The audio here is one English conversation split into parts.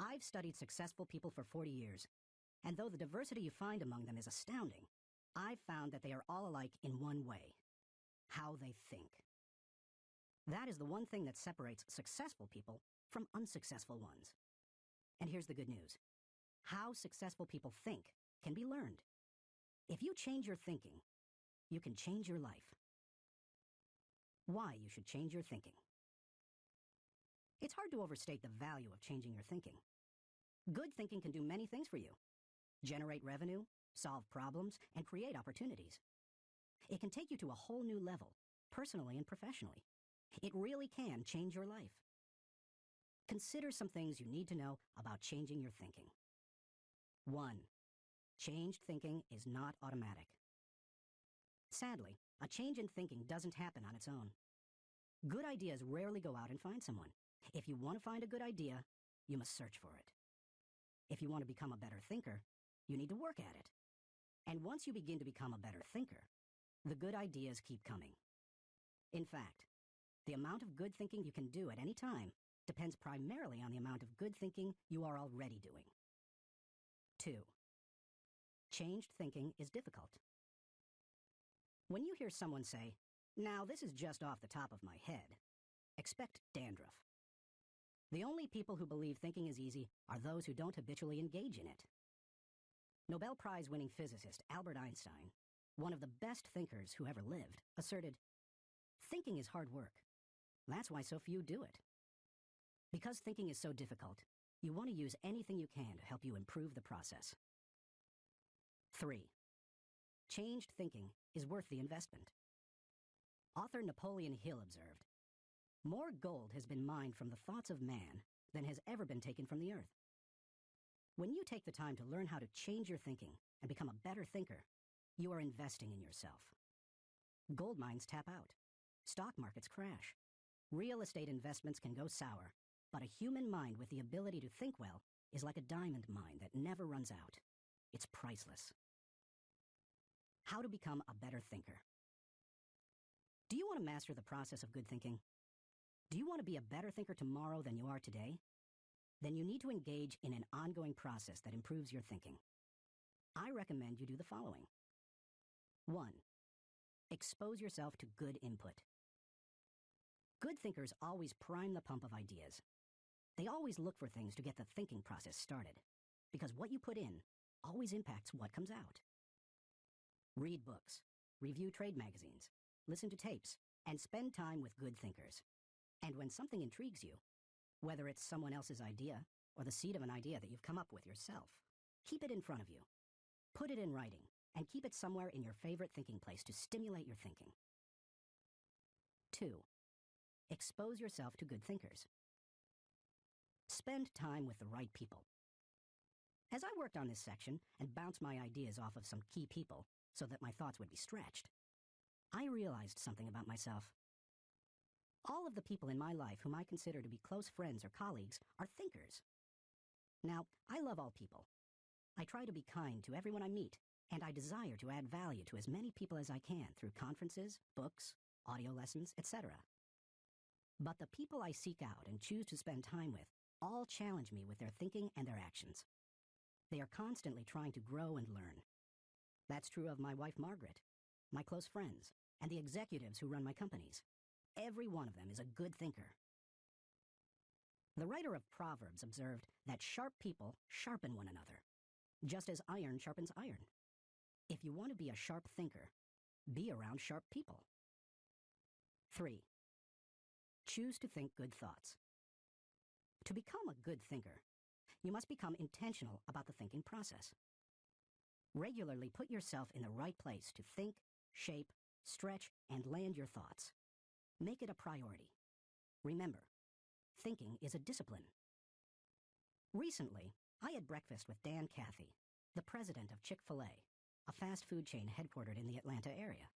I've studied successful people for 40 years, and though the diversity you find among them is astounding, I've found that they are all alike in one way: how they think. That is the one thing that separates successful people from unsuccessful ones. And here's the good news. How successful people think can be learned. If you change your thinking, you can change your life. Why you should change your thinking. It's hard to overstate the value of changing your thinking. Good thinking can do many things for you: generate revenue, solve problems, and create opportunities. It can take you to a whole new level, personally and professionally. It really can change your life. Consider some things you need to know about changing your thinking. 1. Changed thinking is not automatic. Sadly, a change in thinking doesn't happen on its own. Good ideas rarely go out and find someone. If you want to find a good idea, you must search for it. If you want to become a better thinker, you need to work at it. And once you begin to become a better thinker, the good ideas keep coming. In fact, the amount of good thinking you can do at any time depends primarily on the amount of good thinking you are already doing. 2. Changed thinking is difficult. When you hear someone say, "Now this is just off the top of my head," expect dandruff. The only people who believe thinking is easy are those who don't habitually engage in it. Nobel Prize-winning physicist Albert Einstein, one of the best thinkers who ever lived, asserted, "Thinking is hard work. That's why so few do it." Because thinking is so difficult, you want to use anything you can to help you improve the process. 3. Changed thinking is worth the investment. Author Napoleon Hill observed, "More gold has been mined from the thoughts of man than has ever been taken from the earth." When you take the time to learn how to change your thinking and become a better thinker, you are investing in yourself. Gold mines tap out. Stock markets crash. Real estate investments can go sour, but a human mind with the ability to think well is like a diamond mine that never runs out. It's priceless. How to become a better thinker. Do you want to master the process of good thinking? Do you want to be a better thinker tomorrow than you are today? Then you need to engage in an ongoing process that improves your thinking. I recommend you do the following. 1. Expose yourself to good input. Good thinkers always prime the pump of ideas. They always look for things to get the thinking process started, because what you put in always impacts what comes out. Read books, review trade magazines, listen to tapes, and spend time with good thinkers. And when something intrigues you, whether it's someone else's idea or the seed of an idea that you've come up with yourself, keep it in front of you. Put it in writing, and keep it somewhere in your favorite thinking place to stimulate your thinking. 2. Expose yourself to good thinkers. Spend time with the right people. As I worked on this section and bounced my ideas off of some key people so that my thoughts would be stretched, I realized something about myself. All of the people in my life whom I consider to be close friends or colleagues are thinkers. Now, I love all people. I try to be kind to everyone I meet, and I desire to add value to as many people as I can through conferences, books, audio lessons, etc. But the people I seek out and choose to spend time with all challenge me with their thinking and their actions. They are constantly trying to grow and learn. That's true of my wife Margaret, my close friends, and the executives who run my companies. Every one of them is a good thinker. The writer of Proverbs observed that sharp people sharpen one another, just as iron sharpens iron. If you want to be a sharp thinker, be around sharp people. 3. Choose to think good thoughts. To become a good thinker, you must become intentional about the thinking process. Regularly put yourself in the right place to think, shape, stretch, and land your thoughts. Make it a priority. Remember, thinking is a discipline. Recently, I had breakfast with Dan Cathy, the president of Chick-fil-A, a fast food chain headquartered in the Atlanta area.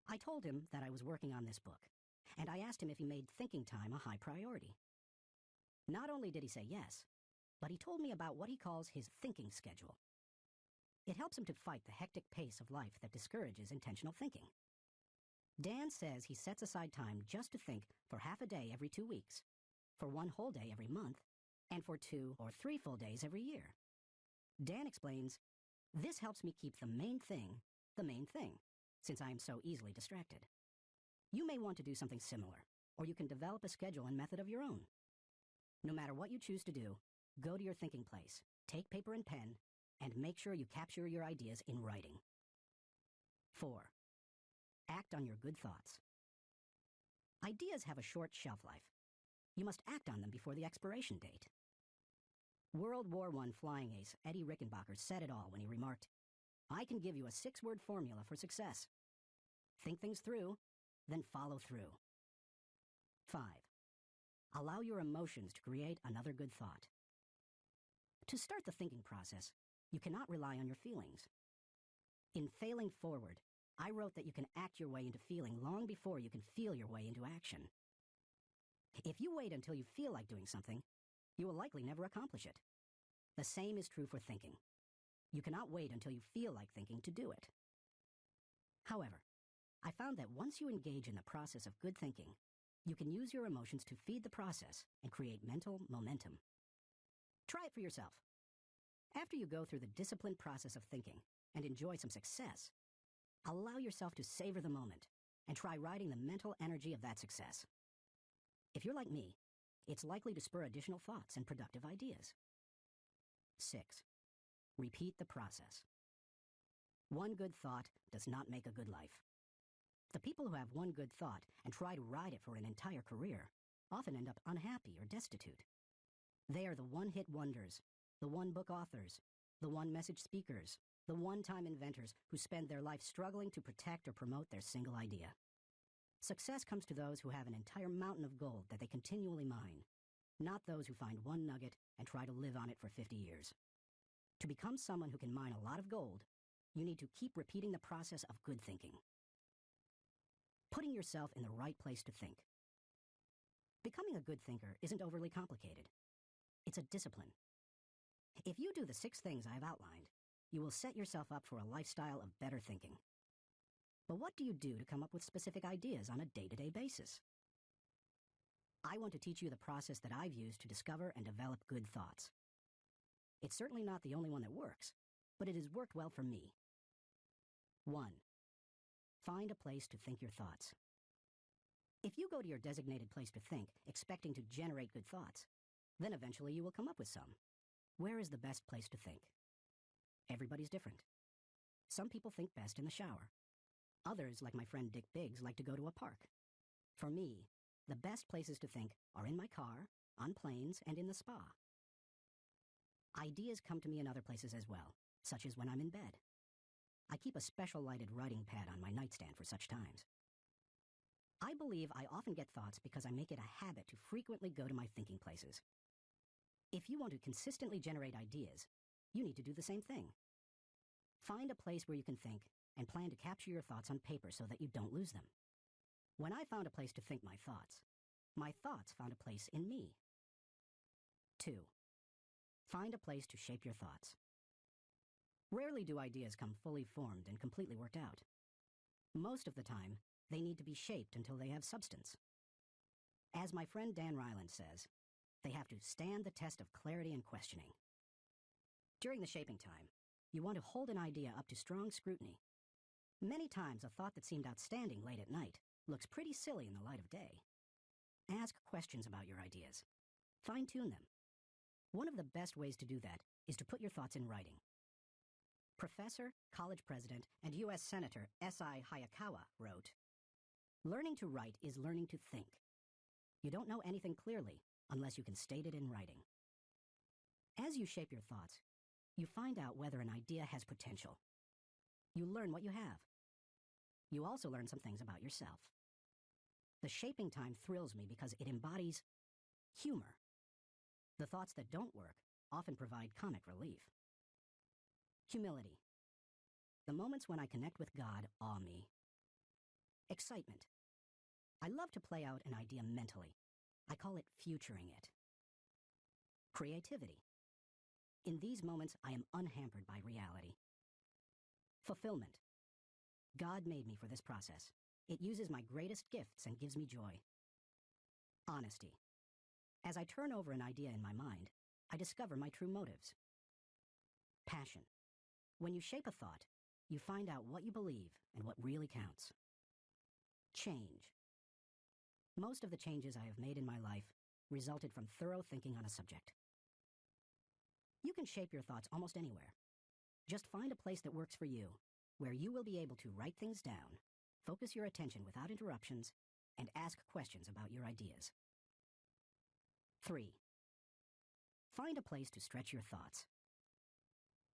I told him that I was working on this book, and I asked him if he made thinking time a high priority. Not only did he say yes, but he told me about what he calls his thinking schedule. It helps him to fight the hectic pace of life that discourages intentional thinking. Dan says he sets aside time just to think for half a day every 2 weeks, for 1 whole day every month, and and for 2 or 3 full days every year. Dan explains, this helps me keep the main thing, since I am so easily distracted. You may want to do something similar, or you can develop a schedule and method of your own. No matter what you choose to do, go to your thinking place, take paper and pen, and make sure you capture your ideas in writing. 4. Act on your good thoughts. Ideas have a short shelf life. You must act on them before the expiration date. World War I flying ace Eddie Rickenbacker said it all when he remarked, I can give you a 6-word formula for success. Think things through, then follow through. 5. Allow your emotions to create another good thought. To start the thinking process, you cannot rely on your feelings. In Failing Forward, I wrote that you can act your way into feeling long before you can feel your way into action. If you wait until you feel like doing something, you will likely never accomplish it. The same is true for thinking. You cannot wait until you feel like thinking to do it. However, I found that once you engage in the process of good thinking, you can use your emotions to feed the process and create mental momentum. Try it for yourself. After you go through the disciplined process of thinking and enjoy some success, allow yourself to savor the moment and try riding the mental energy of that success. If you're like me, it's likely to spur additional thoughts and productive ideas. 6. Repeat the process. One good thought does not make a good life. The people who have one good thought and try to ride it for an entire career often end up unhappy or destitute. They are the one-hit wonders, the one-book authors, the one-message speakers, the one-time inventors who spend their life struggling to protect or promote their single idea. Success comes to those who have an entire mountain of gold that they continually mine, not those who find one nugget and try to live on it for 50 years. To become someone who can mine a lot of gold, you need to keep repeating the process of good thinking. Putting yourself in the right place to think. Becoming a good thinker isn't overly complicated. It's a discipline. If you do the 6 things I've outlined, you will set yourself up for a lifestyle of better thinking. But what do you do to come up with specific ideas on a day-to-day basis? I want to teach you the process that I've used to discover and develop good thoughts. It's certainly not the only one that works, but it has worked well for me. 1. Find a place to think your thoughts. If you go to your designated place to think, expecting to generate good thoughts, then eventually you will come up with some. Where is the best place to think? Everybody's different. Some people think best in the shower. Others, like my friend Dick Biggs, like to go to a park. For me, the best places to think are in my car, on planes, and in the spa. Ideas come to me in other places as well, such as when I'm in bed. I keep a special lighted writing pad on my nightstand for such times. I believe I often get thoughts because I make it a habit to frequently go to my thinking places. If you want to consistently generate ideas, you need to do the same thing. Find a place where you can think and plan to capture your thoughts on paper so that you don't lose them. When I found a place to think my thoughts found a place in me. 2. Find a place to shape your thoughts. Rarely do ideas come fully formed and completely worked out. Most of the time, they need to be shaped until they have substance. As my friend Dan Ryland says, they have to stand the test of clarity and questioning. During the shaping time, you want to hold an idea up to strong scrutiny. Many times, a thought that seemed outstanding late at night looks pretty silly in the light of day. Ask questions about your ideas. Fine-tune them. One of the best ways to do that is to put your thoughts in writing. Professor, college president, and U.S. Senator S.I. Hayakawa wrote, "Learning to write is learning to think. You don't know anything clearly unless you can state it in writing." As you shape your thoughts, you find out whether an idea has potential. You learn what you have. You also learn some things about yourself. The shaping time thrills me because it embodies humor. The thoughts that don't work often provide comic relief. Humility. The moments when I connect with God awe me. Excitement. I love to play out an idea mentally. I call it futuring it. Creativity. In these moments, I am unhampered by reality. Fulfillment. God made me for this process. It uses my greatest gifts and gives me joy. Honesty. As I turn over an idea in my mind, I discover my true motives. Passion. When you shape a thought, you find out what you believe and what really counts. Change. Most of the changes I have made in my life resulted from thorough thinking on a subject. You can shape your thoughts almost anywhere. Just find a place that works for you, where you will be able to write things down, focus your attention without interruptions, and ask questions about your ideas. 3. Find a place to stretch your thoughts.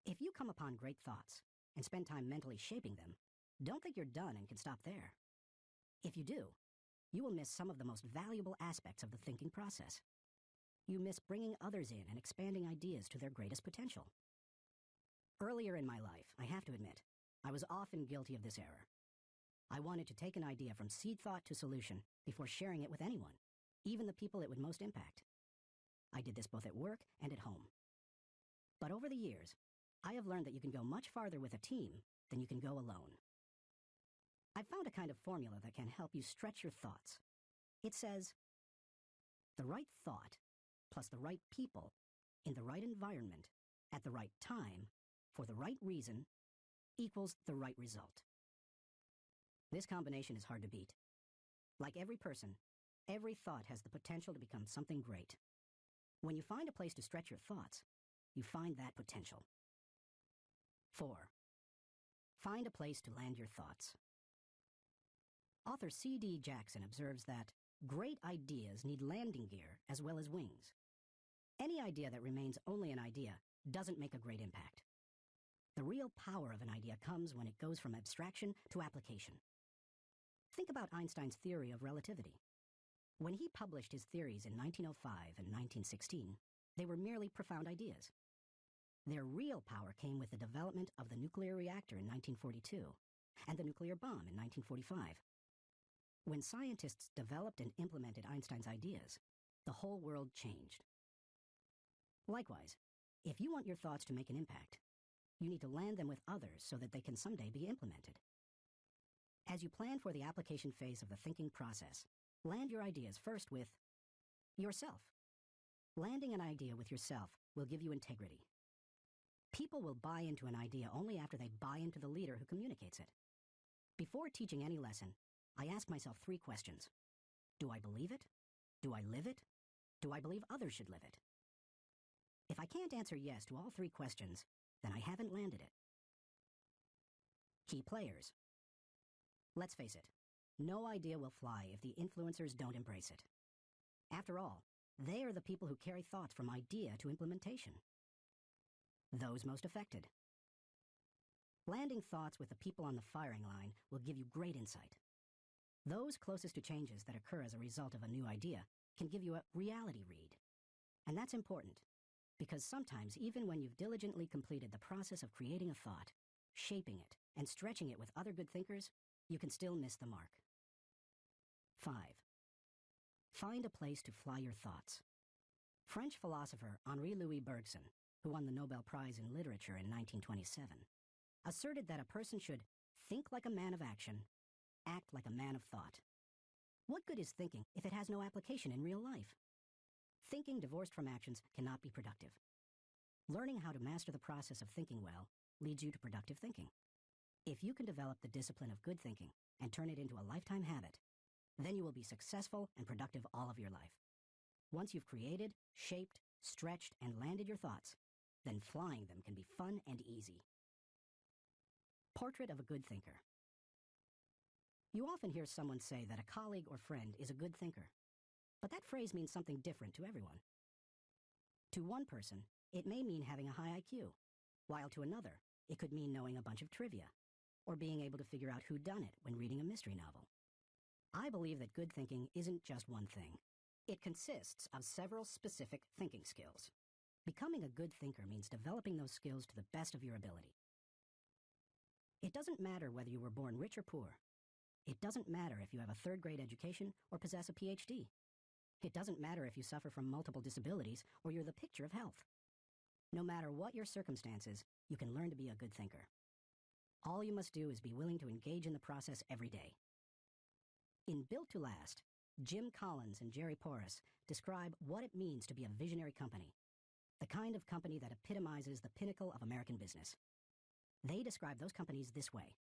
If you come upon great thoughts and spend time mentally shaping them, don't think you're done and can stop there. If you do, you will miss some of the most valuable aspects of the thinking process. You miss bringing others in and expanding ideas to their greatest potential. Earlier in my life, I have to admit, I was often guilty of this error. I wanted to take an idea from seed thought to solution before sharing it with anyone, even the people it would most impact. I did this both at work and at home. But over the years, I have learned that you can go much farther with a team than you can go alone. I found a kind of formula that can help you stretch your thoughts. It says, the right thought plus the right people in the right environment at the right time for the right reason equals the right result. This combination is hard to beat. Like every person, every thought has the potential to become something great. When you find a place to stretch your thoughts, you find that potential. 4. Find a place to land your thoughts. Author C.D. Jackson observes that great ideas need landing gear as well as wings. Any idea that remains only an idea doesn't make a great impact. The real power of an idea comes when it goes from abstraction to application. Think about Einstein's theory of relativity. When he published his theories in 1905 and 1916, they were merely profound ideas. Their real power came with the development of the nuclear reactor in 1942 and the nuclear bomb in 1945. When scientists developed and implemented Einstein's ideas, the whole world changed. Likewise, if you want your thoughts to make an impact, you need to land them with others so that they can someday be implemented. As you plan for the application phase of the thinking process, land your ideas first with yourself. Landing an idea with yourself will give you integrity. People will buy into an idea only after they buy into the leader who communicates it. Before teaching any lesson, I ask myself 3 questions. Do I believe it? Do I live it? Do I believe others should live it? If I can't answer yes to all 3 questions, then I haven't landed it. Key players. Let's face it, no idea will fly if the influencers don't embrace it. After all, they are the people who carry thoughts from idea to implementation. Those most affected. Landing thoughts with the people on the firing line will give you great insight. Those closest to changes that occur as a result of a new idea can give you a reality read. And that's important, because sometimes even when you've diligently completed the process of creating a thought, shaping it, and stretching it with other good thinkers, you can still miss the mark. 5. Find a place to fly your thoughts. French philosopher Henri-Louis Bergson, who won the Nobel Prize in Literature in 1927, asserted that a person should think like a man of action, act like a man of thought. What good is thinking if it has no application in real life? Thinking divorced from actions cannot be productive. Learning how to master the process of thinking well leads you to productive thinking. If you can develop the discipline of good thinking and turn it into a lifetime habit, then you will be successful and productive all of your life. Once you've created, shaped, stretched, and landed your thoughts, then flying them can be fun and easy. Portrait of a good thinker. You often hear someone say that a colleague or friend is a good thinker, but that phrase means something different to everyone. To one person, it may mean having a high IQ, while to another, it could mean knowing a bunch of trivia, or being able to figure out who done it when reading a mystery novel. I believe that good thinking isn't just one thing. It consists of several specific thinking skills. Becoming a good thinker means developing those skills to the best of your ability. It doesn't matter whether you were born rich or poor. It doesn't matter if you have a 3rd-grade education or possess a PhD. It doesn't matter if you suffer from multiple disabilities or you're the picture of health. No matter what your circumstances, you can learn to be a good thinker. All you must do is be willing to engage in the process every day. In Built to Last, Jim Collins and Jerry Porras describe what it means to be a visionary company. The kind of company that epitomizes the pinnacle of American business. They describe those companies this way.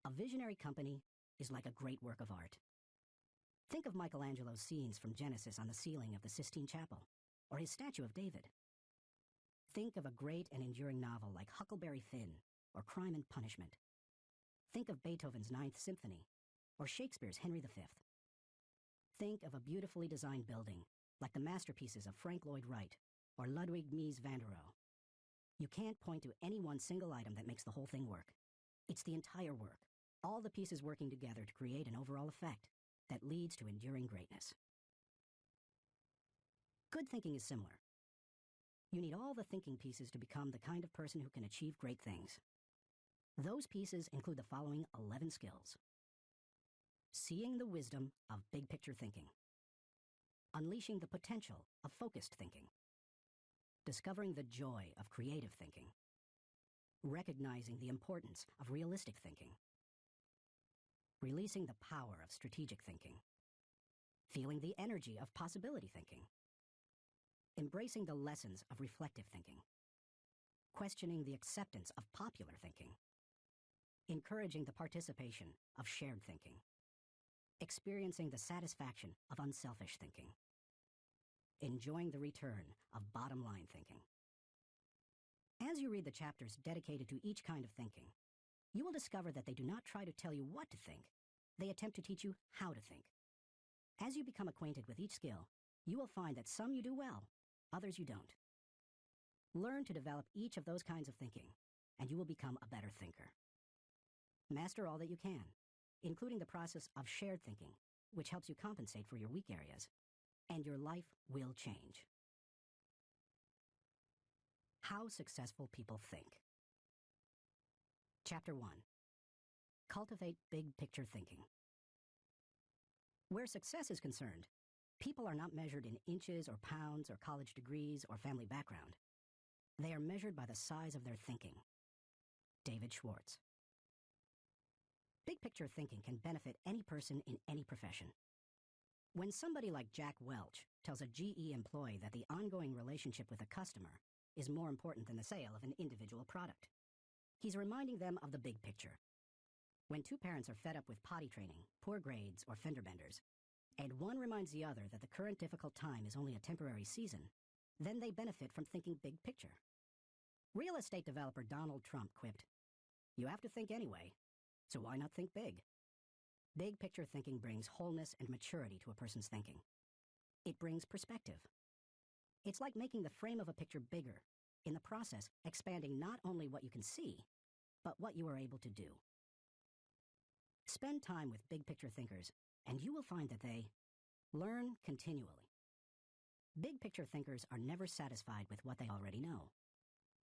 A visionary company is like a great work of art. Think of Michelangelo's scenes from Genesis on the ceiling of the Sistine Chapel, or his statue of David. Think of a great and enduring novel like Huckleberry Finn, or Crime and Punishment. Think of Beethoven's Ninth Symphony, or Shakespeare's Henry V. Think of a beautifully designed building, like the masterpieces of Frank Lloyd Wright, or Ludwig Mies van der Rohe. You can't point to any one single item that makes the whole thing work. It's the entire work, all the pieces working together to create an overall effect that leads to enduring greatness. Good thinking is similar. You need all the thinking pieces to become the kind of person who can achieve great things. Those pieces include the following 11 skills. Seeing the wisdom of big picture thinking. Unleashing the potential of focused thinking. Discovering the joy of creative thinking. Recognizing the importance of realistic thinking. Releasing the power of strategic thinking. Feeling the energy of possibility thinking. Embracing the lessons of reflective thinking. Questioning the acceptance of popular thinking. Encouraging the participation of shared thinking. Experiencing the satisfaction of unselfish thinking. Enjoying the return of bottom-line thinking. As you read the chapters dedicated to each kind of thinking, you will discover that they do not try to tell you what to think. They attempt to teach you how to think. As you become acquainted with each skill, you will find that some you do well, others you don't. Learn to develop each of those kinds of thinking, and you will become a better thinker. Master all that you can, including the process of shared thinking, which helps you compensate for your weak areas, and your life will change. How successful people think. Chapter 1. Cultivate big picture thinking. Where success is concerned, people are not measured in inches or pounds or college degrees or family background. They are measured by the size of their thinking. David Schwartz. Big picture thinking can benefit any person in any profession. When somebody like Jack Welch tells a GE employee that the ongoing relationship with a customer is more important than the sale of an individual product, he's reminding them of the big picture. When two parents are fed up with potty training, poor grades, or fender benders, and one reminds the other that the current difficult time is only a temporary season, then they benefit from thinking big picture. Real estate developer Donald Trump quipped, "You have to think anyway, so why not think big?" Big picture thinking brings wholeness and maturity to a person's thinking. It brings perspective. It's like making the frame of a picture bigger, in the process expanding not only what you can see, but what you are able to do. Spend time with big picture thinkers, and you will find that they learn continually. Big picture thinkers are never satisfied with what they already know.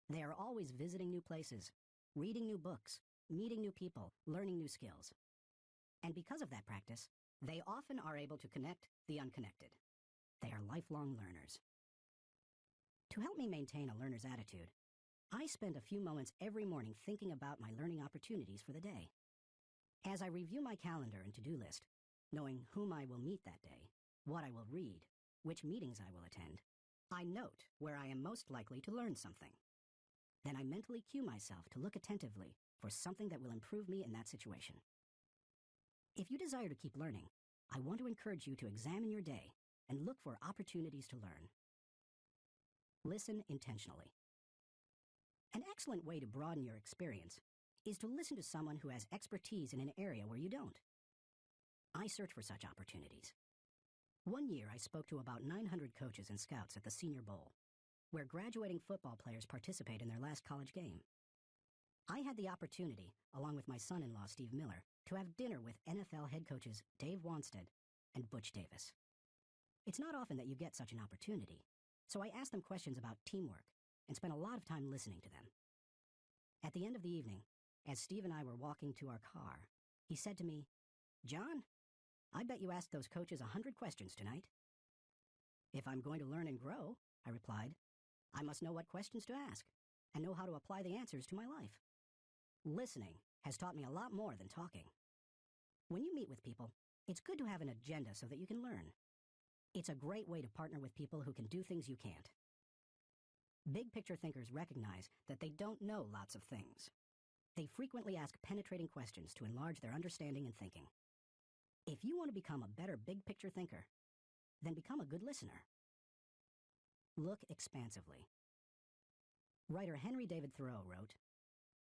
They are always visiting new places, reading new books, meeting new people, learning new skills. And because of that practice, they often are able to connect the unconnected. They are lifelong learners. To help me maintain a learner's attitude, I spend a few moments every morning thinking about my learning opportunities for the day. As I review my calendar and to-do list, knowing whom I will meet that day, what I will read, which meetings I will attend, I note where I am most likely to learn something. Then I mentally cue myself to look attentively for something that will improve me in that situation. If you desire to keep learning, I want to encourage you to examine your day and look for opportunities to learn. Listen intentionally. An excellent way to broaden your experience is to listen to someone who has expertise in an area where you don't. I search for such opportunities. One year I spoke to about 900 coaches and scouts at the Senior Bowl, where graduating football players participate in their last college game. I had the opportunity, along with my son-in-law Steve Miller, to have dinner with NFL head coaches Dave Wanstead and Butch Davis. It's not often that you get such an opportunity, so I asked them questions about teamwork and spent a lot of time listening to them. At the end of the evening, as Steve and I were walking to our car, he said to me, "John, I bet you asked those coaches 100 questions tonight." "If I'm going to learn and grow," I replied, "I must know what questions to ask and know how to apply the answers to my life." Listening has taught me a lot more than talking. When you meet with people, it's good to have an agenda so that you can learn. It's a great way to partner with people who can do things you can't. Big picture thinkers recognize that they don't know lots of things. They frequently ask penetrating questions to enlarge their understanding and thinking. If you want to become a better big picture thinker, then become a good listener. Look expansively. Writer Henry David Thoreau wrote,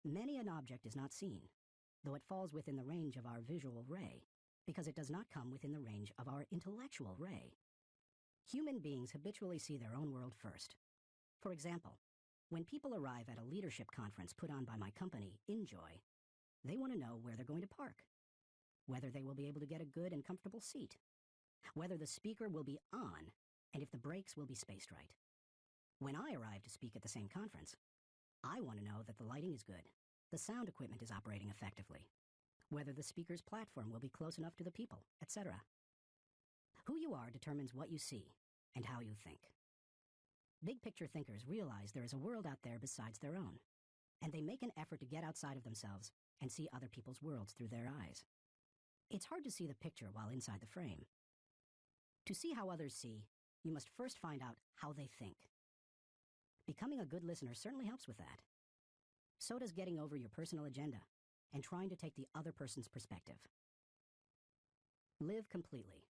"Many an object is not seen, though it falls within the range of our visual ray, because it does not come within the range of our intellectual ray." Human beings habitually see their own world first. For example, when people arrive at a leadership conference put on by my company, Enjoy, they want to know where they're going to park, whether they will be able to get a good and comfortable seat, whether the speaker will be on, and if the breaks will be spaced right. When I arrive to speak at the same conference, I want to know that the lighting is good, the sound equipment is operating effectively, whether the speaker's platform will be close enough to the people, etc. Who you are determines what you see and how you think. Big picture thinkers realize there is a world out there besides their own, and they make an effort to get outside of themselves and see other people's worlds through their eyes. It's hard to see the picture while inside the frame. To see how others see, you must first find out how they think. Becoming a good listener certainly helps with that. So does getting over your personal agenda and trying to take the other person's perspective. Live completely.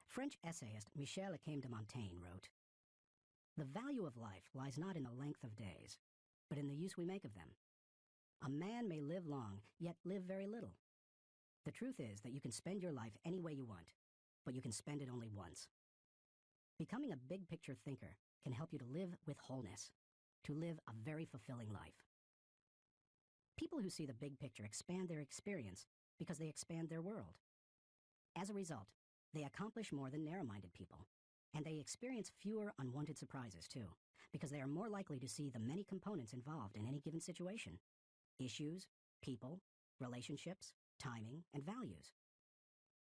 French essayist Michel Aycam de Montaigne wrote, "The value of life lies not in the length of days, but in the use we make of them. A man may live long, yet live very little. The truth is that you can spend your life any way you want, but you can spend it only once." Becoming a big picture thinker can help you to live with wholeness, to live a very fulfilling life. People who see the big picture expand their experience because they expand their world. As a result, they accomplish more than narrow-minded people, and they experience fewer unwanted surprises too, because they are more likely to see the many components involved in any given situation: issues, people, relationships, timing, and values.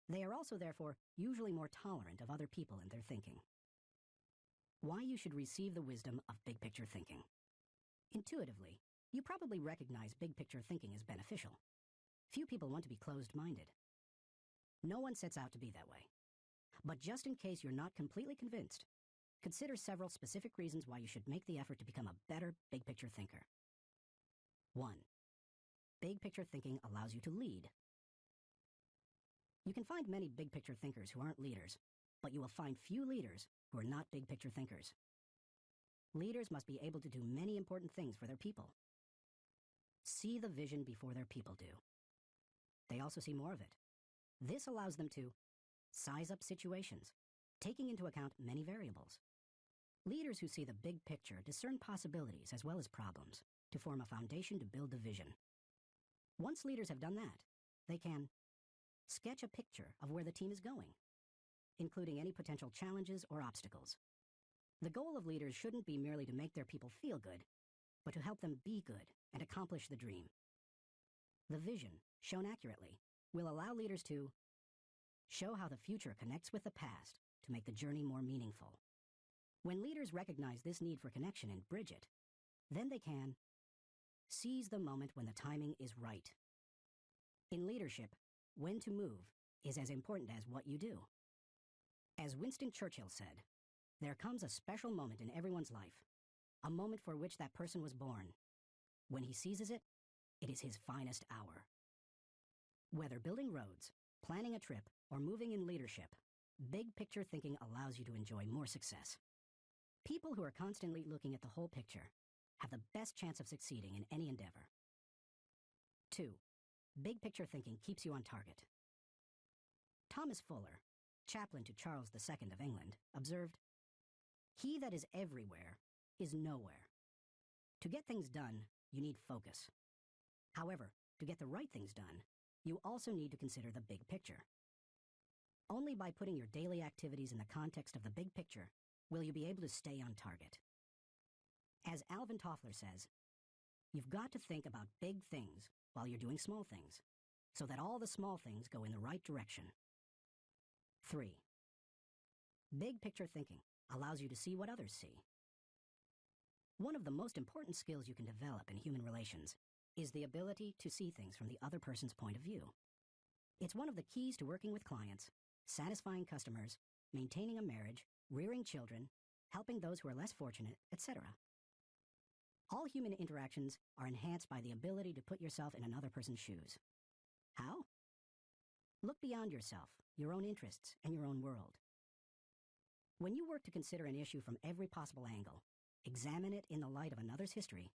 They are also, therefore, usually more tolerant of other people and their thinking. Why you should receive the wisdom of big picture thinking. Intuitively, you probably recognize big picture thinking as beneficial. Few people want to be closed-minded. No one sets out to be that way. But just in case you're not completely convinced, consider several specific reasons why you should make the effort to become a better big picture thinker. 1. Big picture thinking allows you to lead. You can find many big picture thinkers who aren't leaders, but you will find few leaders who are not big picture thinkers. Leaders must be able to do many important things for their people. See the vision before their people do. They also see more of it. This allows them to size up situations, taking into account many variables. Leaders who see the big picture discern possibilities as well as problems to form a foundation to build the vision. Once leaders have done that, they can sketch a picture of where the team is going, including any potential challenges or obstacles. The goal of leaders shouldn't be merely to make their people feel good, but to help them be good and accomplish the dream. The vision, shown accurately, will allow leaders to show how the future connects with the past to make the journey more meaningful. When leaders recognize this need for connection and bridge it, then they can seize the moment when the timing is right. In leadership, when to move is as important as what you do. As Winston Churchill said, there comes a special moment in everyone's life, a moment for which that person was born. When he seizes it, it is his finest hour. Whether building roads, planning a trip, or moving in leadership, big picture thinking allows you to enjoy more success. People who are constantly looking at the whole picture have the best chance of succeeding in any endeavor. 2. Big picture thinking keeps you on target. Thomas Fuller, chaplain to Charles II of England, observed, "He that is everywhere is nowhere. To get things done, you need focus. However, to get the right things done, you also need to consider the big picture. Only by putting your daily activities in the context of the big picture will you be able to stay on target." As Alvin Toffler says, you've got to think about big things while you're doing small things, so that all the small things go in the right direction. 3. Big picture thinking allows you to see what others see. One of the most important skills you can develop in human relations is the ability to see things from the other person's point of view. It's one of the keys to working with clients, satisfying customers, maintaining a marriage, rearing children, helping those who are less fortunate, etc. All human interactions are enhanced by the ability to put yourself in another person's shoes. How? Look beyond yourself, your own interests, and your own world. When you work to consider an issue from every possible angle, examine it in the light of another's history,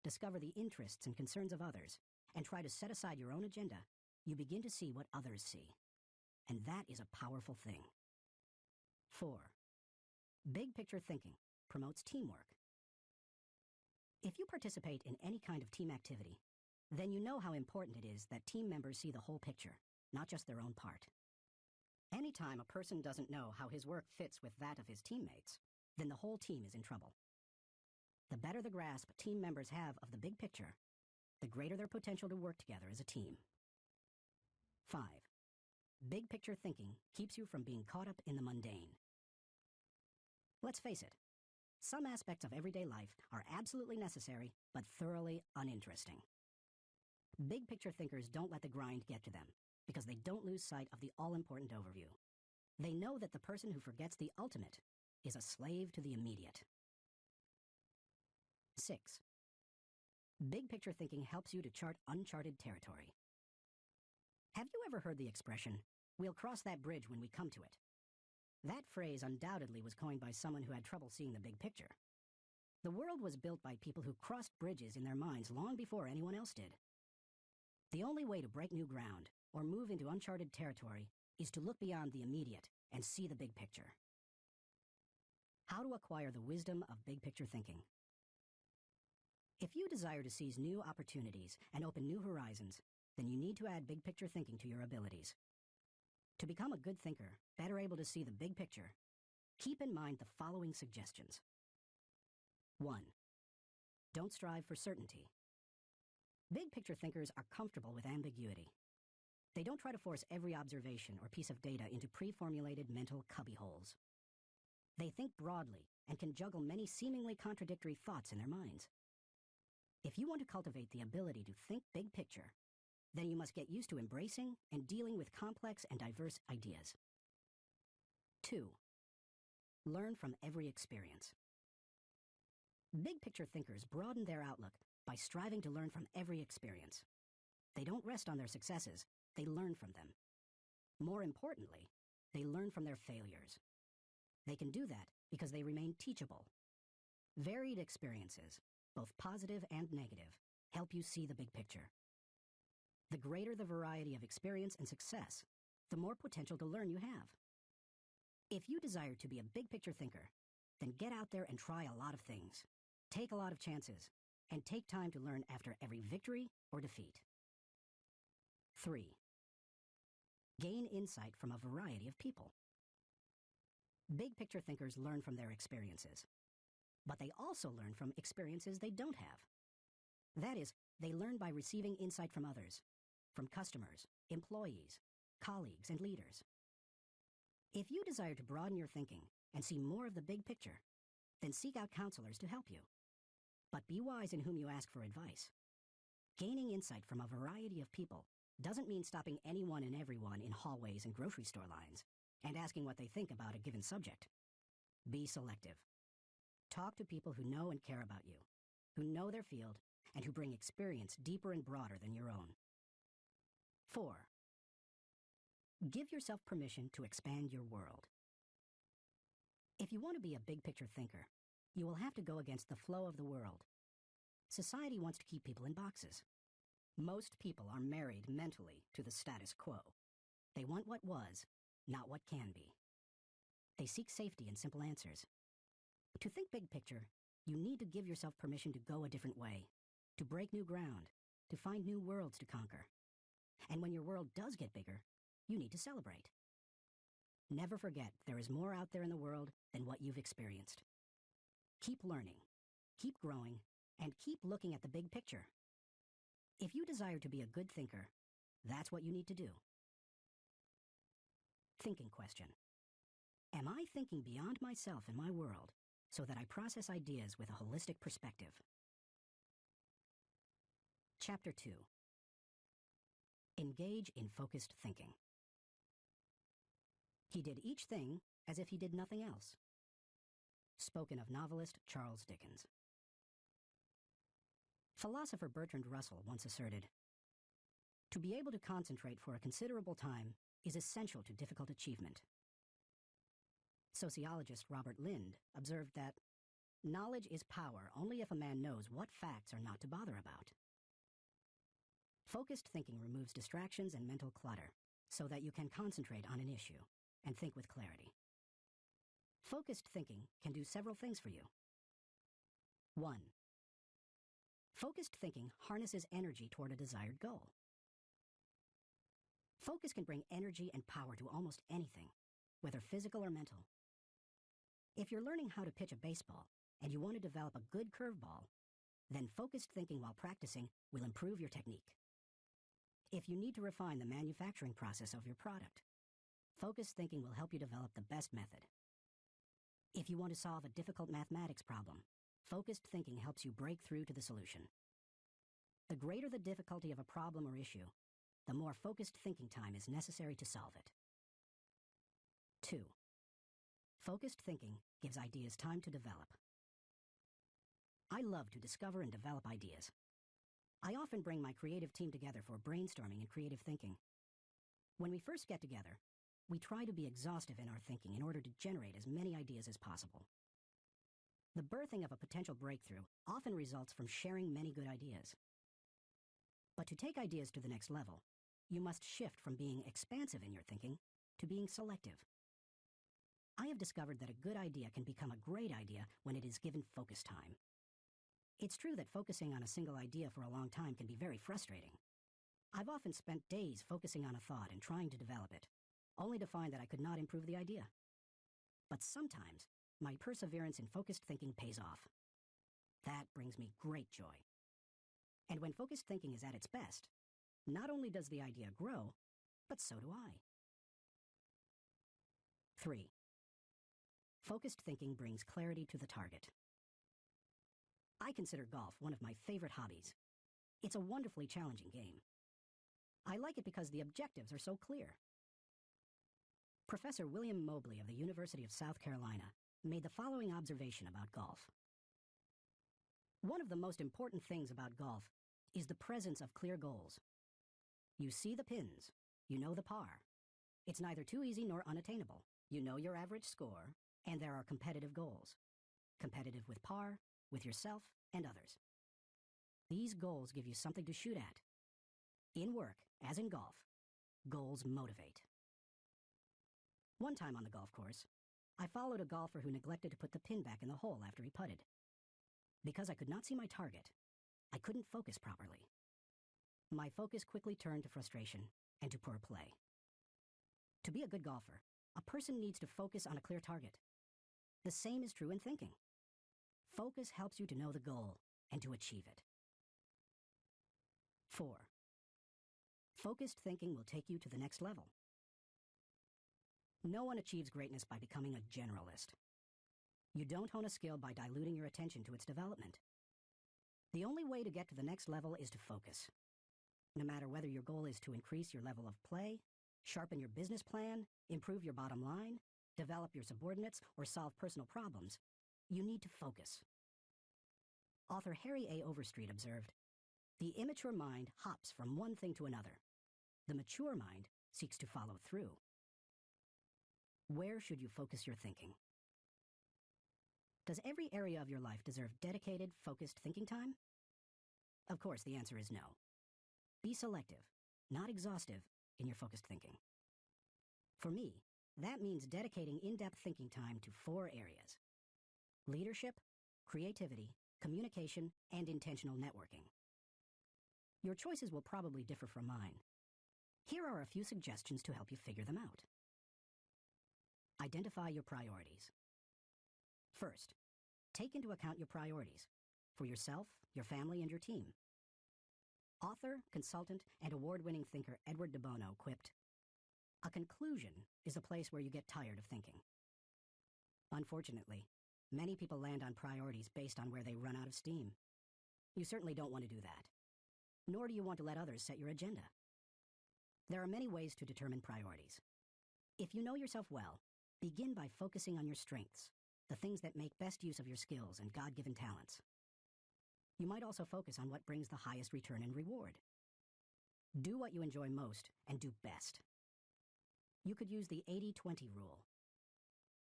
discover the interests and concerns of others, and try to set aside your own agenda, you begin to see what others see. And that is a powerful thing. 4. Big picture thinking promotes teamwork. If you participate in any kind of team activity, then you know how important it is that team members see the whole picture, not just their own part. Anytime a person doesn't know how his work fits with that of his teammates, then the whole team is in trouble. The better the grasp team members have of the big picture, the greater their potential to work together as a team. 5. Big picture thinking keeps you from being caught up in the mundane. Let's face it, some aspects of everyday life are absolutely necessary, but thoroughly uninteresting. Big picture thinkers don't let the grind get to them, because they don't lose sight of the all-important overview. They know that the person who forgets the ultimate is a slave to the immediate. 6. Big picture thinking helps you to chart uncharted territory. Have you ever heard the expression, "We'll cross that bridge when we come to it"? That phrase undoubtedly was coined by someone who had trouble seeing the big picture. The world was built by people who crossed bridges in their minds long before anyone else did. The only way to break new ground or move into uncharted territory is to look beyond the immediate and see the big picture. How to acquire the wisdom of big picture thinking. If you desire to seize new opportunities and open new horizons, then you need to add big picture thinking to your abilities. To become a good thinker, better able to see the big picture, keep in mind the following suggestions. 1. Don't strive for certainty. Big picture thinkers are comfortable with ambiguity. They don't try to force every observation or piece of data into pre-formulated mental cubbyholes. They think broadly and can juggle many seemingly contradictory thoughts in their minds. If you want to cultivate the ability to think big picture, then you must get used to embracing and dealing with complex and diverse ideas. 2. Learn from every experience. Big picture thinkers broaden their outlook by striving to learn from every experience. They don't rest on their successes, they learn from them. More importantly, they learn from their failures. They can do that because they remain teachable. Varied experiences, both positive and negative, help you see the big picture. The greater the variety of experience and success, the more potential to learn you have. If you desire to be a big picture thinker, then get out there and try a lot of things. Take a lot of chances, and take time to learn after every victory or defeat. 3. Gain insight from a variety of people. Big picture thinkers learn from their experiences, but they also learn from experiences they don't have. That is, they learn by receiving insight from others, from customers, employees, colleagues, and leaders. If you desire to broaden your thinking and see more of the big picture, then seek out counselors to help you. But be wise in whom you ask for advice. Gaining insight from a variety of people doesn't mean stopping anyone and everyone in hallways and grocery store lines and asking what they think about a given subject. Be selective. Talk to people who know and care about you, who know their field, and who bring experience deeper and broader than your own. 4. Give yourself permission to expand your world. If you want to be a big picture thinker, you will have to go against the flow of the world. Society wants to keep people in boxes. Most people are married mentally to the status quo. They want what was, not what can be. They seek safety and simple answers. To think big picture, you need to give yourself permission to go a different way, to break new ground, to find new worlds to conquer. And when your world does get bigger, you need to celebrate. Never forget there is more out there in the world than what you've experienced. Keep learning, keep growing, and keep looking at the big picture. If you desire to be a good thinker, that's what you need to do. Thinking question. Am I thinking beyond myself and my world so that I process ideas with a holistic perspective? Chapter 2. Engage in focused thinking. He did each thing as if he did nothing else. spoken of novelist Charles Dickens. Philosopher Bertrand Russell once asserted, "To be able to concentrate for a considerable time is essential to difficult achievement." Sociologist Robert Lind observed that knowledge is power only if a man knows what facts are not to bother about. Focused thinking removes distractions and mental clutter so that you can concentrate on an issue and think with clarity. Focused thinking can do several things for you. 1. Focused thinking harnesses energy toward a desired goal. Focus can bring energy and power to almost anything, whether physical or mental. If you're learning how to pitch a baseball and you want to develop a good curveball, then focused thinking while practicing will improve your technique. If you need to refine the manufacturing process of your product, focused thinking will help you develop the best method. If you want to solve a difficult mathematics problem, focused thinking helps you break through to the solution. The greater the difficulty of a problem or issue, the more focused thinking time is necessary to solve it. 2. Focused thinking gives ideas time to develop. I love to discover and develop ideas. I often bring my creative team together for brainstorming and creative thinking. When we first get together, we try to be exhaustive in our thinking in order to generate as many ideas as possible. The birthing of a potential breakthrough often results from sharing many good ideas. But to take ideas to the next level, you must shift from being expansive in your thinking to being selective. I have discovered that a good idea can become a great idea when it is given focus time. It's true that focusing on a single idea for a long time can be very frustrating. I've often spent days focusing on a thought and trying to develop it, only to find that I could not improve the idea. But sometimes, my perseverance in focused thinking pays off. That brings me great joy. And when focused thinking is at its best, not only does the idea grow, but so do I. 3. Focused thinking brings clarity to the target. I consider golf one of my favorite hobbies. It's a wonderfully challenging game. I like it because the objectives are so clear. Professor William Mobley of the University of South Carolina made the following observation about golf. One of the most important things about golf is the presence of clear goals. You see the pins, you know the par. It's neither too easy nor unattainable. You know your average score, and there are competitive goals. Competitive with par, with yourself, and others. These goals give you something to shoot at. In work, as in golf, goals motivate. One time on the golf course, I followed a golfer who neglected to put the pin back in the hole after he putted. Because I could not see my target, I couldn't focus properly. My focus quickly turned to frustration and to poor play. To be a good golfer, a person needs to focus on a clear target. The same is true in thinking. Focus helps you to know the goal and to achieve it. 4. Focused thinking will take you to the next level. No one achieves greatness by becoming a generalist. You don't hone a skill by diluting your attention to its development. The only way to get to the next level is to focus. No matter whether your goal is to increase your level of play, sharpen your business plan, improve your bottom line, develop your subordinates, or solve personal problems, you need to focus. Author Harry A. Overstreet observed, "The immature mind hops from one thing to another. The mature mind seeks to follow through." Where should you focus your thinking? Does every area of your life deserve dedicated, focused thinking time? Of course, the answer is no. Be selective, not exhaustive, in your focused thinking. For me, that means dedicating in-depth thinking time to 4 areas: leadership, creativity, communication, and intentional networking. Your choices will probably differ from mine. Here are a few suggestions to help you figure them out. Identify your priorities. First, take into account your priorities for yourself, your family, and your team. Author, consultant, and award-winning thinker Edward de Bono quipped, "A conclusion is a place where you get tired of thinking." Unfortunately, many people land on priorities based on where they run out of steam. You certainly don't want to do that. Nor do you want to let others set your agenda. There are many ways to determine priorities. If you know yourself well, begin by focusing on your strengths. the things that make best use of your skills and God-given talents. You might also focus on what brings the highest return and reward. Do what you enjoy most and do best. You could use the 80-20 rule.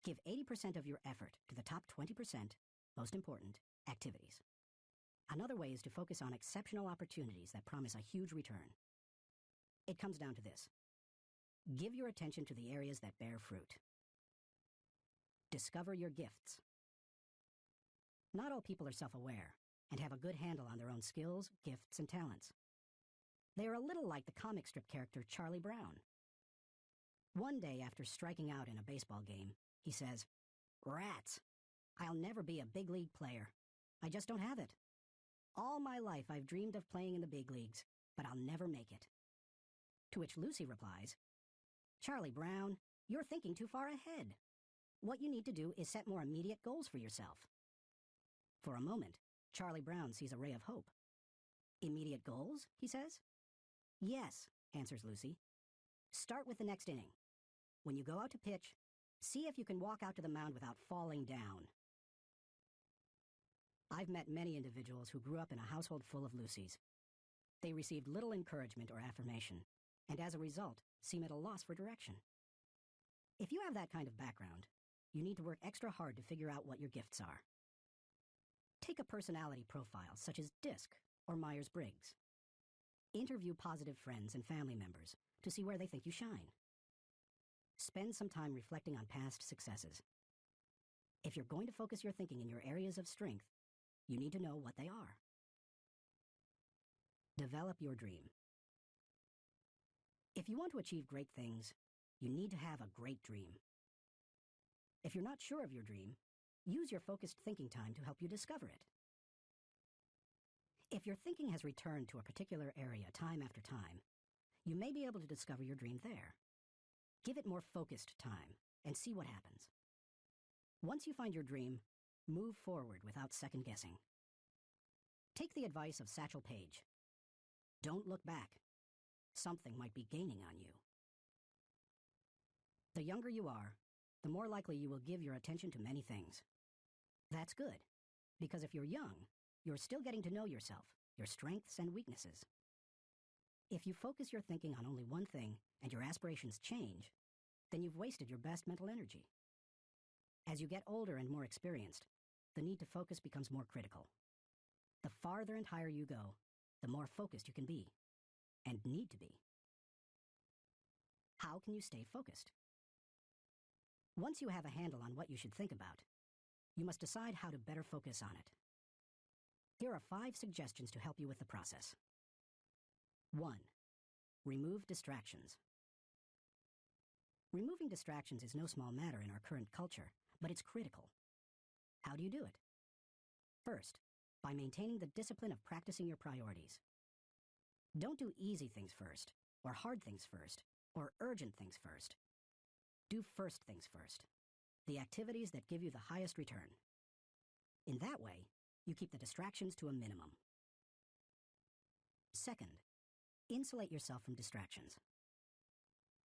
Give 80% of your effort to the top 20%, most important, activities. Another way is to focus on exceptional opportunities that promise a huge return. It comes down to this. Give your attention to the areas that bear fruit. Discover your gifts. Not all people are self-aware and have a good handle on their own skills, gifts, and talents. They are a little like the comic strip character Charlie Brown. One day after striking out in a baseball game, he says, "Rats, I'll never be a big league player. I just don't have it. All my life I've dreamed of playing in the big leagues, but I'll never make it." To which Lucy replies, "Charlie Brown, you're thinking too far ahead. What you need to do is set more immediate goals for yourself." For a moment, Charlie Brown sees a ray of hope. "Immediate goals?" he says. "Yes," answers Lucy. "Start with the next inning. When you go out to pitch, see if you can walk out to the mound without falling down." I've met many individuals who grew up in a household full of Lucys. They received little encouragement or affirmation, and as a result, seem at a loss for direction. If you have that kind of background, you need to work extra hard to figure out what your gifts are. Take a personality profile such as DISC or Myers-Briggs. Interview positive friends and family members to see where they think you shine. Spend some time reflecting on past successes. If you're going to focus your thinking in your areas of strength, you need to know what they are. Develop your dream. If you want to achieve great things, you need to have a great dream. If you're not sure of your dream, use your focused thinking time to help you discover it. If your thinking has returned to a particular area time after time, you may be able to discover your dream there. Give it more focused time and see what happens. Once you find your dream, move forward without second-guessing. Take the advice of Satchel Paige. Don't look back. Something might be gaining on you. The younger you are, the more likely you will give your attention to many things. That's good, because if you're young, you're still getting to know yourself, your strengths and weaknesses. If you focus your thinking on only one thing and your aspirations change, then you've wasted your best mental energy. As you get older and more experienced, the need to focus becomes more critical. The farther and higher you go, the more focused you can be, and need to be. How can you stay focused? Once you have a handle on what you should think about, you must decide how to better focus on it. Here are 5 suggestions to help you with the process. 1. Remove distractions. Removing distractions is no small matter in our current culture, but it's critical. How do you do it? First, by maintaining the discipline of practicing your priorities. Don't do easy things first, or hard things first, or urgent things first. Do first things first, the activities that give you the highest return. In that way, you keep the distractions to a minimum. Second, insulate yourself from distractions.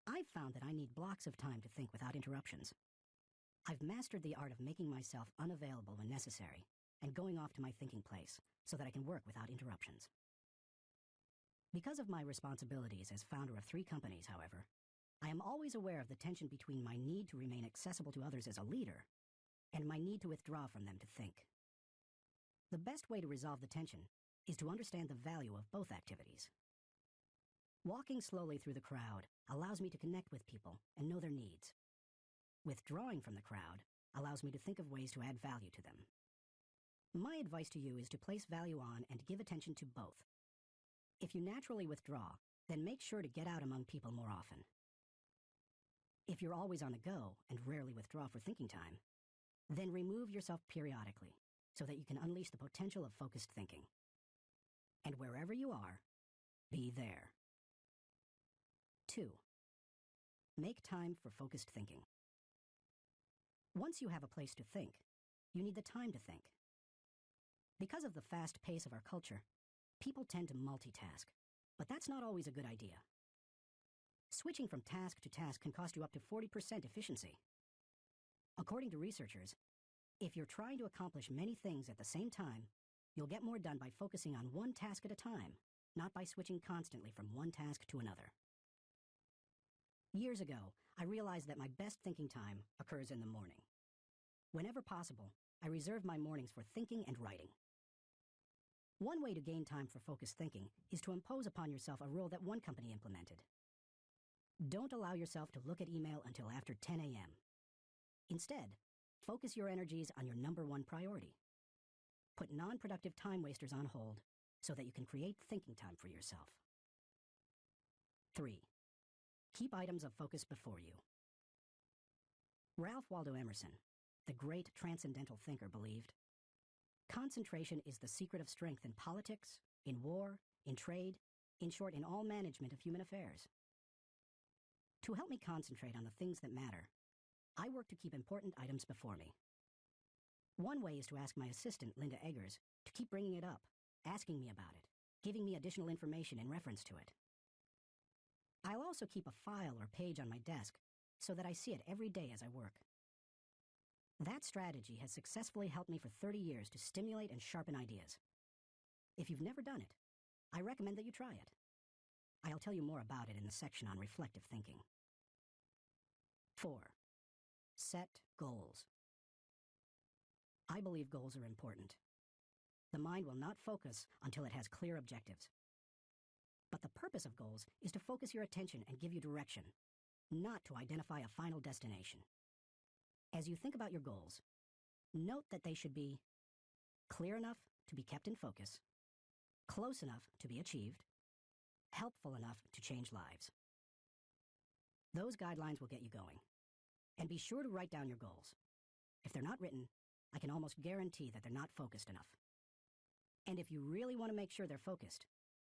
I've found that I need blocks of time to think without interruptions. I've mastered the art of making myself unavailable when necessary and going off to my thinking place so that I can work without interruptions. Because of my responsibilities as founder of 3 companies, however, I am always aware of the tension between my need to remain accessible to others as a leader and my need to withdraw from them to think. The best way to resolve the tension is to understand the value of both activities. Walking slowly through the crowd allows me to connect with people and know their needs. Withdrawing from the crowd allows me to think of ways to add value to them. My advice to you is to place value on and give attention to both. If you naturally withdraw, then make sure to get out among people more often. If you're always on the go and rarely withdraw for thinking time, then remove yourself periodically so that you can unleash the potential of focused thinking. And wherever you are, be there. 2. Make time for focused thinking. Once you have a place to think, you need the time to think. Because of the fast pace of our culture, people tend to multitask, but that's not always a good idea. Switching from task to task can cost you up to 40% efficiency. According to researchers, If you're trying to accomplish many things at the same time, you'll get more done by focusing on one task at a time, not by switching constantly from one task to another. Years ago, I realized that my best thinking time occurs in the morning. Whenever possible, I reserve my mornings for thinking and writing. One way to gain time for focused thinking is to impose upon yourself a rule that one company implemented. Don't allow yourself to look at email until after 10 a.m. Instead, focus your energies on your number one priority. Put non-productive time wasters on hold so that you can create thinking time for yourself. 3. Keep items of focus before you. Ralph Waldo Emerson, the great transcendental thinker, believed, concentration is the secret of strength in politics, in war, in trade, in short, in all management of human affairs. To help me concentrate on the things that matter, I work to keep important items before me. One way is to ask my assistant, Linda Eggers, to keep bringing it up, asking me about it, giving me additional information in reference to it. I'll also keep a file or page on my desk so that I see it every day as I work. That strategy has successfully helped me for 30 years to stimulate and sharpen ideas. If you've never done it, I recommend that you try it. I'll tell you more about it in the section on reflective thinking. 4. Set goals. I believe goals are important. The mind will not focus until it has clear objectives. But the purpose of goals is to focus your attention and give you direction, not to identify a final destination. As you think about your goals, note that they should be clear enough to be kept in focus, close enough to be achieved, helpful enough to change lives. Those guidelines will get you going. And be sure to write down your goals. If they're not written, I can almost guarantee that they're not focused enough. And if you really want to make sure they're focused,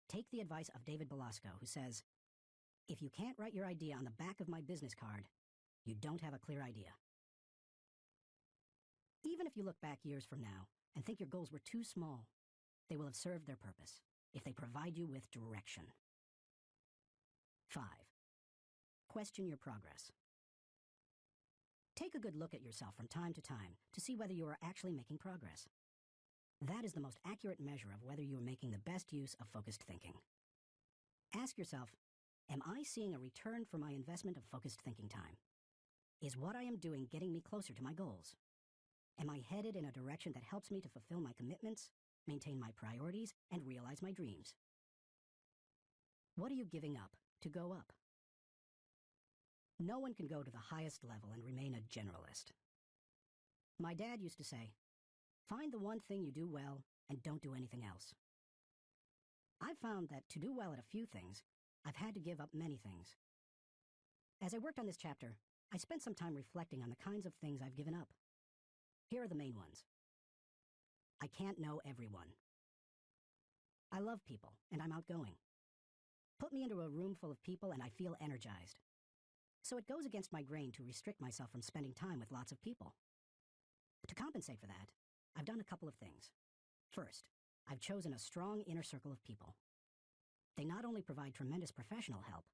take the advice of David Belasco, who says, if you can't write your idea on the back of my business card, you don't have a clear idea. Even if you look back years from now and think your goals were too small, they will have served their purpose if they provide you with direction. 5. Question your progress. Take a good look at yourself from time to time to see whether you are actually making progress. That is the most accurate measure of whether you are making the best use of focused thinking. Ask yourself, am I seeing a return for my investment of focused thinking time? Is what I am doing getting me closer to my goals? Am I headed in a direction that helps me to fulfill my commitments, maintain my priorities, and realize my dreams? What are you giving up to go up? No one can go to the highest level and remain a generalist. My dad used to say, find the one thing you do well and don't do anything else. I've found that to do well at a few things, I've had to give up many things. As I worked on this chapter, I spent some time reflecting on the kinds of things I've given up. Here are the main ones. I can't know everyone. I love people, and I'm outgoing. Put me into a room full of people and I feel energized. So it goes against my grain to restrict myself from spending time with lots of people. To compensate for that, I've done a couple of things. First, I've chosen a strong inner circle of people. They not only provide tremendous professional help,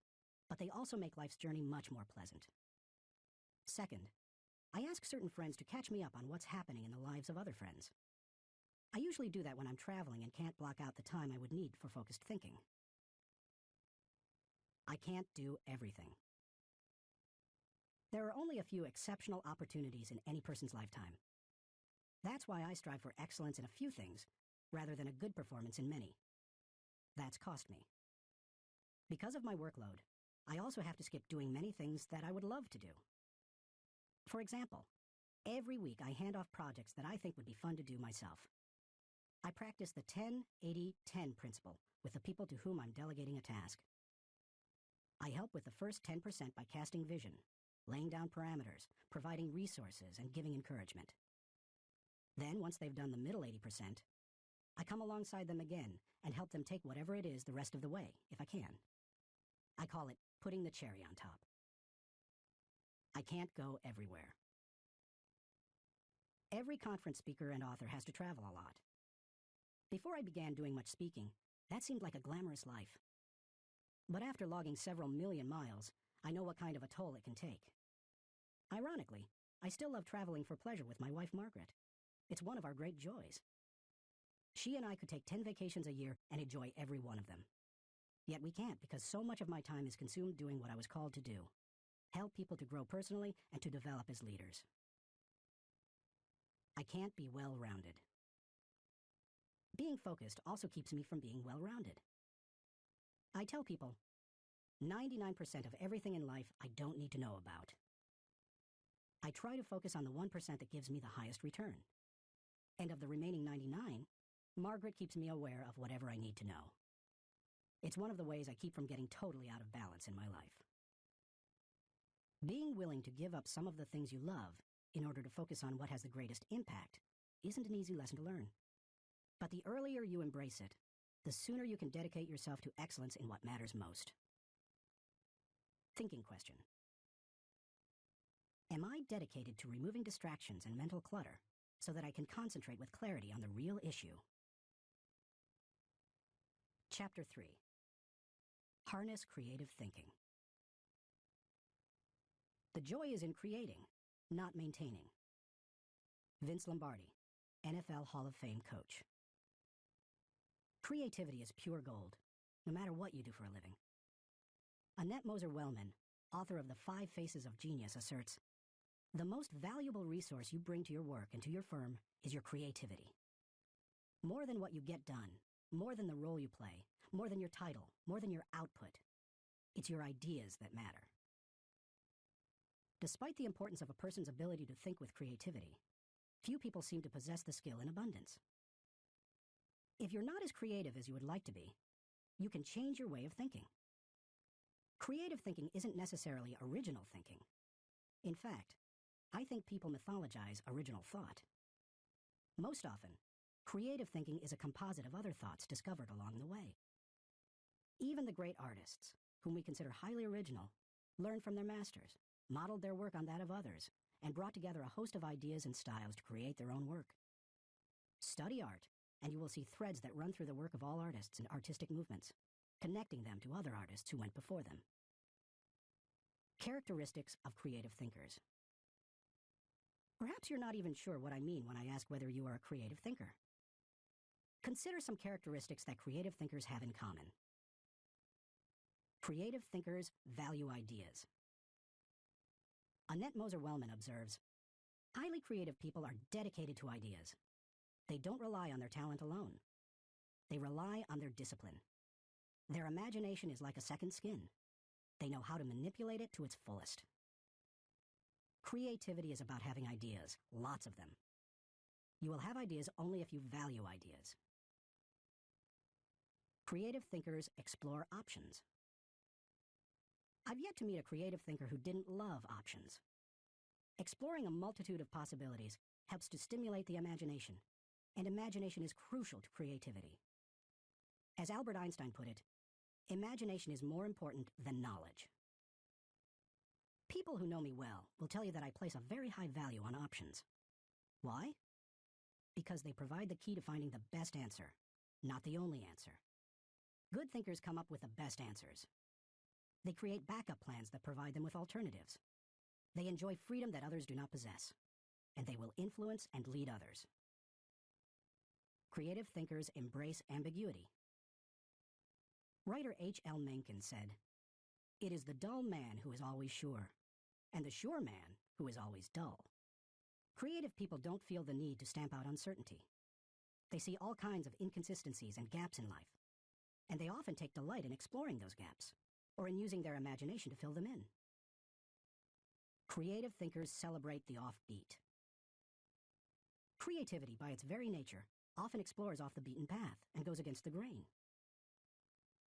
but they also make life's journey much more pleasant. Second, I ask certain friends to catch me up on what's happening in the lives of other friends. I usually do that when I'm traveling and can't block out the time I would need for focused thinking. I can't do everything. There are only a few exceptional opportunities in any person's lifetime. That's why I strive for excellence in a few things, rather than a good performance in many. That's cost me. Because of my workload, I also have to skip doing many things that I would love to do. For example, every week I hand off projects that I think would be fun to do myself. I practice the 10-80-10 principle with the people to whom I'm delegating a task. I help with the first 10% by casting vision, laying down parameters, providing resources, and giving encouragement. Then, once they've done the middle 80%, I come alongside them again and help them take whatever it is the rest of the way, if I can. I call it putting the cherry on top. I can't go everywhere. Every conference speaker and author has to travel a lot. Before I began doing much speaking, that seemed like a glamorous life. But after logging several million miles, I know what kind of a toll it can take. Ironically, I still love traveling for pleasure with my wife, Margaret, It's one of our great joys. She and I could take 10 vacations a year and enjoy every one of them. Yet we can't because so much of my time is consumed doing what I was called to do. Help people to grow personally and to develop as leaders. I can't be well-rounded. Being focused also keeps me from being well-rounded. I tell people, 99% of everything in life I don't need to know about. I try to focus on the 1% that gives me the highest return. And of the remaining 99, Margaret keeps me aware of whatever I need to know. It's one of the ways I keep from getting totally out of balance in my life. Being willing to give up some of the things you love in order to focus on what has the greatest impact isn't an easy lesson to learn. But the earlier you embrace it, the sooner you can dedicate yourself to excellence in what matters most. Thinking question. Am I dedicated to removing distractions and mental clutter so that I can concentrate with clarity on the real issue? Chapter 3. Harness creative thinking. The joy is in creating, not maintaining. Vince Lombardi, NFL Hall of Fame coach. Creativity is pure gold, no matter what you do for a living. Annette Moser-Wellman, author of The 5 Faces of Genius, asserts, the most valuable resource you bring to your work and to your firm is your creativity. More than what you get done, more than the role you play, more than your title, more than your output, it's your ideas that matter. Despite the importance of a person's ability to think with creativity, few people seem to possess the skill in abundance. If you're not as creative as you would like to be, you can change your way of thinking. Creative thinking isn't necessarily original thinking. In fact, I think people mythologize original thought. Most often, creative thinking is a composite of other thoughts discovered along the way. Even the great artists, whom we consider highly original, learned from their masters, modeled their work on that of others, and brought together a host of ideas and styles to create their own work. Study art, and you will see threads that run through the work of all artists and artistic movements, connecting them to other artists who went before them. Characteristics of creative thinkers. Perhaps you're not even sure what I mean when I ask whether you are a creative thinker. Consider some characteristics that creative thinkers have in common. Creative thinkers value ideas. Annette Moser-Wellman observes, highly creative people are dedicated to ideas. They don't rely on their talent alone. They rely on their discipline. Their imagination is like a second skin. They know how to manipulate it to its fullest. Creativity is about having ideas, lots of them. You will have ideas only if you value ideas. Creative thinkers explore options. I've yet to meet a creative thinker who didn't love options. Exploring a multitude of possibilities helps to stimulate the imagination, and imagination is crucial to creativity. As Albert Einstein put it, imagination is more important than knowledge. People who know me well will tell you that I place a very high value on options. Why? Because they provide the key to finding the best answer, not the only answer. Good thinkers come up with the best answers. They create backup plans that provide them with alternatives. They enjoy freedom that others do not possess, and they will influence and lead others. Creative thinkers embrace ambiguity. Writer H.L. Mencken said, "It is the dull man who is always sure, and the sure man who is always dull." Creative people don't feel the need to stamp out uncertainty. They see all kinds of inconsistencies and gaps in life, and they often take delight in exploring those gaps, or in using their imagination to fill them in. Creative thinkers celebrate the offbeat. Creativity, by its very nature, often explores off the beaten path and goes against the grain.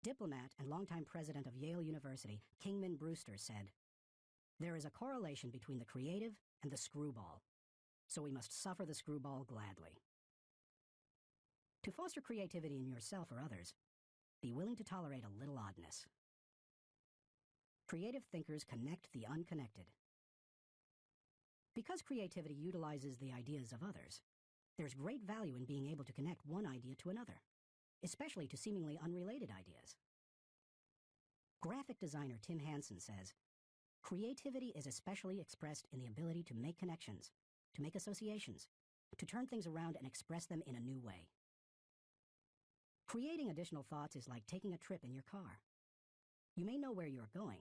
Diplomat and longtime president of Yale University, Kingman Brewster, said, "There is a correlation between the creative and the screwball, so we must suffer the screwball gladly." To foster creativity in yourself or others, be willing to tolerate a little oddness. Creative thinkers connect the unconnected. Because creativity utilizes the ideas of others, there's great value in being able to connect one idea to another, especially to seemingly unrelated ideas. Graphic designer Tim Hansen says, "Creativity is especially expressed in the ability to make connections, to make associations, to turn things around and express them in a new way. Creating additional thoughts is like taking a trip in your car. You may know where you are going,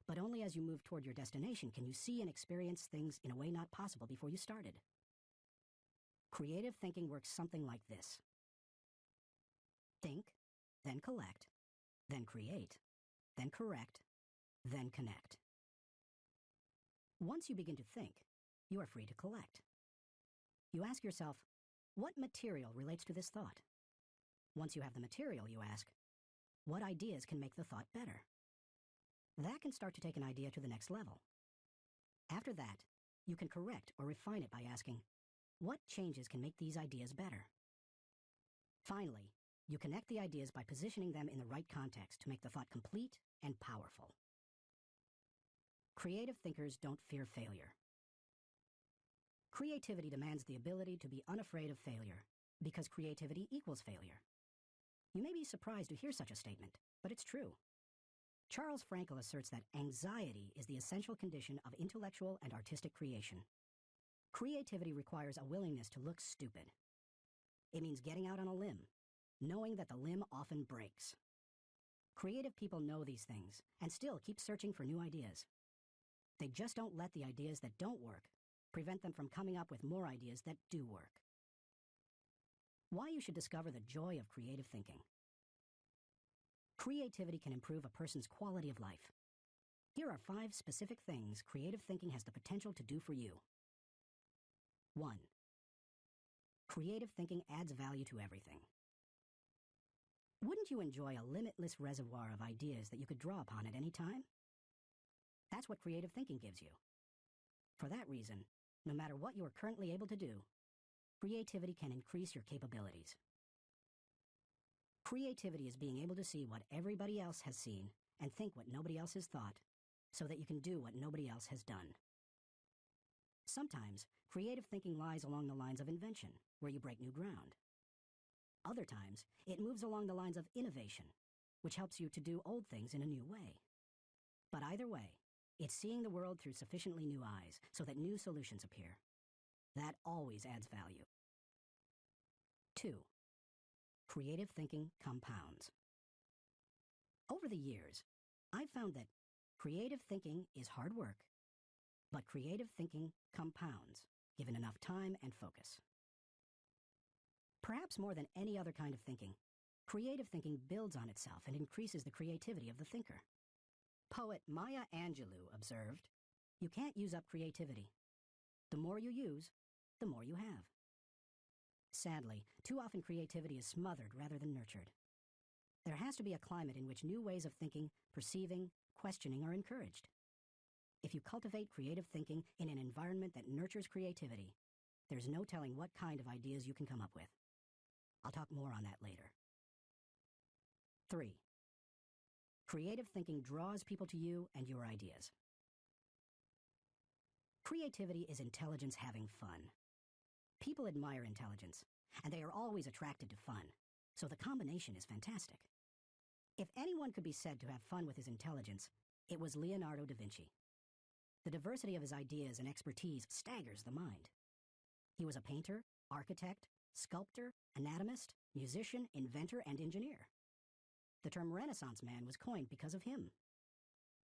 but only as you move toward your destination can you see and experience things in a way not possible before you started. Creative thinking works something like this. Think, then collect, then create, then correct, then connect. Once you begin to think, you are free to collect. You ask yourself, what material relates to this thought? Once you have the material, you ask, what ideas can make the thought better? That can start to take an idea to the next level. After that, you can correct or refine it by asking, what changes can make these ideas better? Finally, you connect the ideas by positioning them in the right context to make the thought complete and powerful. Creative thinkers don't fear failure. Creativity demands the ability to be unafraid of failure, because creativity equals failure. You may be surprised to hear such a statement, but it's true. Charles Frankel asserts that anxiety is the essential condition of intellectual and artistic creation. Creativity requires a willingness to look stupid. It means getting out on a limb, knowing that the limb often breaks. Creative people know these things and still keep searching for new ideas. They just don't let the ideas that don't work prevent them from coming up with more ideas that do work. Why you should discover the joy of creative thinking. Creativity can improve a person's quality of life. Here are 5 specific things creative thinking has the potential to do for you. 1. Creative thinking adds value to everything. Wouldn't you enjoy a limitless reservoir of ideas that you could draw upon at any time? That's what creative thinking gives you. For that reason, no matter what you are currently able to do, creativity can increase your capabilities. Creativity is being able to see what everybody else has seen and think what nobody else has thought, so that you can do what nobody else has done. Sometimes, creative thinking lies along the lines of invention, where you break new ground. Other times, it moves along the lines of innovation, which helps you to do old things in a new way. But either way, it's seeing the world through sufficiently new eyes so that new solutions appear. That always adds value. 2. Creative thinking compounds. Over the years, I've found that creative thinking is hard work, but creative thinking compounds, given enough time and focus. Perhaps more than any other kind of thinking, creative thinking builds on itself and increases the creativity of the thinker. Poet Maya Angelou observed, "You can't use up creativity. The more you use, the more you have." Sadly, too often creativity is smothered rather than nurtured. There has to be a climate in which new ways of thinking, perceiving, questioning are encouraged. If you cultivate creative thinking in an environment that nurtures creativity, there's no telling what kind of ideas you can come up with. I'll talk more on that later. 3. Creative thinking draws people to you and your ideas. Creativity is intelligence having fun. People admire intelligence, and they are always attracted to fun, so the combination is fantastic. If anyone could be said to have fun with his intelligence, it was Leonardo da Vinci. The diversity of his ideas and expertise staggers the mind. He was a painter, architect, sculptor, anatomist, musician, inventor, and engineer. The term Renaissance man was coined because of him.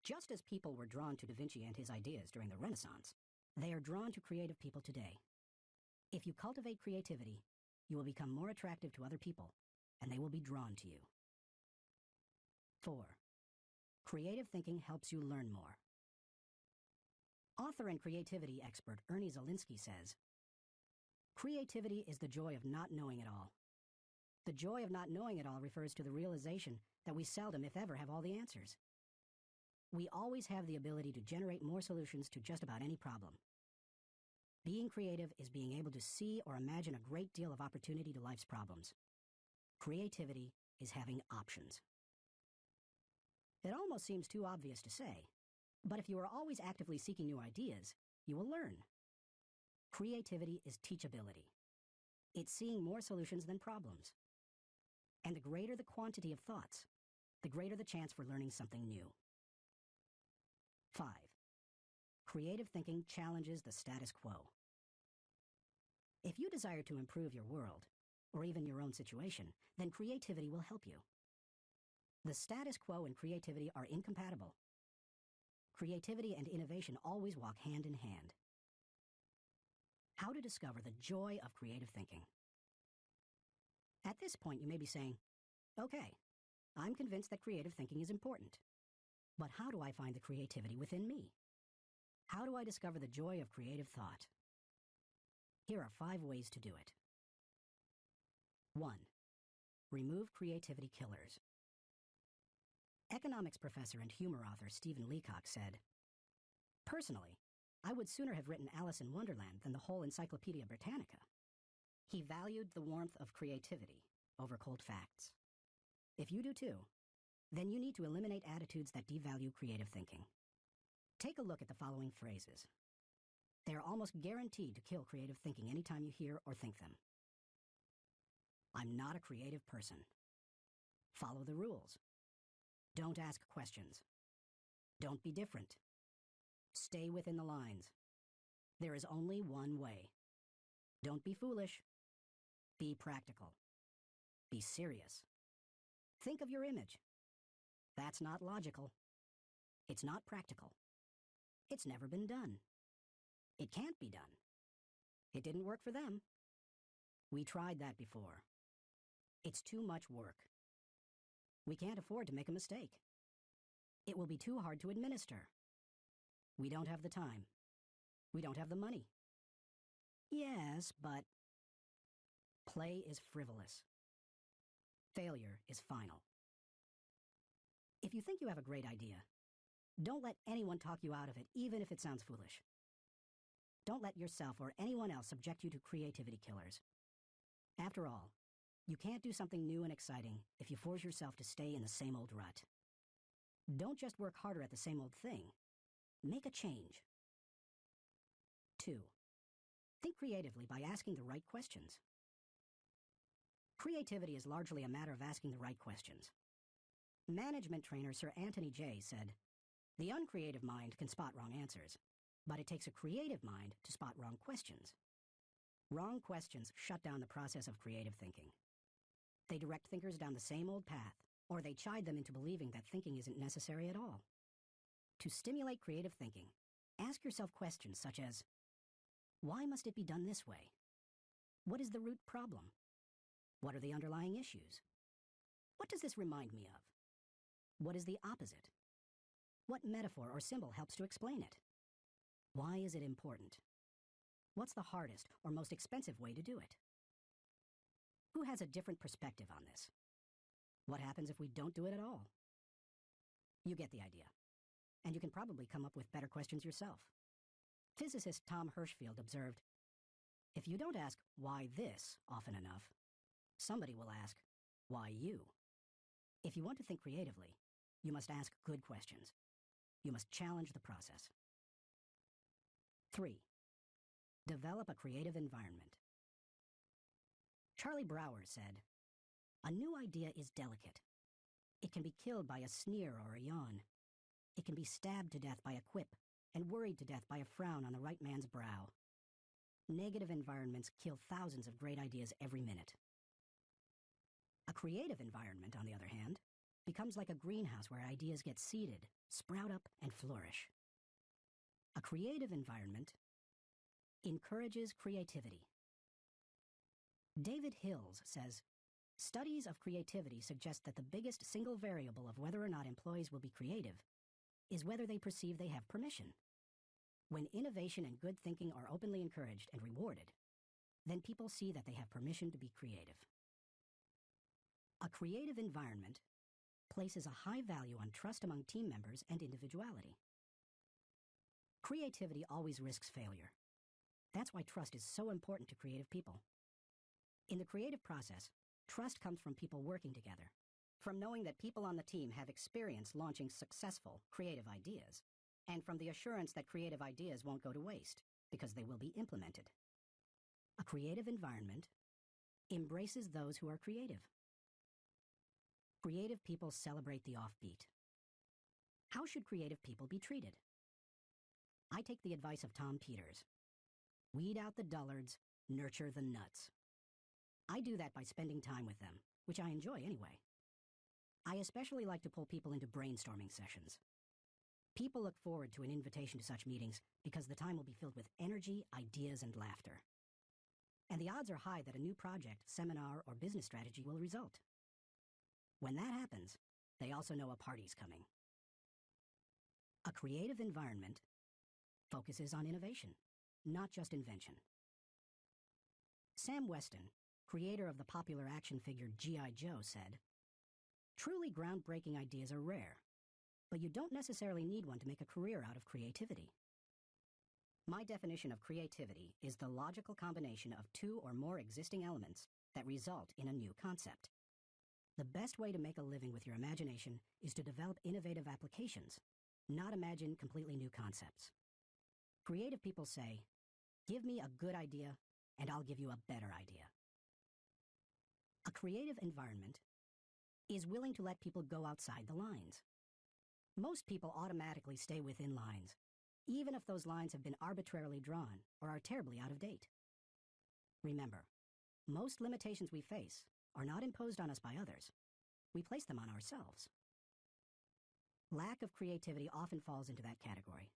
Just as people were drawn to Da Vinci and his ideas during the Renaissance, they are drawn to creative people today. If you cultivate creativity, you will become more attractive to other people, and they will be drawn to you. 4. Creative thinking helps you learn more. Author and creativity expert Ernie Zielinski says, "Creativity is the joy of not knowing it all. The joy of not knowing it all refers to the realization that we seldom, if ever, have all the answers. We always have the ability to generate more solutions to just about any problem. Being creative is being able to see or imagine a great deal of opportunity to life's problems. Creativity is having options." It almost seems too obvious to say, but if you are always actively seeking new ideas, you will learn. Creativity is teachability. It's seeing more solutions than problems. And the greater the quantity of thoughts, the greater the chance for learning something new. 5. Creative thinking challenges the status quo. If you desire to improve your world, or even your own situation, then creativity will help you. The status quo and creativity are incompatible. Creativity and innovation always walk hand in hand. How to discover the joy of creative thinking. At this point, you may be saying, okay, I'm convinced that creative thinking is important. But how do I find the creativity within me? How do I discover the joy of creative thought? Here are 5 ways to do it. 1. Remove creativity killers. Economics professor and humor author Stephen Leacock said, "Personally, I would sooner have written Alice in Wonderland than the whole Encyclopedia Britannica." He valued the warmth of creativity over cold facts. If you do too, then you need to eliminate attitudes that devalue creative thinking. Take a look at the following phrases. They are almost guaranteed to kill creative thinking anytime you hear or think them. I'm not a creative person. Follow the rules. Don't ask questions. Don't be different. Stay within the lines. There is only one way. Don't be foolish. Be practical. Be serious. Think of your image. That's not logical. It's not practical. It's never been done. It can't be done. It didn't work for them. We tried that before. It's too much work. We can't afford to make a mistake. It will be too hard to administer. We don't have the time. We don't have the money. Yes, but play is frivolous. Failure is final. If you think you have a great idea, don't let anyone talk you out of it, even if it sounds foolish. Don't let yourself or anyone else subject you to creativity killers. After all, you can't do something new and exciting if you force yourself to stay in the same old rut. Don't just work harder at the same old thing. Make a change. 2. Think creatively by asking the right questions. Creativity is largely a matter of asking the right questions. Management trainer Sir Anthony Jay said, "The uncreative mind can spot wrong answers, but it takes a creative mind to spot wrong questions." Wrong questions shut down the process of creative thinking. They direct thinkers down the same old path, or they chide them into believing that thinking isn't necessary at all. To stimulate creative thinking, ask yourself questions such as, why must it be done this way? What is the root problem? What are the underlying issues? What does this remind me of? What is the opposite? What metaphor or symbol helps to explain it? Why is it important? What's the hardest or most expensive way to do it? Who has a different perspective on this? What happens if we don't do it at all? You get the idea. And you can probably come up with better questions yourself. Physicist Tom Hirschfeld observed, "If you don't ask why this often enough, somebody will ask, why you?" If you want to think creatively, you must ask good questions. You must challenge the process. 3. Develop a creative environment. Charlie Brower said, "A new idea is delicate. It can be killed by a sneer or a yawn. It can be stabbed to death by a quip and worried to death by a frown on the right man's brow. Negative environments kill thousands of great ideas every minute." A creative environment, on the other hand, becomes like a greenhouse where ideas get seeded, sprout up, and flourish. A creative environment encourages creativity. David Hills says, "Studies of creativity suggest that the biggest single variable of whether or not employees will be creative is whether they perceive they have permission. When innovation and good thinking are openly encouraged and rewarded, then people see that they have permission to be creative." A creative environment places a high value on trust among team members and individuality. Creativity always risks failure. That's why trust is so important to creative people. In the creative process, trust comes from people working together, from knowing that people on the team have experience launching successful, creative ideas, and from the assurance that creative ideas won't go to waste because they will be implemented. A creative environment embraces those who are creative. Creative people celebrate the offbeat. How should creative people be treated? I take the advice of Tom Peters. Weed out the dullards, nurture the nuts. I do that by spending time with them, which I enjoy anyway. I especially like to pull people into brainstorming sessions. People look forward to an invitation to such meetings because the time will be filled with energy, ideas, and laughter. And the odds are high that a new project, seminar, or business strategy will result. When that happens, they also know a party's coming. A creative environment focuses on innovation, not just invention. Sam Weston, creator of the popular action figure G.I. Joe, said, "Truly groundbreaking ideas are rare, but you don't necessarily need one to make a career out of creativity." My definition of creativity is the logical combination of two or more existing elements that result in a new concept. The best way to make a living with your imagination is to develop innovative applications, not imagine completely new concepts. Creative people say, "Give me a good idea, and I'll give you a better idea." A creative environment is willing to let people go outside the lines. Most people automatically stay within lines, even if those lines have been arbitrarily drawn or are terribly out of date. Remember, most limitations we face are not imposed on us by others. We place them on ourselves. Lack of creativity often falls into that category.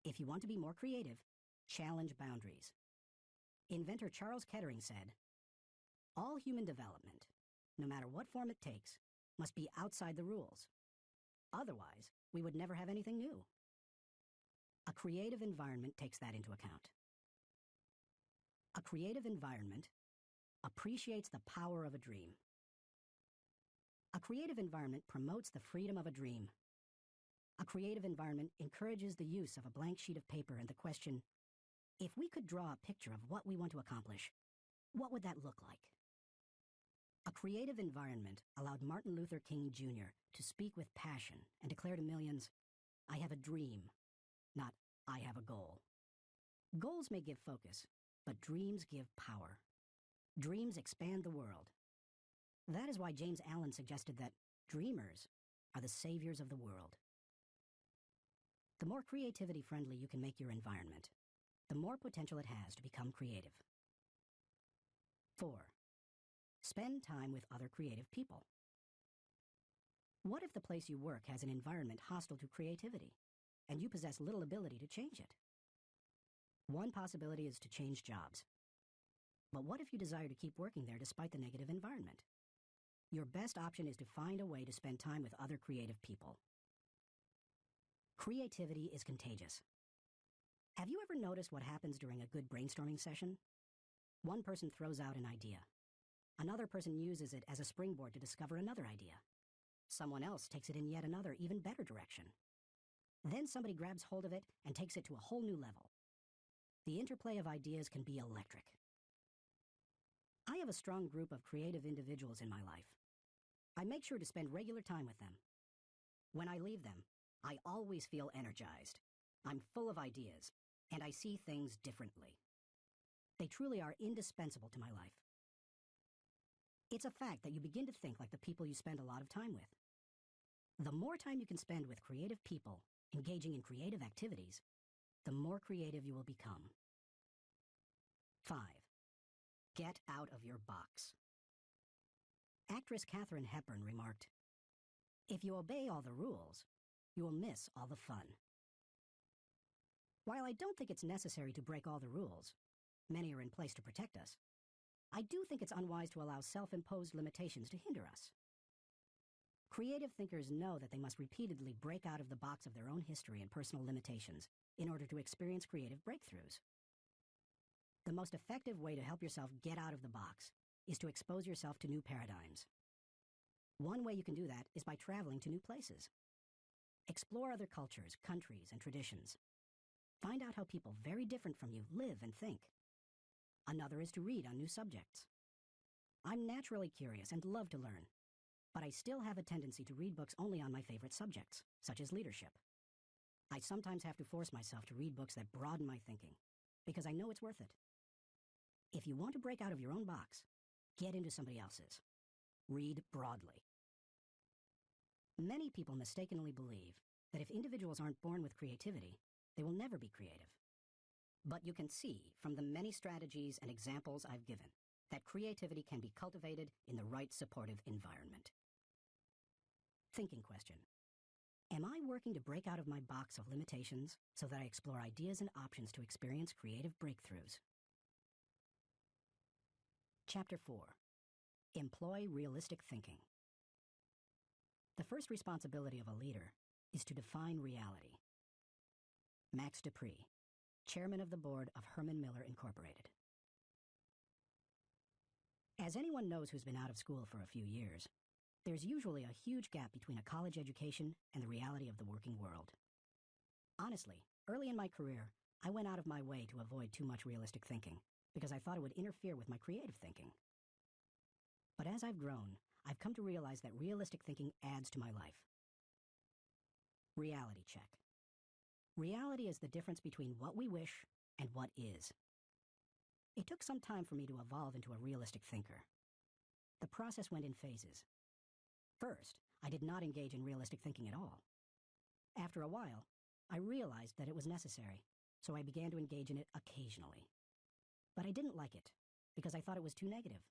If you want to be more creative, challenge boundaries. Inventor Charles Kettering said, "All human development, no matter what form it takes, must be outside the rules. Otherwise, we would never have anything new." A creative environment takes that into account. A creative environment appreciates the power of a dream. A creative environment promotes the freedom of a dream. A creative environment encourages the use of a blank sheet of paper and the question, if we could draw a picture of what we want to accomplish, what would that look like? A creative environment allowed Martin Luther King Jr. to speak with passion and declare to millions, "I have a dream, not I have a goal." Goals may give focus, but dreams give power. Dreams expand the world. That is why James Allen suggested that dreamers are the saviors of the world. The more creativity-friendly you can make your environment, the more potential it has to become creative. 4. Spend time with other creative people. What if the place you work has an environment hostile to creativity, and you possess little ability to change it? One possibility is to change jobs. But what if you desire to keep working there despite the negative environment? Your best option is to find a way to spend time with other creative people. Creativity is contagious. Have you ever noticed what happens during a good brainstorming session? One person throws out an idea. Another person uses it as a springboard to discover another idea. Someone else takes it in yet another, even better direction. Then somebody grabs hold of it and takes it to a whole new level. The interplay of ideas can be electric. I have a strong group of creative individuals in my life. I make sure to spend regular time with them. When I leave them, I always feel energized. I'm full of ideas, and I see things differently. They truly are indispensable to my life. It's a fact that you begin to think like the people you spend a lot of time with. The more time you can spend with creative people, engaging in creative activities, the more creative you will become. 5. Get out of your box. Actress Katharine Hepburn remarked, "If you obey all the rules, you will miss all the fun." While I don't think it's necessary to break all the rules, many are in place to protect us, I do think it's unwise to allow self-imposed limitations to hinder us. Creative thinkers know that they must repeatedly break out of the box of their own history and personal limitations in order to experience creative breakthroughs. The most effective way to help yourself get out of the box is to expose yourself to new paradigms. One way you can do that is by traveling to new places. Explore other cultures, countries, and traditions. Find out how people very different from you live and think. Another is to read on new subjects. I'm naturally curious and love to learn, but I still have a tendency to read books only on my favorite subjects, such as leadership. I sometimes have to force myself to read books that broaden my thinking, because I know it's worth it. If you want to break out of your own box, get into somebody else's. Read broadly. Many people mistakenly believe that if individuals aren't born with creativity, they will never be creative. But you can see from the many strategies and examples I've given that creativity can be cultivated in the right supportive environment. Thinking question. Am I working to break out of my box of limitations so that I explore ideas and options to experience creative breakthroughs? Chapter 4. Employ realistic thinking. The first responsibility of a leader is to define reality. Max Dupree, Chairman of the Board of Herman Miller Incorporated. As anyone knows who's been out of school for a few years, there's usually a huge gap between a college education and the reality of the working world. Honestly, early in my career, I went out of my way to avoid too much realistic thinking because I thought it would interfere with my creative thinking. But as I've grown, I've come to realize that realistic thinking adds to my life. Reality check. Reality is the difference between what we wish and what is. It took some time for me to evolve into a realistic thinker. The process went in phases. First, I did not engage in realistic thinking at all. After a while, I realized that it was necessary, so I began to engage in it occasionally. But I didn't like it, because I thought it was too negative.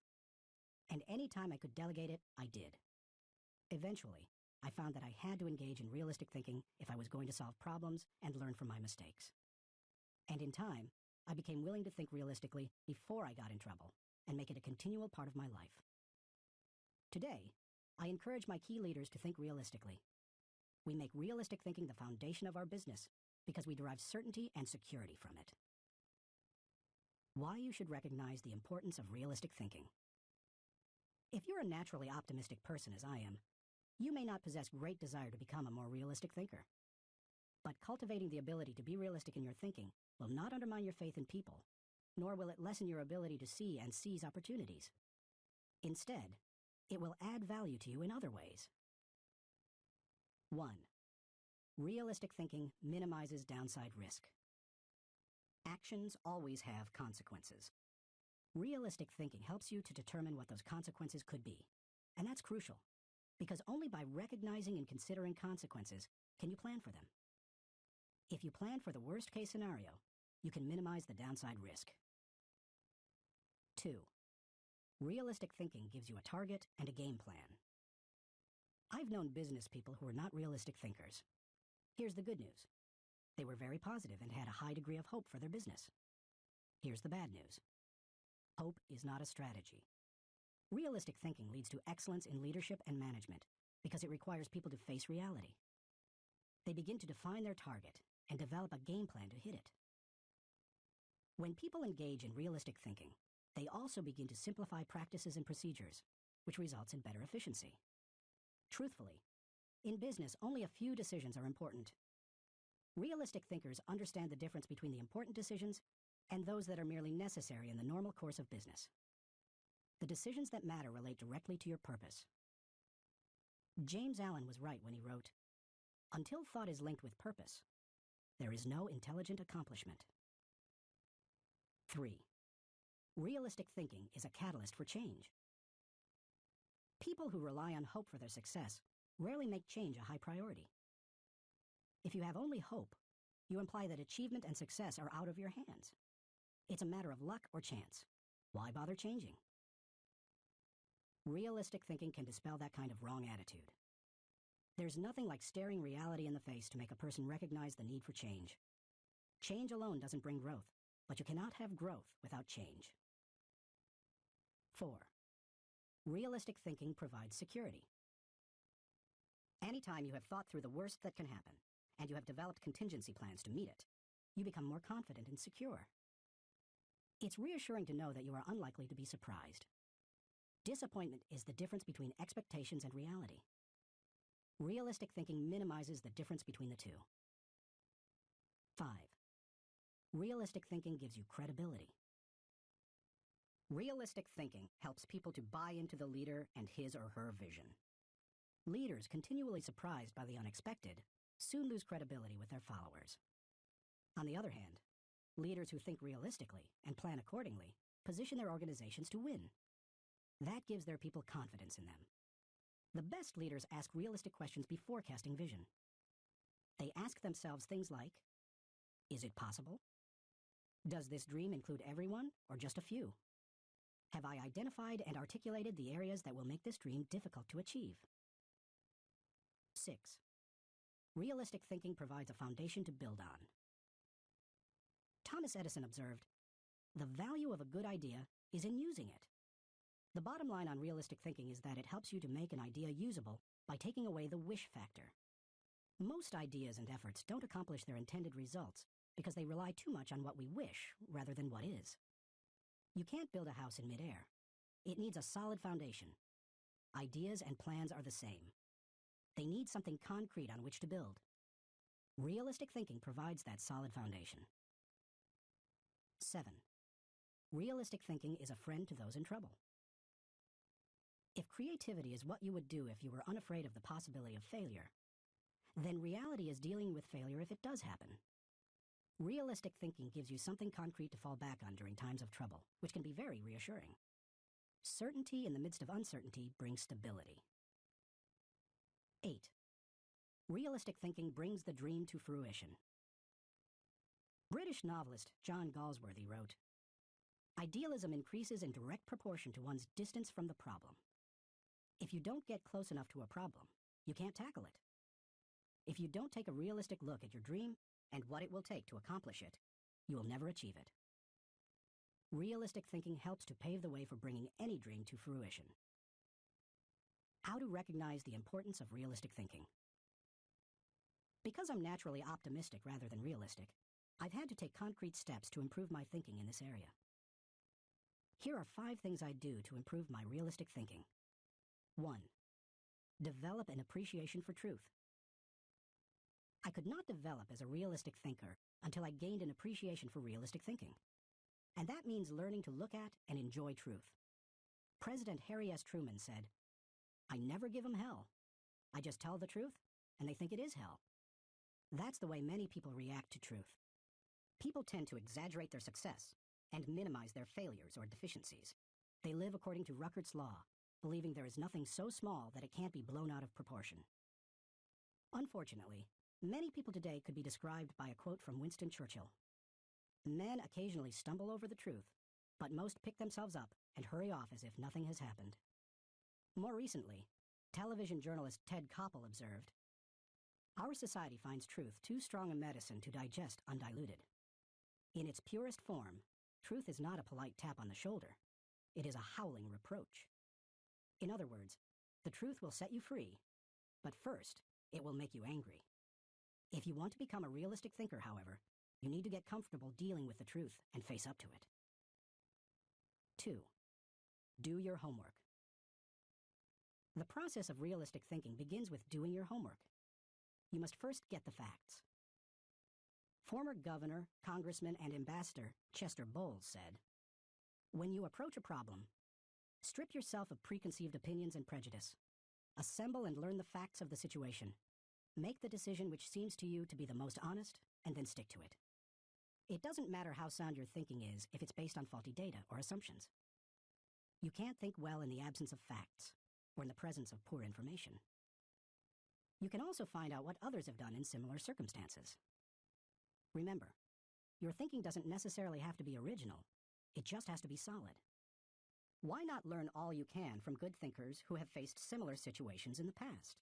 And any time I could delegate it, I did. Eventually, I found that I had to engage in realistic thinking if I was going to solve problems and learn from my mistakes. And in time, I became willing to think realistically before I got in trouble, and make it a continual part of my life. Today, I encourage my key leaders to think realistically. We make realistic thinking the foundation of our business because we derive certainty and security from it. Why you should recognize the importance of realistic thinking. If you're a naturally optimistic person as I am, you may not possess great desire to become a more realistic thinker. But cultivating the ability to be realistic in your thinking will not undermine your faith in people, nor will it lessen your ability to see and seize opportunities. Instead, it will add value to you in other ways. 1. Realistic thinking minimizes downside risk. Actions always have consequences. Realistic thinking helps you to determine what those consequences could be. And that's crucial, because only by recognizing and considering consequences can you plan for them. If you plan for the worst-case scenario, you can minimize the downside risk. 2. Realistic thinking gives you a target and a game plan. I've known business people who were not realistic thinkers. Here's the good news. They were very positive and had a high degree of hope for their business. Here's the bad news. Hope is not a strategy. Realistic thinking leads to excellence in leadership and management because it requires people to face reality. They begin to define their target and develop a game plan to hit it. When people engage in realistic thinking, they also begin to simplify practices and procedures, which results in better efficiency. Truthfully, in business, only a few decisions are important. Realistic thinkers understand the difference between the important decisions and those that are merely necessary in the normal course of business. The decisions that matter relate directly to your purpose. James Allen was right when he wrote, "Until thought is linked with purpose, there is no intelligent accomplishment." 3. Realistic thinking is a catalyst for change. People who rely on hope for their success rarely make change a high priority. If you have only hope, you imply that achievement and success are out of your hands. It's a matter of luck or chance. Why bother changing? Realistic thinking can dispel that kind of wrong attitude. There's nothing like staring reality in the face to make a person recognize the need for change. Change alone doesn't bring growth, but you cannot have growth without change. 4. Realistic thinking provides security. Anytime you have thought through the worst that can happen, and you have developed contingency plans to meet it, you become more confident and secure. It's reassuring to know that you are unlikely to be surprised. Disappointment is the difference between expectations and reality. Realistic thinking minimizes the difference between the two. 5. Realistic thinking gives you credibility. Realistic thinking helps people to buy into the leader and his or her vision. Leaders continually surprised by the unexpected soon lose credibility with their followers. On the other hand, leaders who think realistically and plan accordingly position their organizations to win. That gives their people confidence in them. The best leaders ask realistic questions before casting vision. They ask themselves things like, is it possible? Does this dream include everyone or just a few? Have I identified and articulated the areas that will make this dream difficult to achieve? 6. Realistic thinking provides a foundation to build on. Thomas Edison observed, "The value of a good idea is in using it." The bottom line on realistic thinking is that it helps you to make an idea usable by taking away the wish factor. Most ideas and efforts don't accomplish their intended results because they rely too much on what we wish rather than what is. You can't build a house in midair. It needs a solid foundation. Ideas and plans are the same. They need something concrete on which to build. Realistic thinking provides that solid foundation. 7. Realistic thinking is a friend to those in trouble. If creativity is what you would do if you were unafraid of the possibility of failure, then reality is dealing with failure if it does happen. Realistic thinking gives you something concrete to fall back on during times of trouble, which can be very reassuring. Certainty in the midst of uncertainty brings stability. 8. Realistic thinking brings the dream to fruition. British novelist John Galsworthy wrote, "Idealism increases in direct proportion to one's distance from the problem. If you don't get close enough to a problem, you can't tackle it. If you don't take a realistic look at your dream and what it will take to accomplish it, you will never achieve it." Realistic thinking helps to pave the way for bringing any dream to fruition. How to recognize the importance of realistic thinking. Because I'm naturally optimistic rather than realistic, I've had to take concrete steps to improve my thinking in this area. Here are 5 things I do to improve my realistic thinking. 1. Develop an appreciation for truth. I could not develop as a realistic thinker until I gained an appreciation for realistic thinking. And that means learning to look at and enjoy truth. President Harry S. Truman said, "I never give them hell. I just tell the truth, and they think it is hell." That's the way many people react to truth. People tend to exaggerate their success and minimize their failures or deficiencies. They live according to Ruckert's law, believing there is nothing so small that it can't be blown out of proportion. Unfortunately, many people today could be described by a quote from Winston Churchill. "Men occasionally stumble over the truth, but most pick themselves up and hurry off as if nothing has happened." More recently, television journalist Ted Koppel observed, "Our society finds truth too strong a medicine to digest undiluted. In its purest form, truth is not a polite tap on the shoulder. It is a howling reproach." In other words, the truth will set you free, but first, it will make you angry. If you want to become a realistic thinker, however, you need to get comfortable dealing with the truth and face up to it. 2. Do your homework. The process of realistic thinking begins with doing your homework. You must first get the facts. Former governor, congressman, and ambassador Chester Bowles said, "When you approach a problem, strip yourself of preconceived opinions and prejudice. Assemble and learn the facts of the situation. Make the decision which seems to you to be the most honest, and then stick to it. It doesn't matter how sound your thinking is if it's based on faulty data or assumptions. You can't think well in the absence of facts, or in the presence of poor information. You can also find out what others have done in similar circumstances. Remember, your thinking doesn't necessarily have to be original. It just has to be solid. Why not learn all you can from good thinkers who have faced similar situations in the past?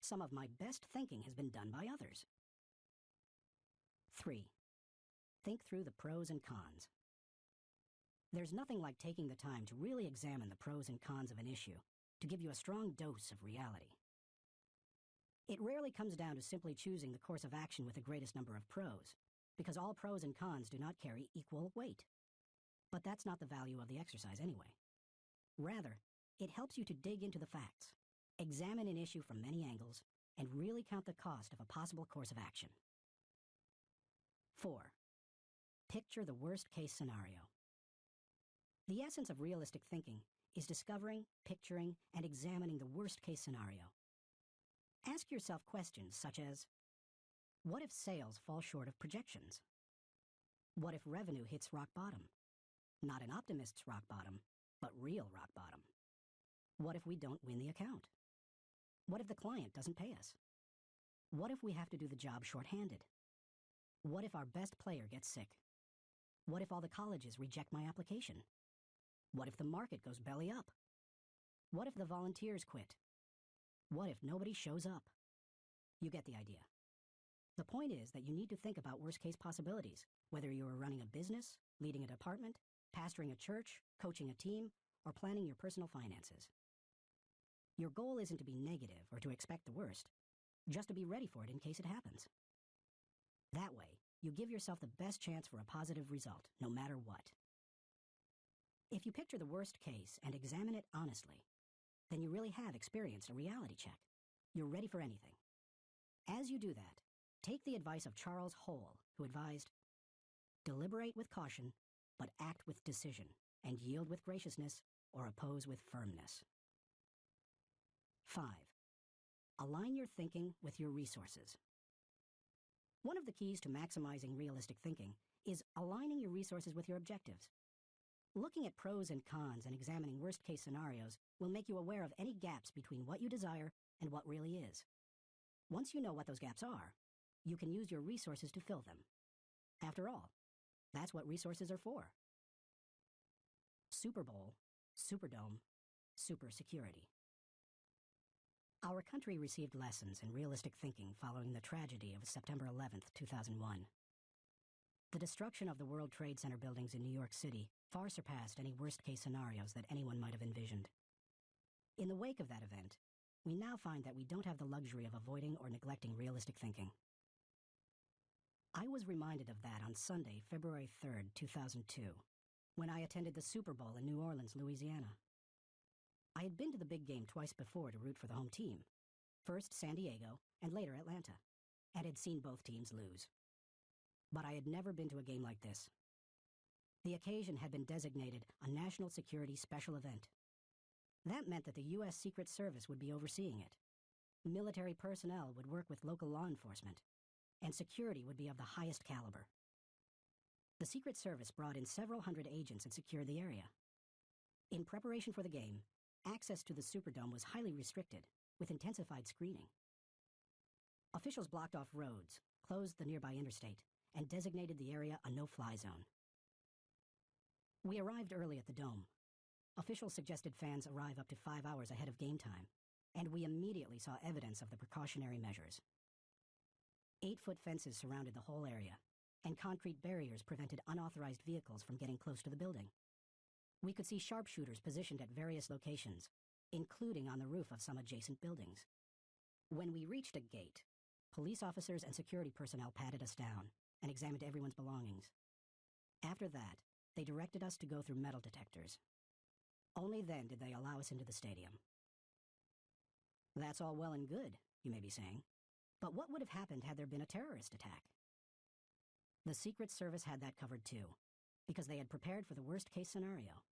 Some of my best thinking has been done by others." 3. Think through the pros and cons. There's nothing like taking the time to really examine the pros and cons of an issue to give you a strong dose of reality. It rarely comes down to simply choosing the course of action with the greatest number of pros, because all pros and cons do not carry equal weight. But that's not the value of the exercise anyway. Rather, it helps you to dig into the facts, examine an issue from many angles, and really count the cost of a possible course of action. 4. Picture the worst-case scenario. The essence of realistic thinking is discovering, picturing, and examining the worst-case scenario. Ask yourself questions such as, what if sales fall short of projections? What if revenue hits rock bottom? Not an optimist's rock bottom, but real rock bottom. What if we don't win the account? What if the client doesn't pay us? What if we have to do the job shorthanded? What if our best player gets sick? What if all the colleges reject my application? What if the market goes belly up? What if the volunteers quit? What if nobody shows up? You get the idea. The point is that you need to think about worst-case possibilities, whether you are running a business, leading a department, pastoring a church, coaching a team, or planning your personal finances. Your goal isn't to be negative or to expect the worst, just to be ready for it in case it happens. That way, you give yourself the best chance for a positive result, no matter what. If you picture the worst case and examine it honestly, then you really have experienced a reality check. You're ready for anything. As you do that, take the advice of Charles Hole, who advised, "Deliberate with caution, but act with decision, and yield with graciousness, or oppose with firmness." 5. Align your thinking with your resources. One of the keys to maximizing realistic thinking is aligning your resources with your objectives. Looking at pros and cons and examining worst-case scenarios will make you aware of any gaps between what you desire and what really is. Once you know what those gaps are, you can use your resources to fill them. After all, that's what resources are for. Super Bowl, Superdome, Super Security. Our country received lessons in realistic thinking following the tragedy of September 11th, 2001. The destruction of the World Trade Center buildings in New York City far surpassed any worst-case scenarios that anyone might have envisioned. In the wake of that event, we now find that we don't have the luxury of avoiding or neglecting realistic thinking. I was reminded of that on Sunday, February 3rd, 2002, when I attended the Super Bowl in New Orleans, Louisiana. I had been to the big game twice before to root for the home team, first San Diego and later Atlanta, and had seen both teams lose. But I had never been to a game like this. The occasion had been designated a national security special event. That meant that the U.S. Secret Service would be overseeing it. Military personnel would work with local law enforcement, and security would be of the highest caliber. The Secret Service brought in several hundred agents and secured the area. In preparation for the game, access to the Superdome was highly restricted, with intensified screening. Officials blocked off roads, closed the nearby interstate, and designated the area a no-fly zone. We arrived early at the Dome. Officials suggested fans arrive up to 5 hours ahead of game time, and we immediately saw evidence of the precautionary measures. 8-foot fences surrounded the whole area, and concrete barriers prevented unauthorized vehicles from getting close to the building. We could see sharpshooters positioned at various locations, including on the roof of some adjacent buildings. When we reached a gate, police officers and security personnel patted us down and examined everyone's belongings. After that, they directed us to go through metal detectors. Only then did they allow us into the stadium. That's all well and good, you may be saying, but what would have happened had there been a terrorist attack? The Secret Service had that covered too, because they had prepared for the worst-case scenario.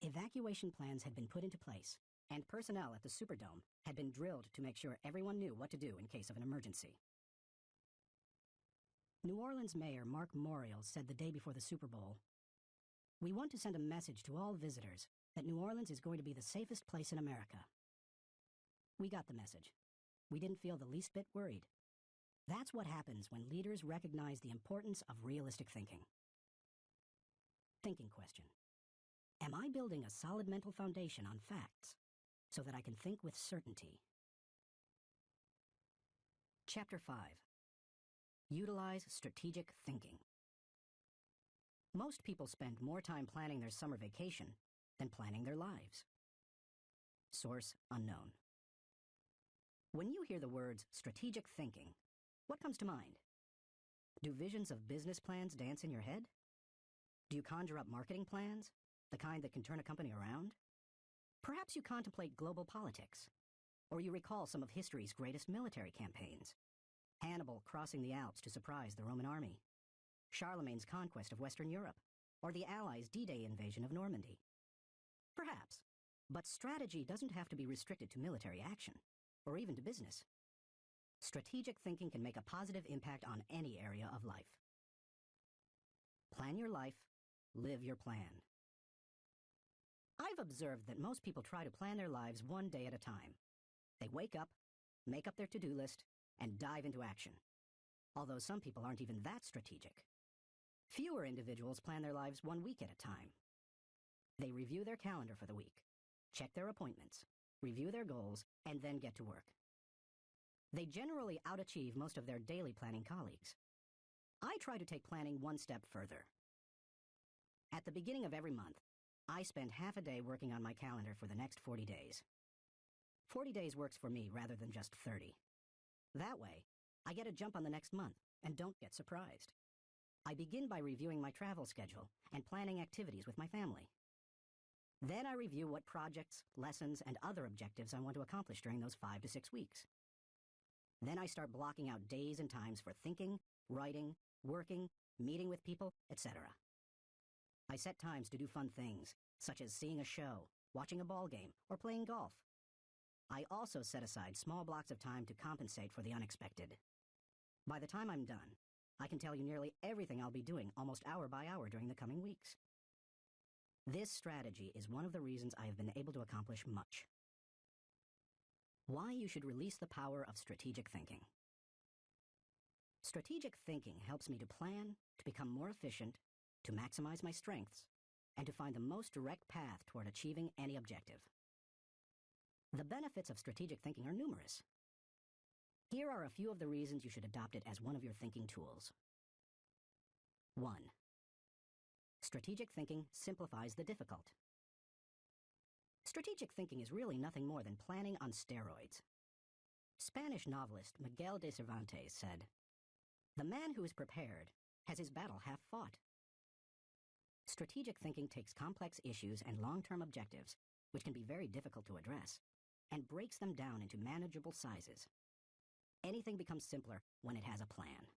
Evacuation plans had been put into place, and personnel at the Superdome had been drilled to make sure everyone knew what to do in case of an emergency. New Orleans Mayor Mark Morial said the day before the Super Bowl, "We want to send a message to all visitors that New Orleans is going to be the safest place in America." We got the message. We didn't feel the least bit worried. That's what happens when leaders recognize the importance of realistic thinking. Thinking question. Am I building a solid mental foundation on facts so that I can think with certainty? Chapter 5. Utilize strategic thinking. Most people spend more time planning their summer vacation than planning their lives. Source unknown. When you hear the words strategic thinking, what comes to mind? Do visions of business plans dance in your head? Do you conjure up marketing plans, the kind that can turn a company around? Perhaps you contemplate global politics, or you recall some of history's greatest military campaigns. Hannibal crossing the Alps to surprise the Roman army, Charlemagne's conquest of Western Europe, or the Allies' D-Day invasion of Normandy. Perhaps, but strategy doesn't have to be restricted to military action, or even to business. Strategic thinking can make a positive impact on any area of life. Plan your life, live your plan. I've observed that most people try to plan their lives one day at a time. They wake up, make up their to-do list, and dive into action. Although some people aren't even that strategic. Fewer individuals plan their lives 1 week at a time. They review their calendar for the week, check their appointments, review their goals, and then get to work. They generally outachieve most of their daily planning colleagues. I try to take planning one step further. At the beginning of every month, I spend half a day working on my calendar for the next 40 days. 40 days works for me rather than just 30. That way, I get a jump on the next month and don't get surprised. I begin by reviewing my travel schedule and planning activities with my family. Then I review what projects, lessons, and other objectives I want to accomplish during those 5 to 6 weeks. Then I start blocking out days and times for thinking, writing, working, meeting with people, etc. I set times to do fun things, such as seeing a show, watching a ball game, or playing golf. I also set aside small blocks of time to compensate for the unexpected. By the time I'm done, I can tell you nearly everything I'll be doing almost hour by hour during the coming weeks. This strategy is one of the reasons I have been able to accomplish much. Why you should release the power of strategic thinking. Strategic thinking helps me to plan, to become more efficient, to maximize my strengths, and to find the most direct path toward achieving any objective. The benefits of strategic thinking are numerous. Here are a few of the reasons you should adopt it as one of your thinking tools. 1. Strategic thinking simplifies the difficult. Strategic thinking is really nothing more than planning on steroids. Spanish novelist Miguel de Cervantes said, "The man who is prepared has his battle half fought." Strategic thinking takes complex issues and long-term objectives, which can be very difficult to address, and breaks them down into manageable sizes. Anything becomes simpler when it has a plan.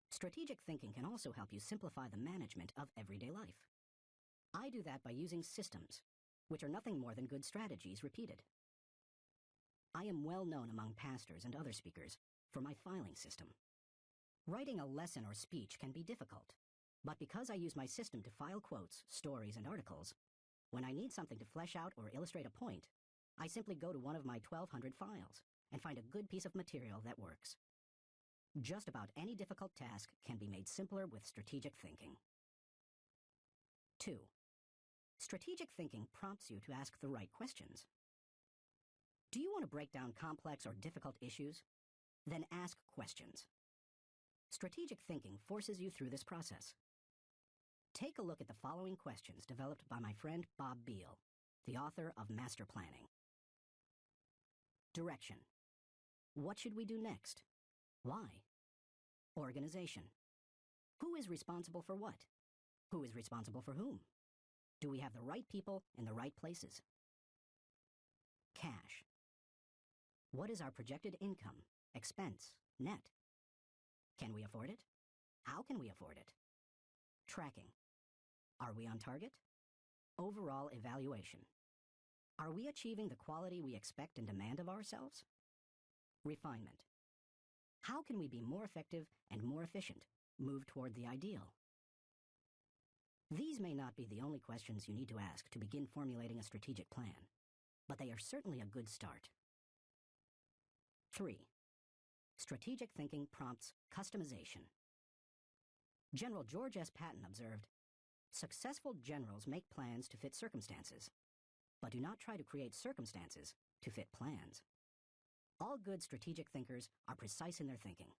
Strategic thinking can also help you simplify the management of everyday life. I do that by using systems, which are nothing more than good strategies repeated. I am well known among pastors and other speakers for my filing system. Writing a lesson or speech can be difficult, but because I use my system to file quotes, stories, and articles, when I need something to flesh out or illustrate a point, I simply go to one of my 1,200 files and find a good piece of material that works. Just about any difficult task can be made simpler with strategic thinking. 2. Strategic thinking prompts you to ask the right questions. Do you want to break down complex or difficult issues? Then ask questions. Strategic thinking forces you through this process. Take a look at the following questions developed by my friend Bob Beal, the author of Master Planning. Direction. What should we do next? Why? Organization. Who is responsible for what? Who is responsible for whom? Do we have the right people in the right places? Cash. What is our projected income, expense, net? Can we afford it? How can we afford it? Tracking. Are we on target? Overall evaluation. Are we achieving the quality we expect and demand of ourselves? Refinement. How can we be more effective and more efficient, move toward the ideal? These may not be the only questions you need to ask to begin formulating a strategic plan, but they are certainly a good start. 3. Strategic thinking prompts customization. General George S. Patton observed, "Successful generals make plans to fit circumstances, but do not try to create circumstances to fit plans." All good strategic thinkers are precise in their thinking.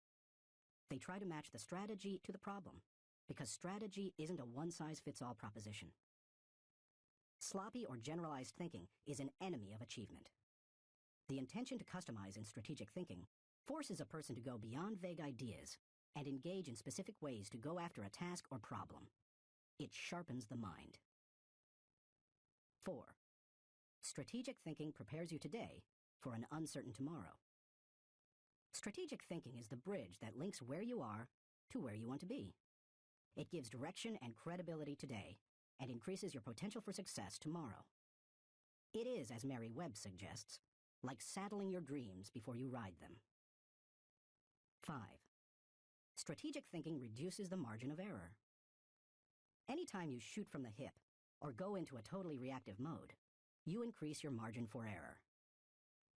They try to match the strategy to the problem, because strategy isn't a one-size-fits-all proposition. Sloppy or generalized thinking is an enemy of achievement. The intention to customize in strategic thinking forces a person to go beyond vague ideas and engage in specific ways to go after a task or problem. It sharpens the mind. 4. Strategic thinking prepares you today for an uncertain tomorrow. Strategic thinking is the bridge that links where you are to where you want to be. It gives direction and credibility today and increases your potential for success tomorrow. It is, as Mary Webb suggests, like saddling your dreams before you ride them. 5. Strategic thinking reduces the margin of error. Anytime you shoot from the hip or go into a totally reactive mode, you increase your margin for error.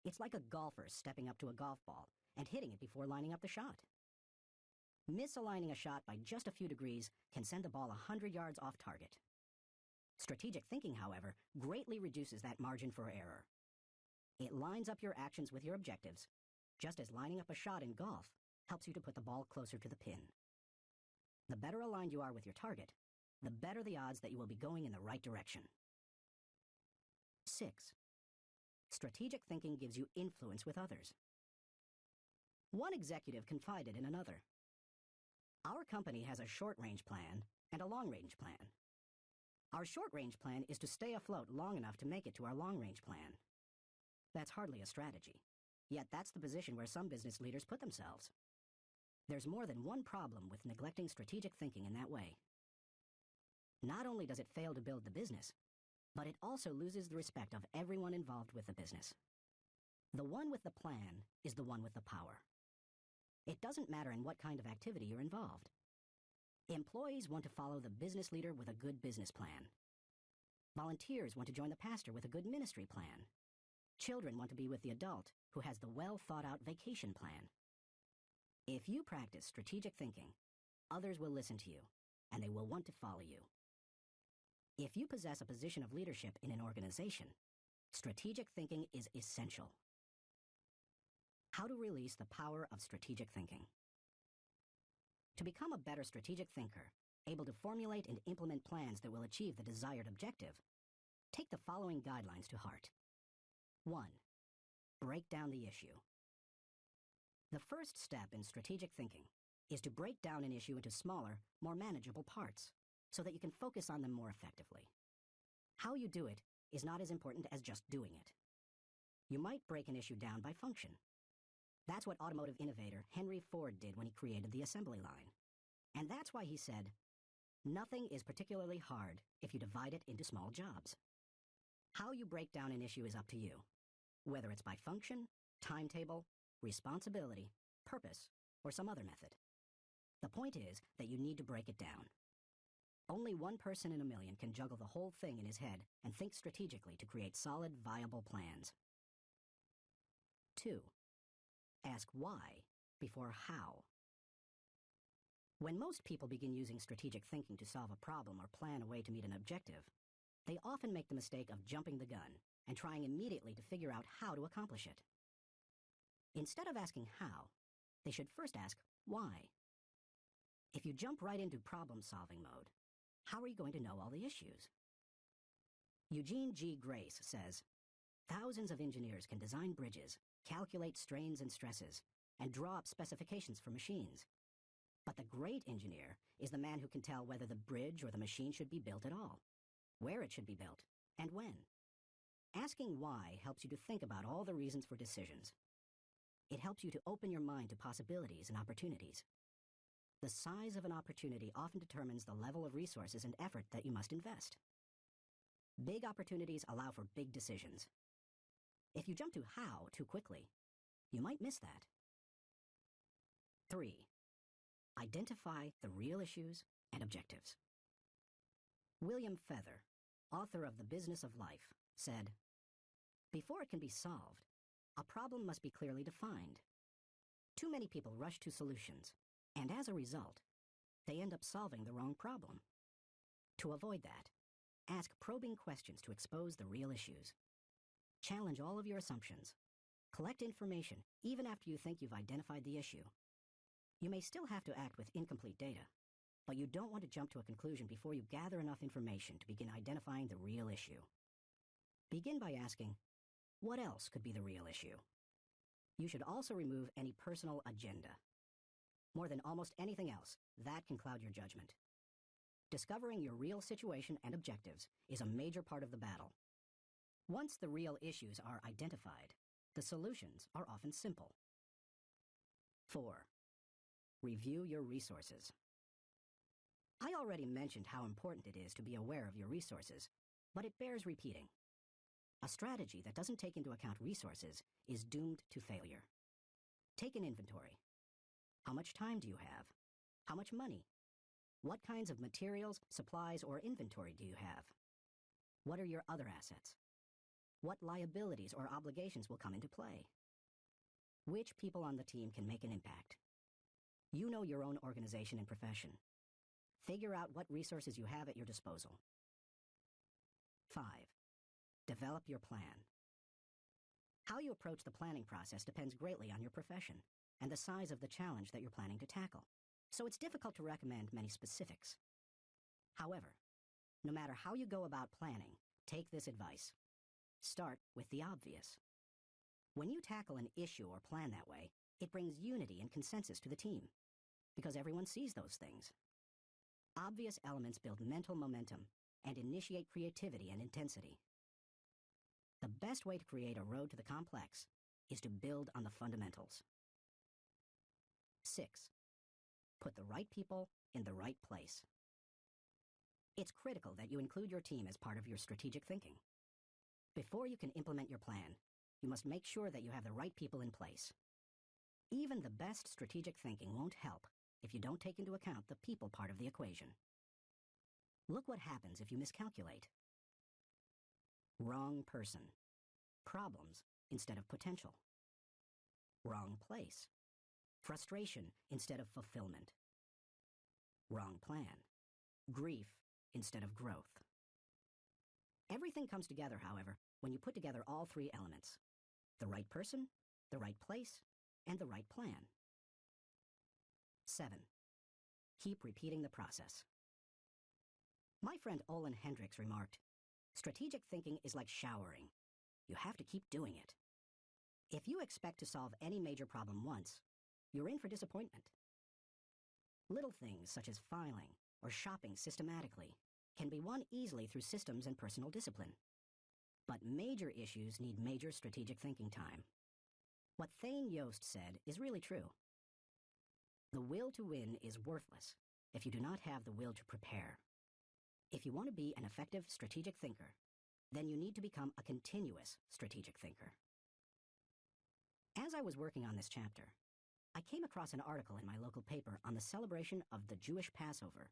It's like a golfer stepping up to a golf ball and hitting it before lining up the shot. Misaligning a shot by just a few degrees can send the ball 100 yards off target. Strategic thinking, however, greatly reduces that margin for error. It lines up your actions with your objectives, just as lining up a shot in golf helps you to put the ball closer to the pin. The better aligned you are with your target, the better the odds that you will be going in the right direction. 6. Strategic thinking gives you influence with others. One executive confided in another. Our company has a short-range plan and a long-range plan. Our short-range plan is to stay afloat long enough to make it to our long-range plan. That's hardly a strategy, yet that's the position where some business leaders put themselves. There's more than one problem with neglecting strategic thinking in that way. Not only does it fail to build the business, but it also loses the respect of everyone involved with the business. The one with the plan is the one with the power. It doesn't matter in what kind of activity you're involved. Employees want to follow the business leader with a good business plan. Volunteers want to join the pastor with a good ministry plan. Children want to be with the adult who has the well-thought-out vacation plan. If you practice strategic thinking, others will listen to you, and they will want to follow you. If you possess a position of leadership in an organization, strategic thinking is essential. How to release the power of strategic thinking. To become a better strategic thinker, able to formulate and implement plans that will achieve the desired objective, take the following guidelines to heart. 1. Break down the issue. The first step in strategic thinking is to break down an issue into smaller, more manageable parts, so that you can focus on them more effectively. How you do it is not as important as just doing it. You might break an issue down by function. That's what automotive innovator Henry Ford did when he created the assembly line. And that's why he said, "Nothing is particularly hard if you divide it into small jobs." How you break down an issue is up to you, whether it's by function, timetable, responsibility, purpose, or some other method. The point is that you need to break it down. Only one person in a million can juggle the whole thing in his head and think strategically to create solid, viable plans. 2. Ask why before how. When most people begin using strategic thinking to solve a problem or plan a way to meet an objective, they often make the mistake of jumping the gun and trying immediately to figure out how to accomplish it. Instead of asking how, they should first ask why. If you jump right into problem-solving mode, how are you going to know all the issues? Eugene G. Grace says, "Thousands of engineers can design bridges, calculate strains and stresses, and draw up specifications for machines. But the great engineer is the man who can tell whether the bridge or the machine should be built at all, where it should be built, and when." Asking why helps you to think about all the reasons for decisions. It helps you to open your mind to possibilities and opportunities. The size of an opportunity often determines the level of resources and effort that you must invest. Big opportunities allow for big decisions. If you jump to how too quickly, you might miss that. 3. Identify the real issues and objectives. William Feather, author of The Business of Life, said, "Before it can be solved, a problem must be clearly defined. Too many people rush to solutions, and as a result, they end up solving the wrong problem. To avoid that, ask probing questions to expose the real issues. Challenge all of your assumptions. Collect information even after you think you've identified the issue. You may still have to act with incomplete data, but you don't want to jump to a conclusion before you gather enough information to begin identifying the real issue. Begin by asking, what else could be the real issue? You should also remove any personal agenda. More than almost anything else, that can cloud your judgment. Discovering your real situation and objectives is a major part of the battle. Once the real issues are identified, the solutions are often simple. 4. Review your resources. I already mentioned how important it is to be aware of your resources, but it bears repeating. A strategy that doesn't take into account resources is doomed to failure. Take an inventory. How much time do you have? How much money? What kinds of materials, supplies, or inventory do you have? What are your other assets? What liabilities or obligations will come into play? Which people on the team can make an impact? You know your own organization and profession. Figure out what resources you have at your disposal. 5. Develop your plan. How you approach the planning process depends greatly on your profession and the size of the challenge that you're planning to tackle, so it's difficult to recommend many specifics. However, no matter how you go about planning, take this advice. Start with the obvious. When you tackle an issue or plan that way, it brings unity and consensus to the team, because everyone sees those things. Obvious elements build mental momentum and initiate creativity and intensity. The best way to create a road to the complex is to build on the fundamentals. 6. Put the right people in the right place. It's critical that you include your team as part of your strategic thinking. Before you can implement your plan, you must make sure that you have the right people in place. Even the best strategic thinking won't help if you don't take into account the people part of the equation. Look what happens if you miscalculate. Wrong person. Problems instead of potential. Wrong place. Frustration instead of fulfillment. Wrong plan. Grief instead of growth. Everything comes together, however, when you put together all three elements: the right person, the right place, and the right plan. 7. Keep repeating the process. My friend Olin Hendricks remarked, "Strategic thinking is like showering. You have to keep doing it. If you expect to solve any major problem once, you're in for disappointment." Little things such as filing or shopping systematically can be won easily through systems and personal discipline. But major issues need major strategic thinking time. What Thane Yost said is really true. The will to win is worthless if you do not have the will to prepare. If you want to be an effective strategic thinker, then you need to become a continuous strategic thinker. As I was working on this chapter, I came across an article in my local paper on the celebration of the Jewish Passover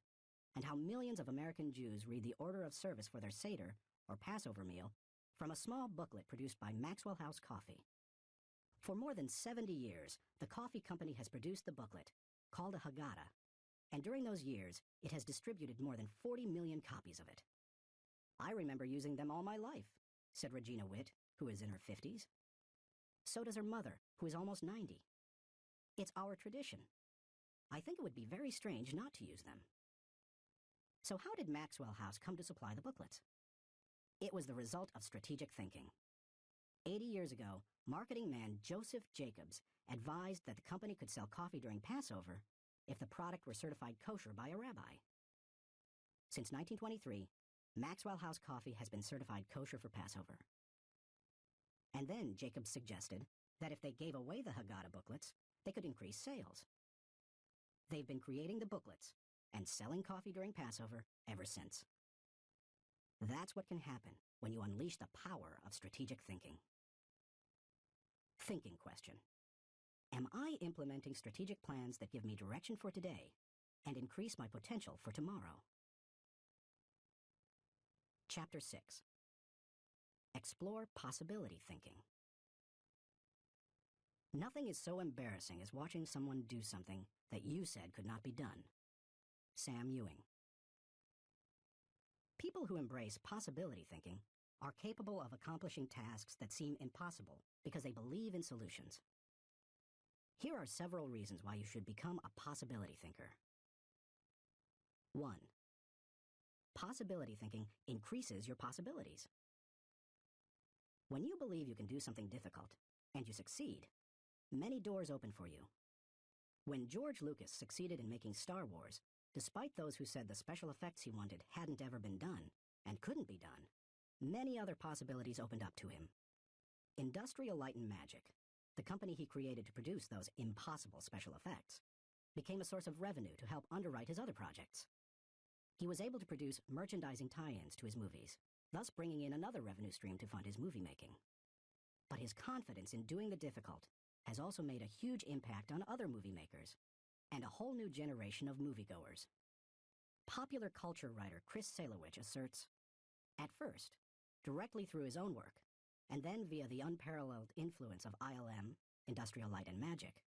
and how millions of American Jews read the order of service for their Seder, or Passover meal, from a small booklet produced by Maxwell House Coffee. For more than 70 years, the coffee company has produced the booklet, called a Haggadah, and during those years, it has distributed more than 40 million copies of it. "I remember using them all my life," said Regina Witt, who is in her 50s. So does her mother, who is almost 90. It's our tradition. I think it would be very strange not to use them. So how did Maxwell House come to supply the booklets? It was the result of strategic thinking. 80 years ago, marketing man Joseph Jacobs advised that the company could sell coffee during Passover if the product were certified kosher by a rabbi. Since 1923, Maxwell House Coffee has been certified kosher for Passover. And then Jacobs suggested that if they gave away the Haggadah booklets, they could increase sales. They've been creating the booklets and selling coffee during Passover ever since. That's what can happen when you unleash the power of strategic thinking. Thinking question. Am I implementing strategic plans that give me direction for today and increase my potential for tomorrow? Chapter 6. Explore possibility thinking. Nothing is so embarrassing as watching someone do something that you said could not be done. Sam Ewing. People who embrace possibility thinking are capable of accomplishing tasks that seem impossible because they believe in solutions. Here are several reasons why you should become a possibility thinker. 1. Possibility thinking increases your possibilities. When you believe you can do something difficult, and you succeed, many doors open for you. When George Lucas succeeded in making Star Wars, despite those who said the special effects he wanted hadn't ever been done, and couldn't be done, many other possibilities opened up to him. Industrial Light and Magic, the company he created to produce those impossible special effects, became a source of revenue to help underwrite his other projects. He was able to produce merchandising tie-ins to his movies, thus bringing in another revenue stream to fund his movie making. But his confidence in doing the difficult has also made a huge impact on other movie makers and a whole new generation of moviegoers. Popular culture writer Chris Salewich asserts, at first, directly through his own work, and then via the unparalleled influence of ILM, Industrial Light and Magic,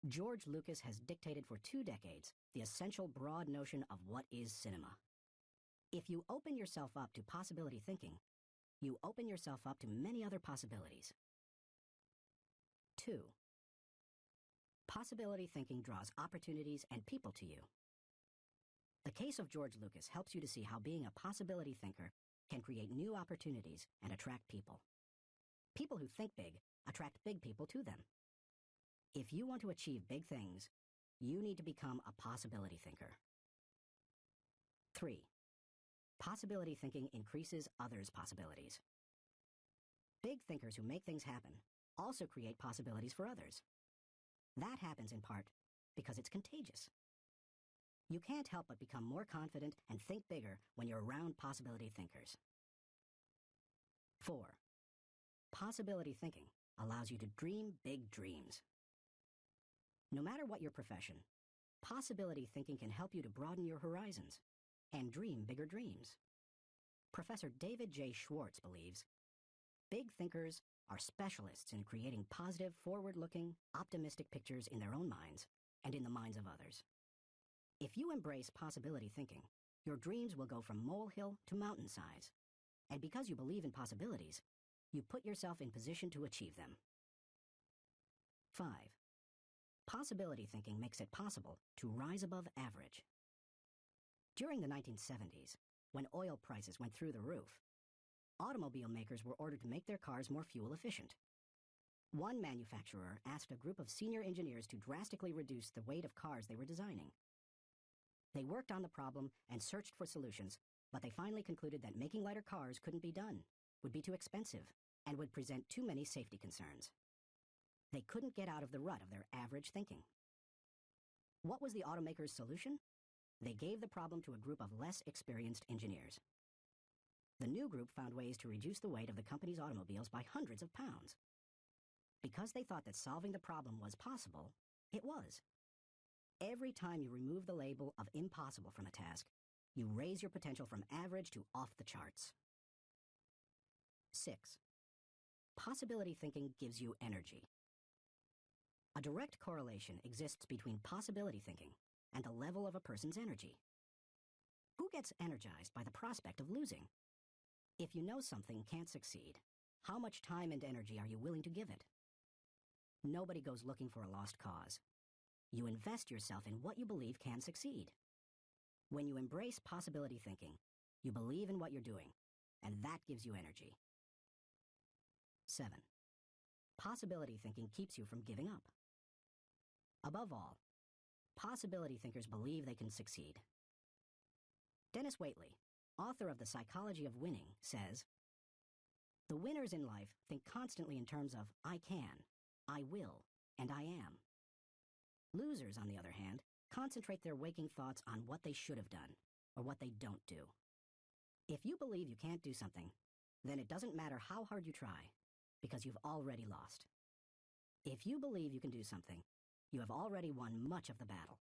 George Lucas has dictated for 2 decades the essential broad notion of what is cinema. If you open yourself up to possibility thinking, you open yourself up to many other possibilities. 2. Possibility thinking draws opportunities and people to you. The case of George Lucas helps you to see how being a possibility thinker can create new opportunities and attract people. People who think big attract big people to them. If you want to achieve big things, you need to become a possibility thinker. 3. Possibility thinking increases others' possibilities. Big thinkers who make things happen also create possibilities for others. That happens in part because it's contagious. You can't help but become more confident and think bigger when you're around possibility thinkers. 4. Possibility thinking allows you to dream big dreams. No matter what your profession, possibility thinking can help you to broaden your horizons and dream bigger dreams. Professor David J. Schwartz believes big thinkers are specialists in creating positive, forward-looking, optimistic pictures in their own minds and in the minds of others. If you embrace possibility thinking, your dreams will go from molehill to mountain size. And because you believe in possibilities, you put yourself in position to achieve them. 5. Possibility thinking makes it possible to rise above average. During the 1970s, when oil prices went through the roof, automobile makers were ordered to make their cars more fuel efficient. One manufacturer asked a group of senior engineers to drastically reduce the weight of cars they were designing. They worked on the problem and searched for solutions, but they finally concluded that making lighter cars couldn't be done, would be too expensive, and would present too many safety concerns. They couldn't get out of the rut of their average thinking. What was the automaker's solution? They gave the problem to a group of less experienced engineers. The new group found ways to reduce the weight of the company's automobiles by hundreds of pounds. Because they thought that solving the problem was possible, it was. Every time you remove the label of impossible from a task, you raise your potential from average to off the charts. 6. Possibility thinking gives you energy. A direct correlation exists between possibility thinking and the level of a person's energy. Who gets energized by the prospect of losing? If you know something can't succeed, how much time and energy are you willing to give it? Nobody goes looking for a lost cause. You invest yourself in what you believe can succeed. When you embrace possibility thinking, you believe in what you're doing, and that gives you energy. 7. Possibility thinking keeps you from giving up. Above all, possibility thinkers believe they can succeed. Dennis Waitley, author of The Psychology of Winning, says, "The winners in life think constantly in terms of I can, I will, and I am. Losers, on the other hand, concentrate their waking thoughts on what they should have done, or what they don't do. If you believe you can't do something, then it doesn't matter how hard you try, because you've already lost. If you believe you can do something, you have already won much of the battle."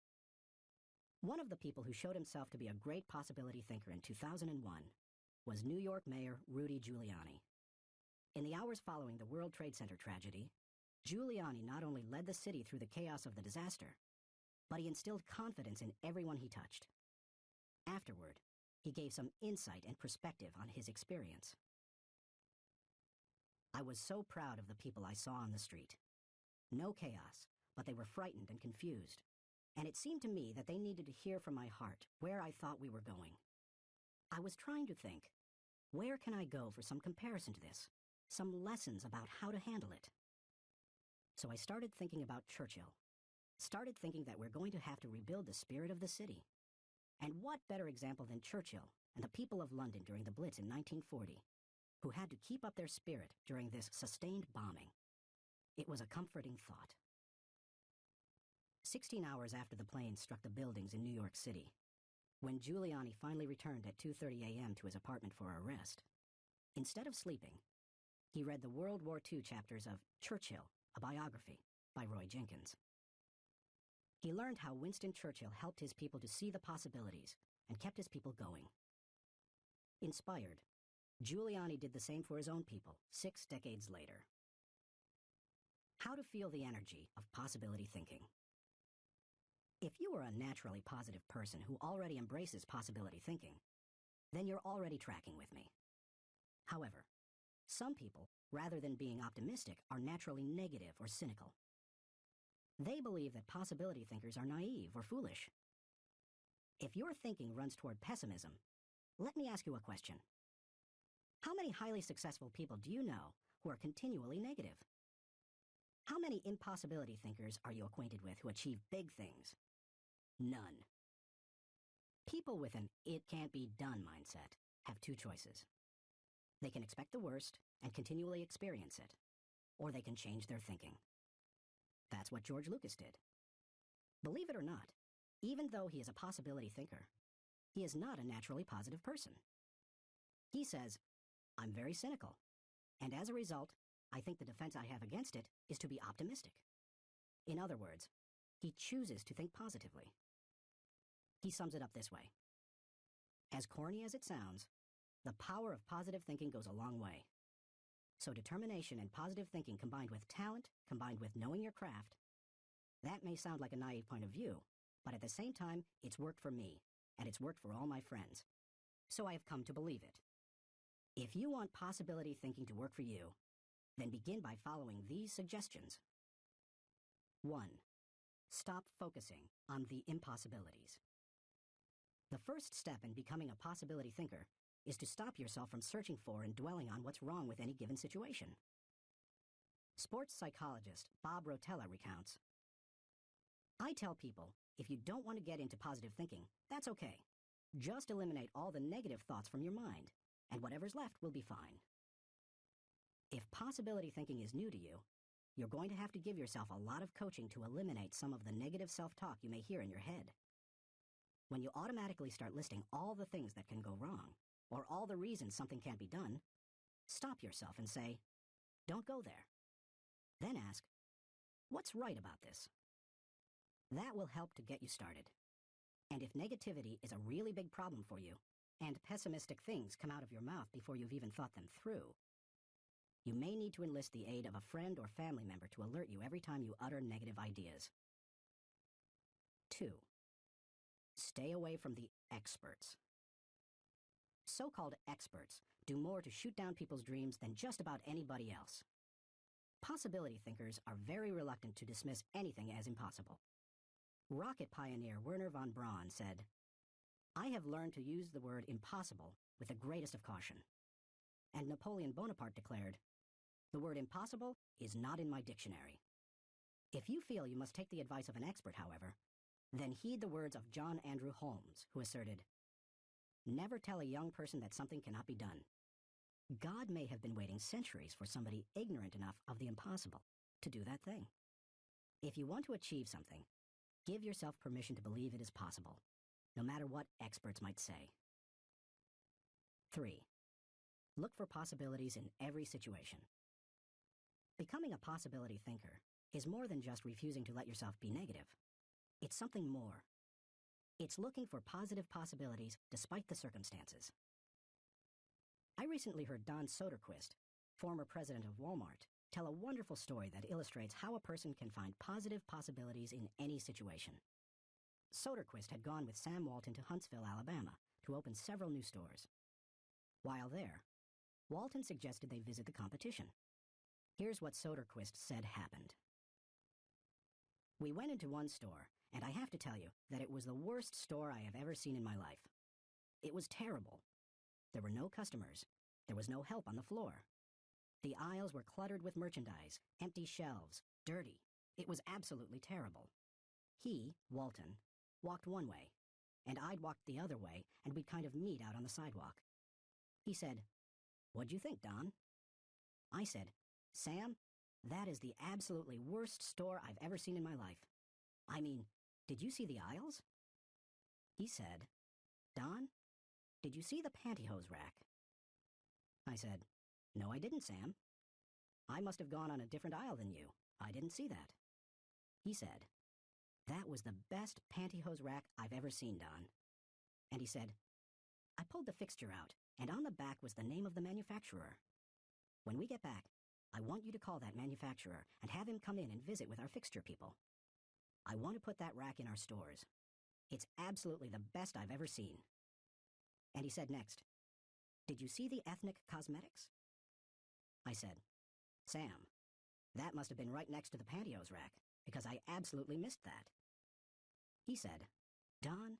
One of the people who showed himself to be a great possibility thinker in 2001 was New York Mayor Rudy Giuliani. In the hours following the World Trade Center tragedy, Giuliani not only led the city through the chaos of the disaster, but he instilled confidence in everyone he touched. Afterward, he gave some insight and perspective on his experience. "I was so proud of the people I saw on the street. No chaos, but they were frightened and confused. And it seemed to me that they needed to hear from my heart where I thought we were going. I was trying to think, where can I go for some comparison to this? Some lessons about how to handle it. So I started thinking about Churchill. Started thinking that we're going to have to rebuild the spirit of the city. And what better example than Churchill and the people of London during the Blitz in 1940, who had to keep up their spirit during this sustained bombing. It was a comforting thought." 16 hours after the plane struck the buildings in New York City, when Giuliani finally returned at 2:30 a.m. to his apartment for a rest, instead of sleeping, he read the World War II chapters of Churchill, a biography, by Roy Jenkins. He learned how Winston Churchill helped his people to see the possibilities and kept his people going. Inspired, Giuliani did the same for his own people 6 decades later. How to feel the energy of possibility thinking. If you are a naturally positive person who already embraces possibility thinking, then you're already tracking with me. However, some people, rather than being optimistic, are naturally negative or cynical. They believe that possibility thinkers are naive or foolish. If your thinking runs toward pessimism, let me ask you a question. How many highly successful people do you know who are continually negative? How many impossibility thinkers are you acquainted with who achieve big things? None. People with an "it can't be done" mindset have two choices. They can expect the worst and continually experience it, or they can change their thinking. That's what George Lucas did. Believe it or not, even though he is a possibility thinker, he is not a naturally positive person. He says, "I'm very cynical, and as a result, I think the defense I have against it is to be optimistic." In other words, he chooses to think positively. He sums it up this way. As corny as it sounds, the power of positive thinking goes a long way. So determination and positive thinking combined with talent, combined with knowing your craft, that may sound like a naive point of view, but at the same time, it's worked for me, and it's worked for all my friends. So I have come to believe it. If you want possibility thinking to work for you, then begin by following these suggestions. 1. Stop focusing on the impossibilities. The first step in becoming a possibility thinker is to stop yourself from searching for and dwelling on what's wrong with any given situation. Sports psychologist Bob Rotella recounts, "I tell people, if you don't want to get into positive thinking, that's okay. Just eliminate all the negative thoughts from your mind, and whatever's left will be fine." If possibility thinking is new to you, you're going to have to give yourself a lot of coaching to eliminate some of the negative self-talk you may hear in your head. When you automatically start listing all the things that can go wrong, or all the reasons something can't be done, stop yourself and say, "Don't go there." Then ask, "What's right about this?" That will help to get you started. And if negativity is a really big problem for you, and pessimistic things come out of your mouth before you've even thought them through, you may need to enlist the aid of a friend or family member to alert you every time you utter negative ideas. 2. Stay away from the experts. So-called experts do more to shoot down people's dreams than just about anybody else. Possibility thinkers are very reluctant to dismiss anything as impossible. Rocket pioneer Wernher von Braun said, "I have learned to use the word impossible with the greatest of caution." And Napoleon Bonaparte declared, "The word impossible is not in my dictionary." If you feel you must take the advice of an expert, however, then heed the words of John Andrew Holmes, who asserted, "Never tell a young person that something cannot be done. God may have been waiting centuries for somebody ignorant enough of the impossible to do that thing." If you want to achieve something, give yourself permission to believe it is possible, no matter what experts might say. 3. Look for possibilities in every situation. Becoming a possibility thinker is more than just refusing to let yourself be negative. It's something more. It's looking for positive possibilities despite the circumstances. I recently heard Don Soderquist, former president of Walmart, tell a wonderful story that illustrates how a person can find positive possibilities in any situation. Soderquist had gone with Sam Walton to Huntsville, Alabama, to open several new stores. While there, Walton suggested they visit the competition. Here's what Soderquist said happened. "We went into one store, and I have to tell you that it was the worst store I have ever seen in my life. It was terrible. There were no customers. There was no help on the floor. The aisles were cluttered with merchandise, empty shelves, dirty. It was absolutely terrible." He, Walton, walked one way, and I'd walked the other way, and we'd kind of meet out on the sidewalk. He said, "What'd you think, Don?" I said, "Sam, that is the absolutely worst store I've ever seen in my life. I mean, did you see the aisles?" He said, "Don, did you see the pantyhose rack?" I said, "No, I didn't, Sam. I must have gone on a different aisle than you. I didn't see that." He said, "That was the best pantyhose rack I've ever seen, Don." And he said, "I pulled the fixture out, and on the back was the name of the manufacturer. When we get back, I want you to call that manufacturer and have him come in and visit with our fixture people. I want to put that rack in our stores. It's absolutely the best I've ever seen." And he said next, "Did you see the ethnic cosmetics?" I said, "Sam, that must have been right next to the pantyhose rack, because I absolutely missed that." He said, "Don,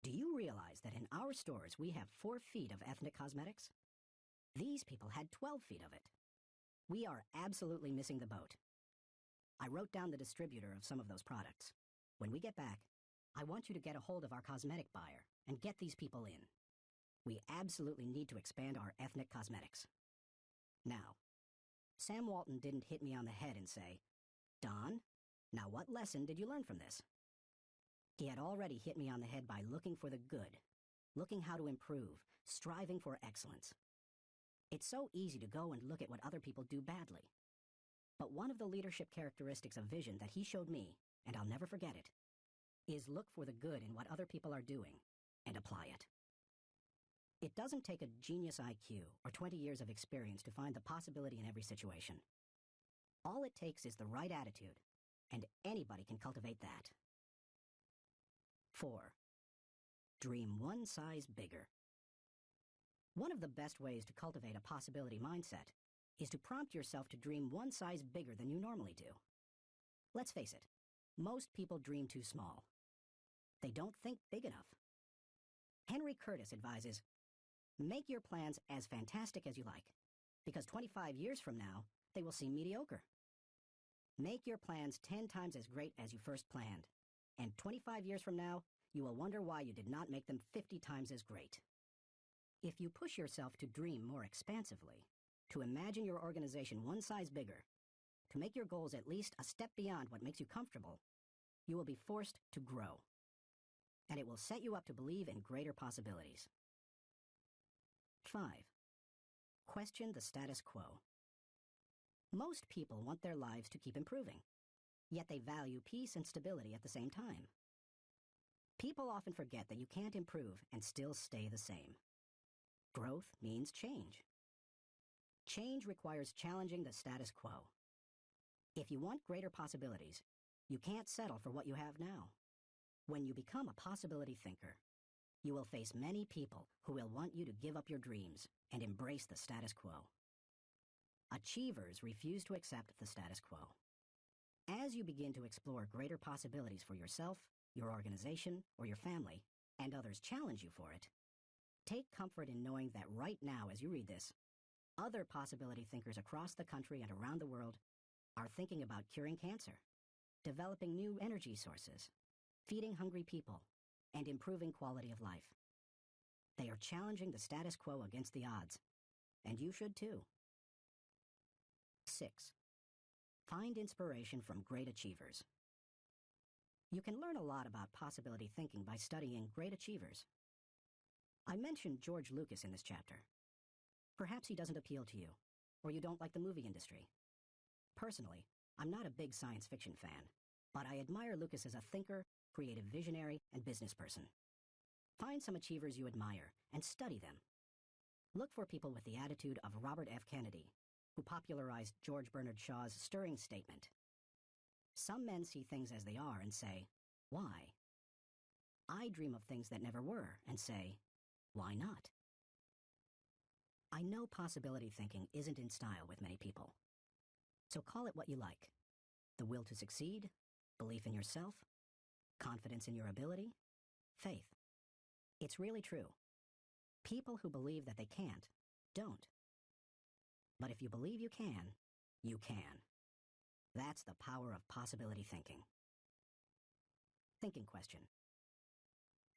do you realize that in our stores we have 4 feet of ethnic cosmetics? These people had 12 feet of it. We are absolutely missing the boat. I wrote down the distributor of some of those products. When we get back, I want you to get a hold of our cosmetic buyer and get these people in. We absolutely need to expand our ethnic cosmetics." Now, Sam Walton didn't hit me on the head and say, "Don, now what lesson did you learn from this?" He had already hit me on the head by looking for the good, looking how to improve, striving for excellence. It's so easy to go and look at what other people do badly. But one of the leadership characteristics of vision that he showed me, and I'll never forget it, is look for the good in what other people are doing and apply it. It doesn't take a genius IQ or 20 years of experience to find the possibility in every situation. All it takes is the right attitude, and anybody can cultivate that. 4. Dream one size bigger. One of the best ways to cultivate a possibility mindset is to prompt yourself to dream one size bigger than you normally do. Let's face it, most people dream too small. They don't think big enough. Henry Curtis advises, make your plans as fantastic as you like, because 25 years from now, they will seem mediocre. Make your plans 10 times as great as you first planned, and 25 years from now, you will wonder why you did not make them 50 times as great. If you push yourself to dream more expansively, to imagine your organization one size bigger, to make your goals at least a step beyond what makes you comfortable, you will be forced to grow. And it will set you up to believe in greater possibilities. 5. Question the status quo. Most people want their lives to keep improving, yet they value peace and stability at the same time. People often forget that you can't improve and still stay the same. Growth means change. Change requires challenging the status quo. If you want greater possibilities, you can't settle for what you have now. When you become a possibility thinker, you will face many people who will want you to give up your dreams and embrace the status quo. Achievers refuse to accept the status quo. As you begin to explore greater possibilities for yourself, your organization, or your family, and others challenge you for it, take comfort in knowing that right now, as you read this, other possibility thinkers across the country and around the world are thinking about curing cancer, developing new energy sources, feeding hungry people, and improving quality of life. They are challenging the status quo against the odds, and you should too. 6. Find inspiration from great achievers. You can learn a lot about possibility thinking by studying great achievers. I mentioned George Lucas in this chapter. Perhaps he doesn't appeal to you, or you don't like the movie industry. Personally, I'm not a big science fiction fan, but I admire Lucas as a thinker, creative visionary, and business person. Find some achievers you admire and study them. Look for people with the attitude of Robert F. Kennedy, who popularized George Bernard Shaw's stirring statement. Some men see things as they are and say, why? I dream of things that never were and say, why not? I know possibility thinking isn't in style with many people. So call it what you like. The will to succeed, belief in yourself, confidence in your ability, faith. It's really true. People who believe that they can't, don't. But if you believe you can, you can. That's the power of possibility thinking. Thinking question.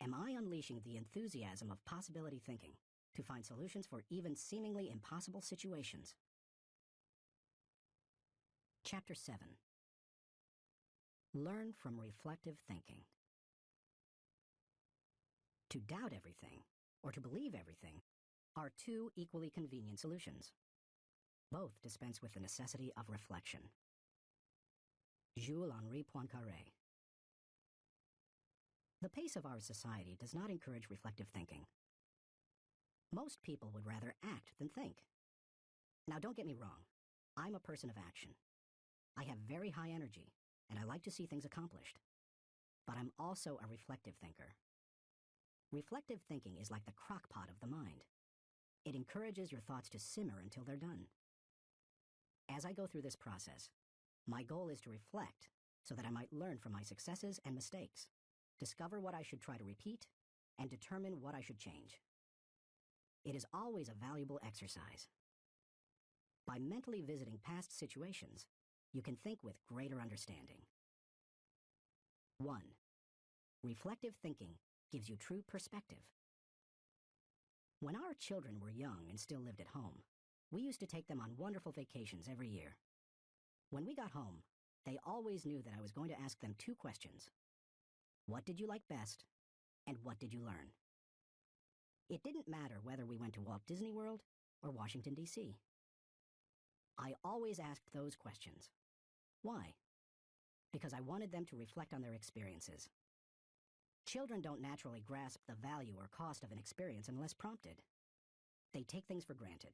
Am I unleashing the enthusiasm of possibility thinking to find solutions for even seemingly impossible situations? Chapter 7. Learn from reflective thinking. To doubt everything, or to believe everything, are two equally convenient solutions. Both dispense with the necessity of reflection. Jules-Henri Poincaré. The pace of our society does not encourage reflective thinking. Most people would rather act than think. Now, don't get me wrong. I'm a person of action. I have very high energy, and I like to see things accomplished. But I'm also a reflective thinker. Reflective thinking is like the crock pot of the mind. It encourages your thoughts to simmer until they're done. As I go through this process, my goal is to reflect so that I might learn from my successes and mistakes, discover what I should try to repeat, and determine what I should change. It is always a valuable exercise. By mentally visiting past situations, you can think with greater understanding. 1. Reflective thinking gives you true perspective. When our children were young and still lived at home, we used to take them on wonderful vacations every year. When we got home, they always knew that I was going to ask them 2 questions. What did you like best, and what did you learn? It didn't matter whether we went to Walt Disney World or Washington, D.C. I always asked those questions. Why? Because I wanted them to reflect on their experiences. Children don't naturally grasp the value or cost of an experience unless prompted. They take things for granted.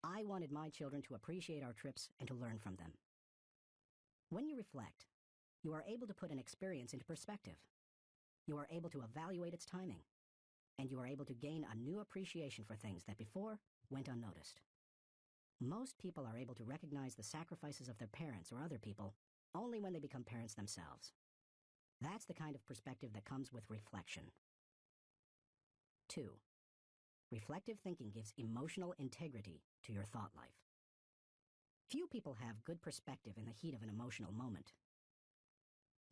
I wanted my children to appreciate our trips and to learn from them. When you reflect, you are able to put an experience into perspective. You are able to evaluate its timing, and you are able to gain a new appreciation for things that before went unnoticed. Most people are able to recognize the sacrifices of their parents or other people only when they become parents themselves. That's the kind of perspective that comes with reflection. 2. Reflective thinking gives emotional integrity to your thought life. Few people have good perspective in the heat of an emotional moment.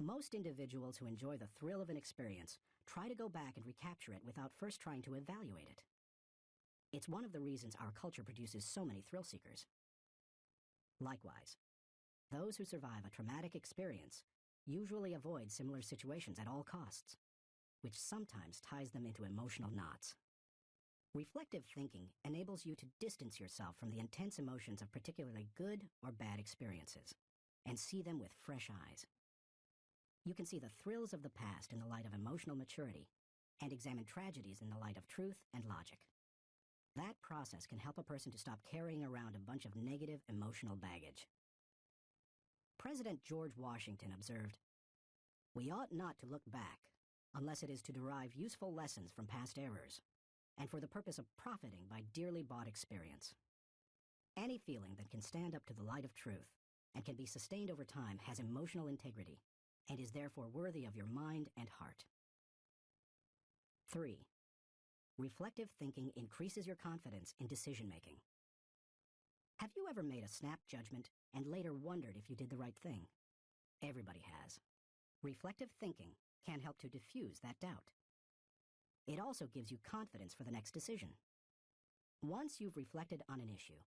Most individuals who enjoy the thrill of an experience try to go back and recapture it without first trying to evaluate it. It's one of the reasons our culture produces so many thrill seekers. Likewise, those who survive a traumatic experience usually avoid similar situations at all costs, which sometimes ties them into emotional knots. Reflective thinking enables you to distance yourself from the intense emotions of particularly good or bad experiences and see them with fresh eyes. You can see the thrills of the past in the light of emotional maturity and examine tragedies in the light of truth and logic. That process can help a person to stop carrying around a bunch of negative emotional baggage. President George Washington observed, "We ought not to look back unless it is to derive useful lessons from past errors and for the purpose of profiting by dearly bought experience." Any feeling that can stand up to the light of truth and can be sustained over time has emotional integrity and is therefore worthy of your mind and heart. 3. Reflective thinking increases your confidence in decision-making. Have you ever made a snap judgment and later wondered if you did the right thing? Everybody has. Reflective thinking can help to diffuse that doubt. It also gives you confidence for the next decision. Once you've reflected on an issue,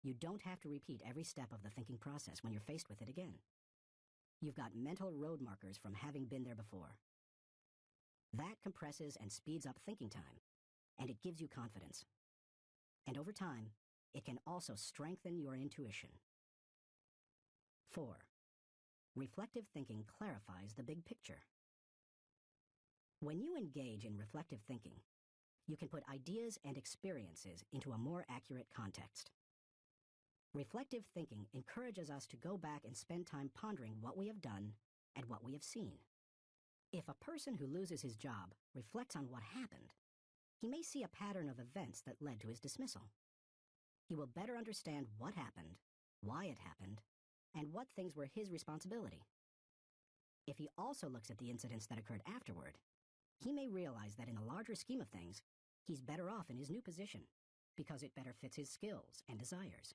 you don't have to repeat every step of the thinking process when you're faced with it again. You've got mental road markers from having been there before. That compresses and speeds up thinking time, and it gives you confidence. And over time, it can also strengthen your intuition. 4. Reflective thinking clarifies the big picture. When you engage in reflective thinking, you can put ideas and experiences into a more accurate context. Reflective thinking encourages us to go back and spend time pondering what we have done and what we have seen. If a person who loses his job reflects on what happened, he may see a pattern of events that led to his dismissal. He will better understand what happened, why it happened, and what things were his responsibility. If he also looks at the incidents that occurred afterward, he may realize that in the larger scheme of things, he's better off in his new position because it better fits his skills and desires.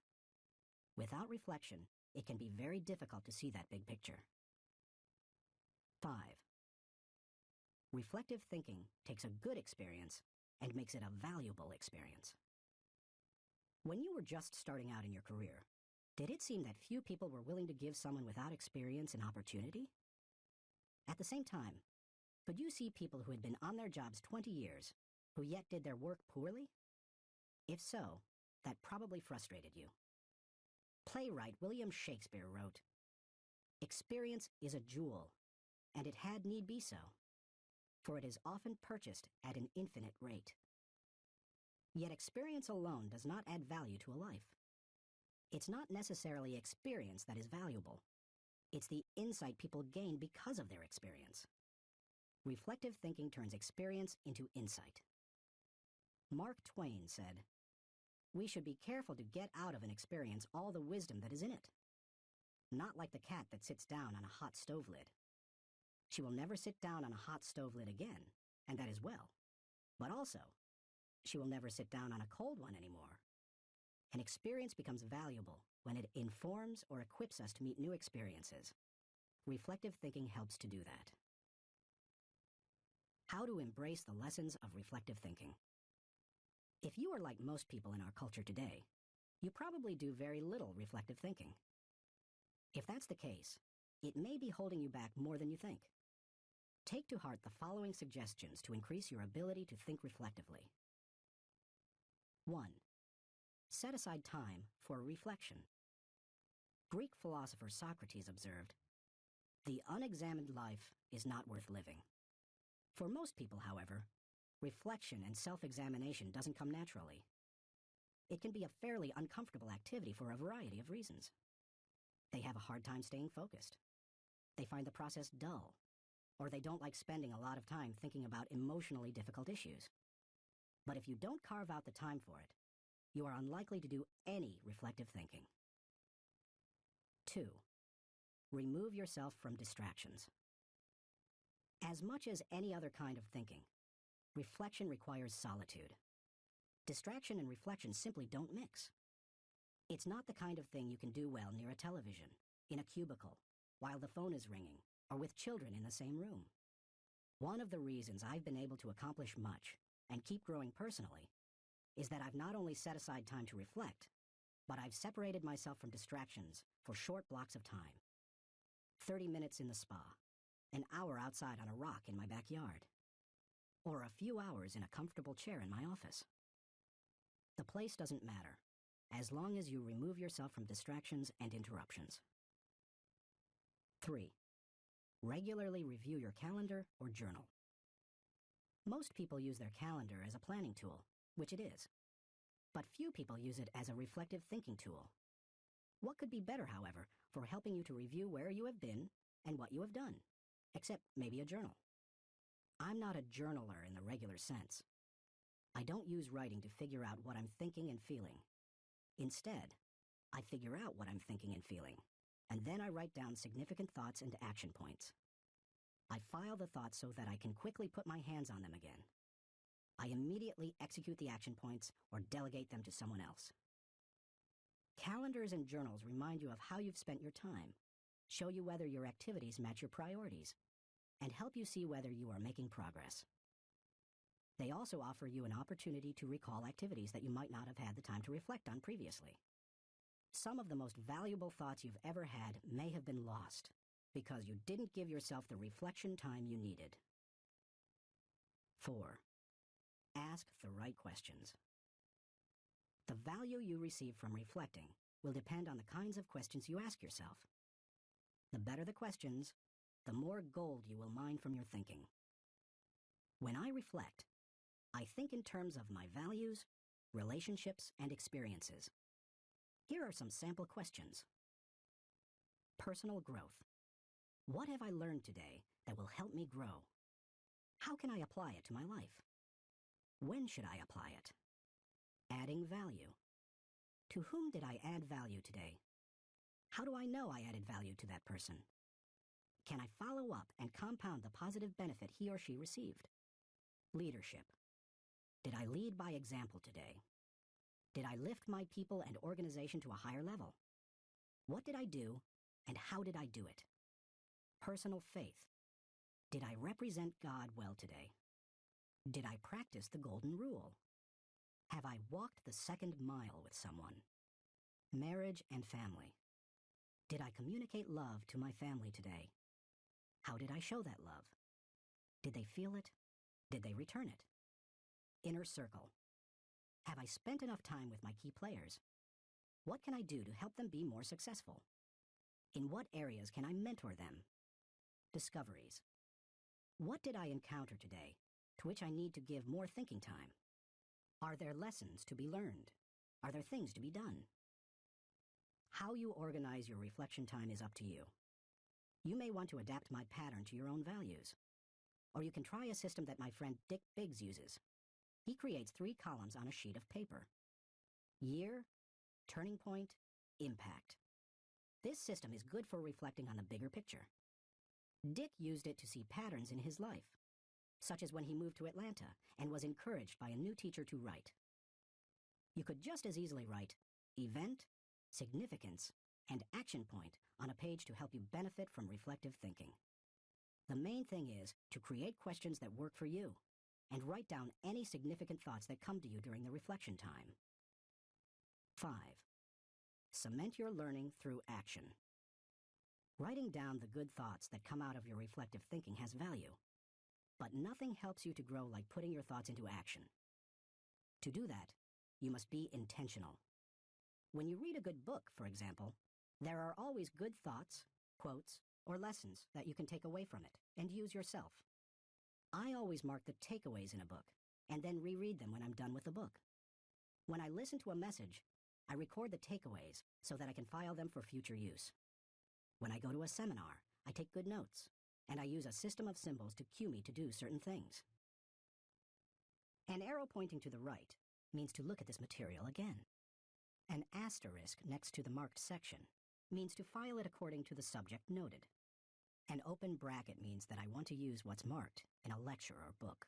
Without reflection, it can be very difficult to see that big picture. 5. Reflective thinking takes a good experience and makes it a valuable experience. When you were just starting out in your career, did it seem that few people were willing to give someone without experience an opportunity? At the same time, could you see people who had been on their jobs 20 years, who yet did their work poorly? If so, that probably frustrated you. Playwright William Shakespeare wrote, "Experience is a jewel, and it had need be so, for it is often purchased at an infinite rate." Yet experience alone does not add value to a life. It's not necessarily experience that is valuable. It's the insight people gain because of their experience. Reflective thinking turns experience into insight. Mark Twain said, "We should be careful to get out of an experience all the wisdom that is in it. Not like the cat that sits down on a hot stove lid. She will never sit down on a hot stove lid again, and that is well. But also, she will never sit down on a cold one anymore. An experience becomes valuable when it informs or equips us to meet new experiences. Reflective thinking helps to do that." How to embrace the lessons of reflective thinking. If you are like most people in our culture today, you probably do very little reflective thinking. If that's the case, it may be holding you back more than you think. Take to heart the following suggestions to increase your ability to think reflectively. 1. Set aside time for reflection. Greek philosopher Socrates observed, "The unexamined life is not worth living." For most people, however, reflection and self-examination doesn't come naturally. It can be a fairly uncomfortable activity for a variety of reasons. They have a hard time staying focused. They find the process dull, or they don't like spending a lot of time thinking about emotionally difficult issues. But if you don't carve out the time for it, you are unlikely to do any reflective thinking. 2. Remove yourself from distractions. As much as any other kind of thinking, reflection requires solitude. Distraction and reflection simply don't mix. It's not the kind of thing you can do well near a television, in a cubicle, while the phone is ringing, or with children in the same room. One of the reasons I've been able to accomplish much, and keep growing personally, is that I've not only set aside time to reflect, but I've separated myself from distractions for short blocks of time. 30 minutes in the spa, an hour outside on a rock in my backyard, or a few hours in a comfortable chair in my office. The place doesn't matter, as long as you remove yourself from distractions and interruptions. 3. Regularly review your calendar or journal. Most people use their calendar as a planning tool, which it is. But few people use it as a reflective thinking tool. What could be better, however, for helping you to review where you have been and what you have done, except maybe a journal? I'm not a journaler in the regular sense. I don't use writing to figure out what I'm thinking and feeling. Instead, I figure out what I'm thinking and feeling, and then I write down significant thoughts and action points. I file the thoughts so that I can quickly put my hands on them again. I immediately execute the action points or delegate them to someone else. Calendars and journals remind you of how you've spent your time, show you whether your activities match your priorities, and help you see whether you are making progress. They also offer you an opportunity to recall activities that you might not have had the time to reflect on previously. Some of the most valuable thoughts you've ever had may have been lost because you didn't give yourself the reflection time you needed. 4. Ask the right questions. The value you receive from reflecting will depend on the kinds of questions you ask yourself. The better the questions, the more gold you will mine from your thinking. When I reflect, I think in terms of my values, relationships, and experiences. Here are some sample questions. Personal growth. What have I learned today that will help me grow? How can I apply it to my life? When should I apply it? Adding value. To whom did I add value today? How do I know I added value to that person? Can I follow up and compound the positive benefit he or she received? Leadership. Did I lead by example today? Did I lift my people and organization to a higher level? What did I do, and how did I do it? Personal faith. Did I represent God well today? Did I practice the golden rule? Have I walked the second mile with someone? Marriage and family. Did I communicate love to my family today? How did I show that love? Did they feel it? Did they return it? Inner circle. Have I spent enough time with my key players? What can I do to help them be more successful? In what areas can I mentor them? Discoveries. What did I encounter today to which I need to give more thinking time? Are there lessons to be learned? Are there things to be done? How you organize your reflection time is up to you. You may want to adapt my pattern to your own values. Or you can try a system that my friend Dick Biggs uses. He creates 3 columns on a sheet of paper. Year, turning point, impact. This system is good for reflecting on the bigger picture. Dick used it to see patterns in his life, such as when he moved to Atlanta and was encouraged by a new teacher to write. You could just as easily write event, significance, and action point on a page to help you benefit from reflective thinking. The main thing is to create questions that work for you and write down any significant thoughts that come to you during the reflection time. 5. Cement your learning through action. Writing down the good thoughts that come out of your reflective thinking has value, but nothing helps you to grow like putting your thoughts into action. To do that, you must be intentional. When you read a good book, for example, there are always good thoughts, quotes, or lessons that you can take away from it and use yourself. I always mark the takeaways in a book and then reread them when I'm done with the book. When I listen to a message, I record the takeaways so that I can file them for future use. When I go to a seminar, I take good notes, and I use a system of symbols to cue me to do certain things. An arrow pointing to the right means to look at this material again. An asterisk next to the marked section means to file it according to the subject noted. An open bracket means that I want to use what's marked in a lecture or book.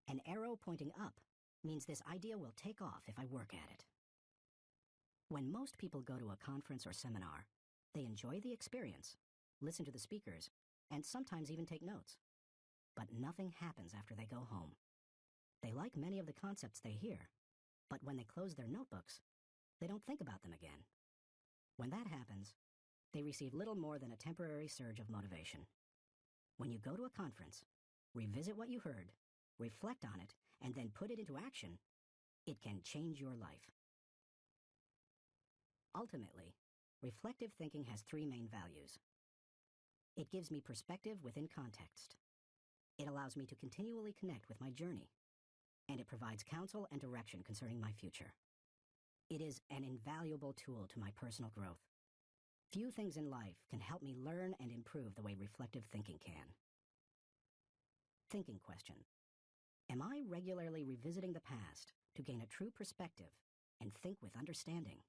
An arrow pointing up means this idea will take off if I work at it. When most people go to a conference or seminar, they enjoy the experience, listen to the speakers, and sometimes even take notes. But nothing happens after they go home. They like many of the concepts they hear, but when they close their notebooks, they don't think about them again. When that happens, they receive little more than a temporary surge of motivation. When you go to a conference, revisit what you heard, reflect on it, and then put it into action, it can change your life. Ultimately, reflective thinking has 3 main values. It gives me perspective within context. It allows me to continually connect with my journey. And it provides counsel and direction concerning my future. It is an invaluable tool to my personal growth. Few things in life can help me learn and improve the way reflective thinking can. Thinking question. Am I regularly revisiting the past to gain a true perspective and think with understanding?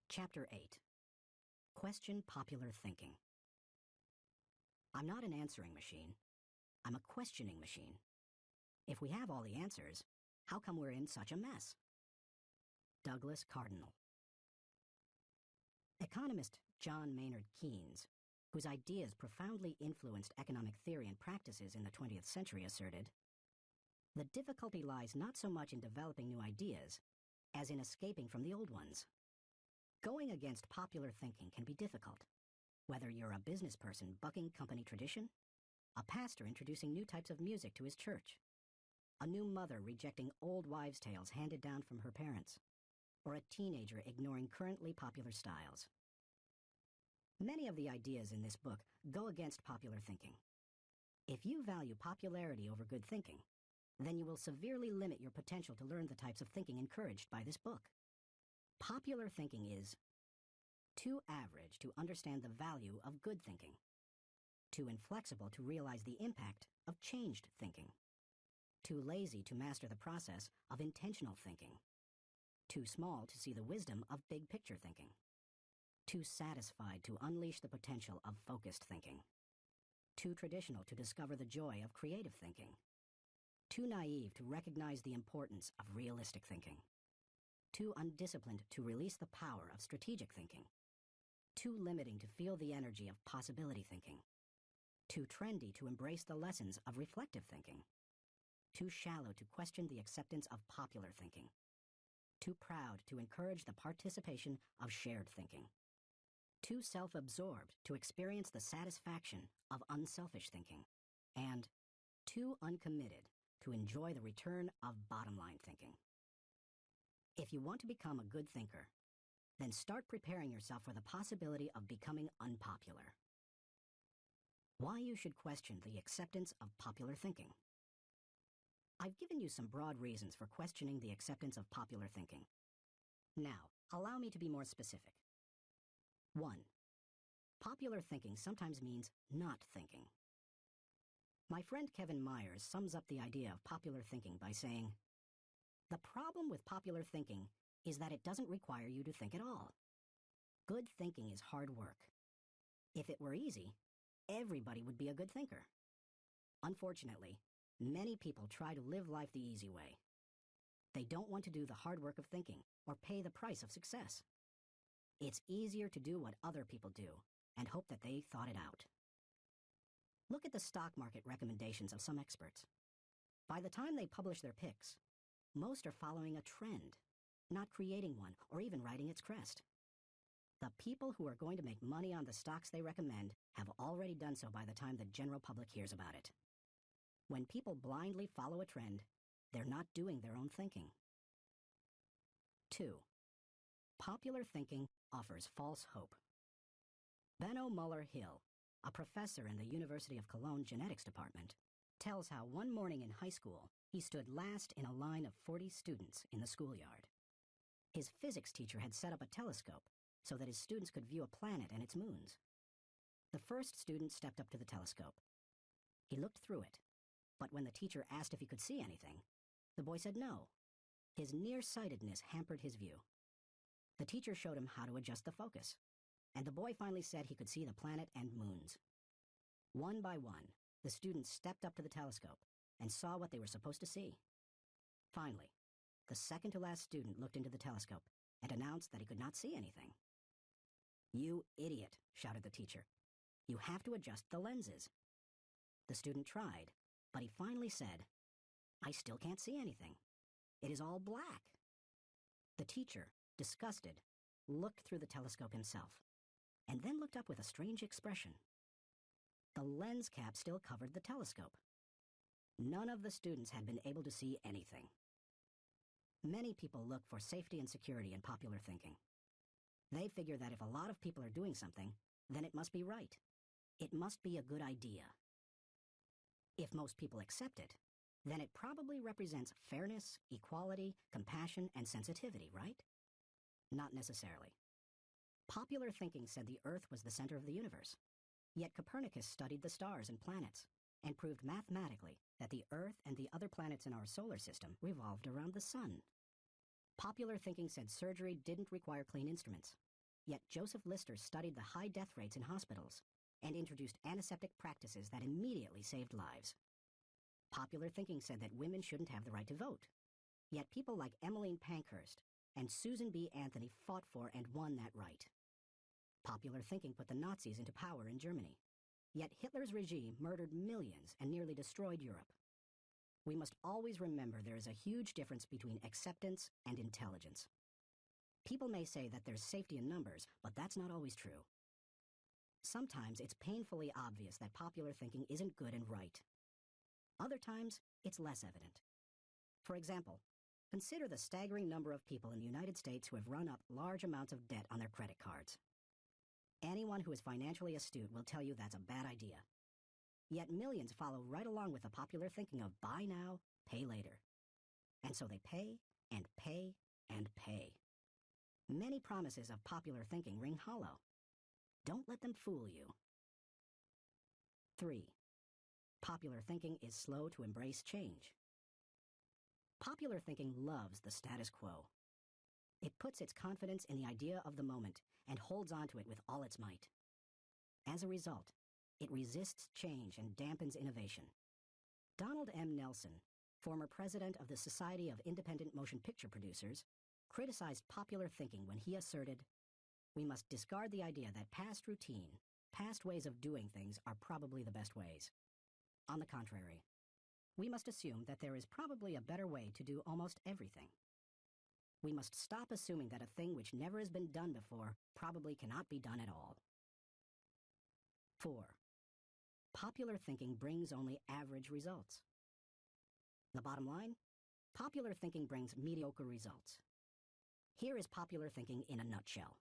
Chapter 8. Question popular thinking. I'm not an answering machine. I'm a questioning machine. If we have all the answers, how come we're in such a mess? Douglas Cardinal. Economist John Maynard Keynes, whose ideas profoundly influenced economic theory and practices in the 20th century, asserted, "The difficulty lies not so much in developing new ideas as in escaping from the old ones." Going against popular thinking can be difficult, whether you're a business person bucking company tradition, a pastor introducing new types of music to his church, a new mother rejecting old wives' tales handed down from her parents, or a teenager ignoring currently popular styles. Many of the ideas in this book go against popular thinking. If you value popularity over good thinking, then you will severely limit your potential to learn the types of thinking encouraged by this book. Popular thinking is too average to understand the value of good thinking, too inflexible to realize the impact of changed thinking, too lazy to master the process of intentional thinking, too small to see the wisdom of big picture thinking, too satisfied to unleash the potential of focused thinking, too traditional to discover the joy of creative thinking, too naive to recognize the importance of realistic thinking, too undisciplined to release the power of strategic thinking, too limiting to feel the energy of possibility thinking, too trendy to embrace the lessons of reflective thinking, too shallow to question the acceptance of popular thinking, too proud to encourage the participation of shared thinking, too self-absorbed to experience the satisfaction of unselfish thinking, and too uncommitted to enjoy the return of bottom-line thinking. If you want to become a good thinker, then start preparing yourself for the possibility of becoming unpopular. Why you should question the acceptance of popular thinking. I've given you some broad reasons for questioning the acceptance of popular thinking. Now, Allow me to be more specific. 1. Popular thinking sometimes means not thinking. My friend Kevin Myers sums up the idea of popular thinking by saying, "The problem with popular thinking is that it doesn't require you to think at all. Good thinking is hard work. If it were easy, everybody would be a good thinker. Unfortunately, many people try to live life the easy way. They don't want to do the hard work of thinking or pay the price of success. It's easier to do what other people do and hope that they thought it out." Look at the stock market recommendations of some experts. By the time they publish their picks, most are following a trend, not creating one or even riding its crest. The people who are going to make money on the stocks they recommend have already done so by the time the general public hears about it. When people blindly follow a trend, they're not doing their own thinking. 2. Popular thinking offers false hope. Benno Muller-Hill, a professor in the University of Cologne Genetics Department, tells how one morning in high school he stood last in a line of 40 students in the schoolyard. His physics teacher had set up a telescope so that his students could view a planet and its moons. The first student stepped up to the telescope. He looked through it, but when the teacher asked if he could see anything, the boy said no. His nearsightedness hampered his view. The teacher showed him how to adjust the focus, and the boy finally said he could see the planet and moons. One by one, the students stepped up to the telescope and saw what they were supposed to see. Finally, the second-to-last student looked into the telescope and announced that he could not see anything. "You idiot," shouted the teacher. "You have to adjust the lenses." The student tried, but he finally said, "I still can't see anything. It is all black." The teacher, disgusted, looked through the telescope himself, and then looked up with a strange expression. The lens cap still covered the telescope. None of the students had been able to see anything. Many people look for safety and security in popular thinking. They figure that if a lot of people are doing something, then it must be right. It must be a good idea. If most people accept it, then it probably represents fairness, equality, compassion, and sensitivity, right? Not necessarily. Popular thinking said the Earth was the center of the universe. Yet Copernicus studied the stars and planets and proved mathematically that the Earth and the other planets in our solar system revolved around the sun. Popular thinking said surgery didn't require clean instruments. Yet Joseph Lister studied the high death rates in hospitals and introduced antiseptic practices that immediately saved lives. Popular thinking said that women shouldn't have the right to vote. Yet people like Emmeline Pankhurst and Susan B. Anthony fought for and won that right. Popular thinking put the Nazis into power in Germany. Yet Hitler's regime murdered millions and nearly destroyed Europe. We must always remember there is a huge difference between acceptance and intelligence. People may say that there's safety in numbers, but that's not always true. Sometimes it's painfully obvious that popular thinking isn't good and right. Other times, it's less evident. For example, consider the staggering number of people in the United States who have run up large amounts of debt on their credit cards. Anyone who is financially astute will tell you that's a bad idea. Yet millions follow right along with the popular thinking of buy now, pay later. And so they pay and pay and pay. Many promises of popular thinking ring hollow. Don't let them fool you. 3. Popular thinking is slow to embrace change. Popular thinking loves the status quo. It puts its confidence in the idea of the moment and holds on to it with all its might. As a result, it resists change and dampens innovation. Donald M. Nelson, former president of the Society of Independent Motion Picture Producers, criticized popular thinking when he asserted, "We must discard the idea that past routine, past ways of doing things are probably the best ways. On the contrary, we must assume that there is probably a better way to do almost everything. We must stop assuming that a thing which never has been done before probably cannot be done at all." 4. Popular thinking brings only average results. The bottom line? Popular thinking brings mediocre results. Here is popular thinking in a nutshell.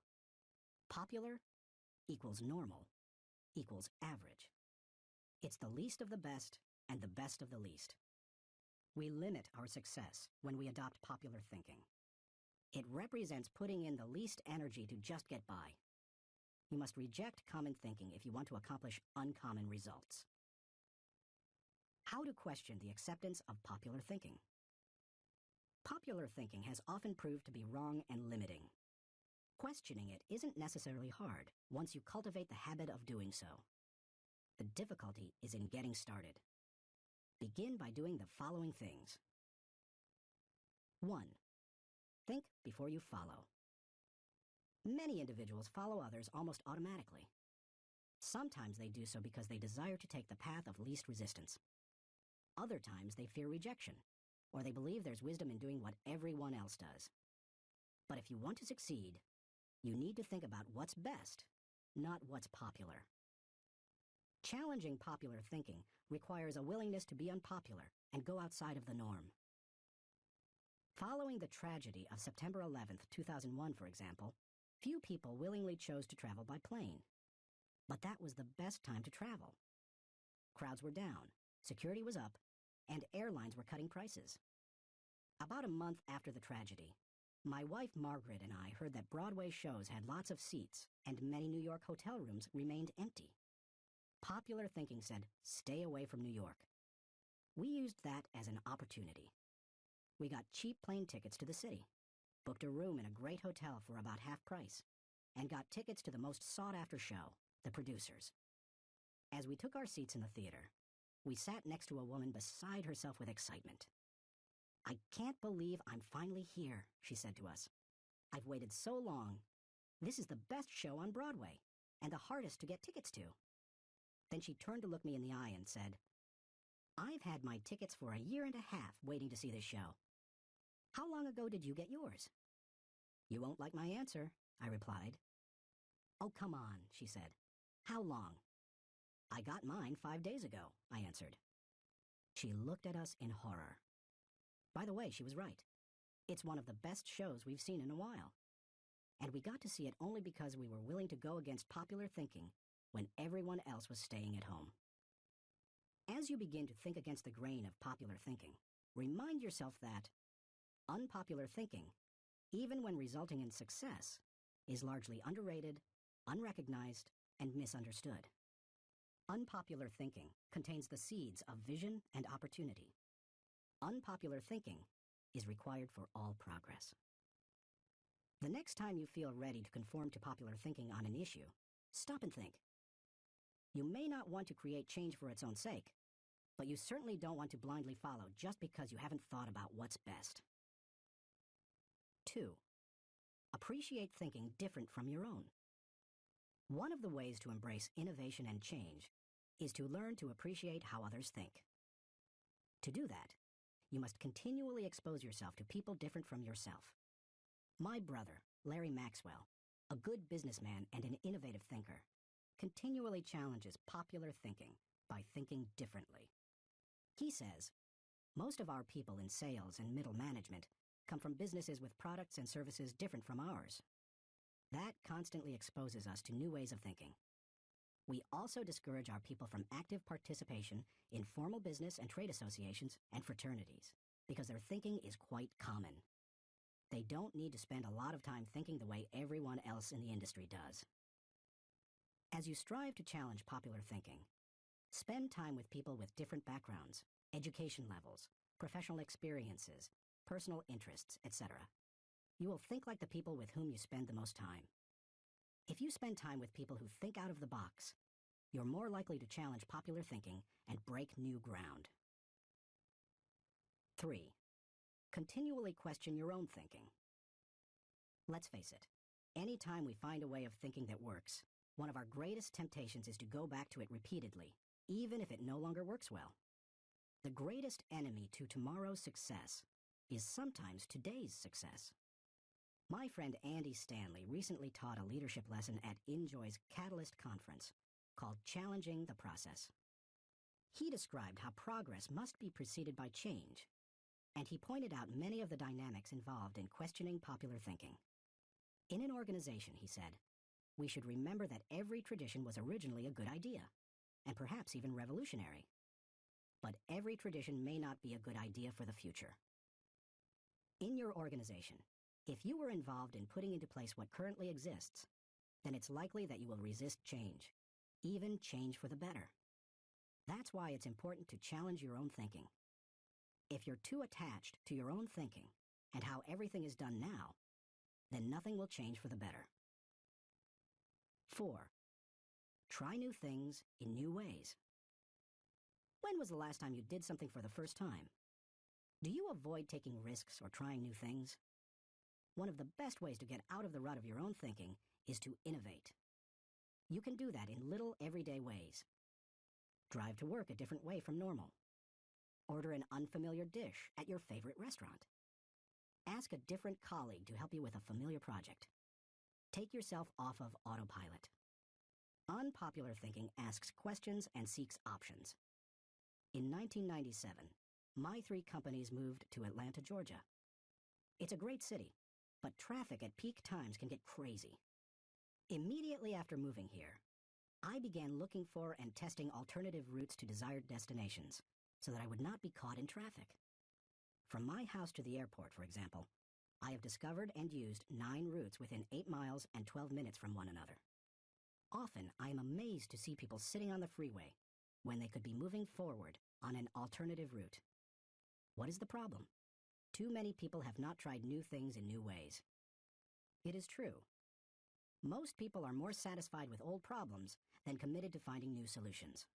Popular equals normal equals average. It's the least of the best and the best of the least. We limit our success when we adopt popular thinking. It represents putting in the least energy to just get by. You must reject common thinking if you want to accomplish uncommon results. How to question the acceptance of popular thinking. Popular thinking has often proved to be wrong and limiting. Questioning it isn't necessarily hard once you cultivate the habit of doing so. The difficulty is in getting started. Begin by doing the following things. 1. Think before you follow. Many individuals follow others almost automatically. Sometimes they do so because they desire to take the path of least resistance. Other times they fear rejection, or they believe there's wisdom in doing what everyone else does. But if you want to succeed, you need to think about what's best, not what's popular. Challenging popular thinking requires a willingness to be unpopular and go outside of the norm. Following the tragedy of September 11th, 2001, for example, few people willingly chose to travel by plane. But that was the best time to travel. Crowds were down, security was up, and airlines were cutting prices. About a month after the tragedy, my wife Margaret and I heard that Broadway shows had lots of seats and many New York hotel rooms remained empty. Popular thinking said, stay away from New York. We used that as an opportunity. We got cheap plane tickets to the city, booked a room in a great hotel for about half price, and got tickets to the most sought-after show, The Producers. As we took our seats in the theater, we sat next to a woman beside herself with excitement. I can't believe I'm finally here, she said to us. I've waited so long. This is the best show on Broadway, and the hardest to get tickets to. Then she turned to look me in the eye and said, I've had my tickets for a year and a half waiting to see this show. How long ago did you get yours? You won't like my answer, I replied. Oh, come on, she said. How long? I got mine 5 days ago, I answered. She looked at us in horror. By the way, she was right. It's one of the best shows we've seen in a while. And we got to see it only because we were willing to go against popular thinking when everyone else was staying at home. As you begin to think against the grain of popular thinking, remind yourself that unpopular thinking, even when resulting in success, is largely underrated, unrecognized, and misunderstood. Unpopular thinking contains the seeds of vision and opportunity. Unpopular thinking is required for all progress. The next time you feel ready to conform to popular thinking on an issue, stop and think. You may not want to create change for its own sake, but you certainly don't want to blindly follow just because you haven't thought about what's best. 2. Appreciate thinking different from your own. One of the ways to embrace innovation and change is to learn to appreciate how others think. To do that, you must continually expose yourself to people different from yourself. My brother, Larry Maxwell, a good businessman and an innovative thinker, continually challenges popular thinking by thinking differently. He says, most of our people in sales and middle management come from businesses with products and services different from ours. That constantly exposes us to new ways of thinking. We also discourage our people from active participation in formal business and trade associations and fraternities because their thinking is quite common. They don't need to spend a lot of time thinking the way everyone else in the industry does. As you strive to challenge popular thinking, spend time with people with different backgrounds, education levels, professional experiences, personal interests, etc. You will think like the people with whom you spend the most time. If you spend time with people who think out of the box, you're more likely to challenge popular thinking and break new ground. 3. Continually question your own thinking. Let's face it, any time we find a way of thinking that works, one of our greatest temptations is to go back to it repeatedly, even if it no longer works well. The greatest enemy to tomorrow's success is sometimes today's success. My friend Andy Stanley recently taught a leadership lesson at Enjoy's Catalyst conference called Challenging the Process. He described how progress must be preceded by change, and he pointed out many of the dynamics involved in questioning popular thinking. In an organization, he said, we should remember that every tradition was originally a good idea, and perhaps even revolutionary. But every tradition may not be a good idea for the future. In your organization, If you were involved in putting into place what currently exists, then it's likely that you will resist change, even change for the better. That's why it's important to challenge your own thinking. If you're too attached to your own thinking and how everything is done now, then nothing will change for the better. 4. Try new things in new ways. When was the last time you did something for the first time? Do you avoid taking risks or trying new things? One of the best ways to get out of the rut of your own thinking is to innovate. You can do that in little everyday ways. Drive to work a different way from normal. Order an unfamiliar dish at your favorite restaurant. Ask a different colleague to help you with a familiar project. Take yourself off of autopilot. Unpopular thinking asks questions and seeks options. In 1997, my 3 companies moved to Atlanta, Georgia. It's a great city, but traffic at peak times can get crazy. Immediately after moving here, I began looking for and testing alternative routes to desired destinations so that I would not be caught in traffic. From my house to the airport, for example, I have discovered and used 9 routes within 8 miles and 12 minutes from one another. Often, I am amazed to see people sitting on the freeway when they could be moving forward on an alternative route. What is the problem? Too many people have not tried new things in new ways. It is true. Most people are more satisfied with old problems than committed to finding new solutions.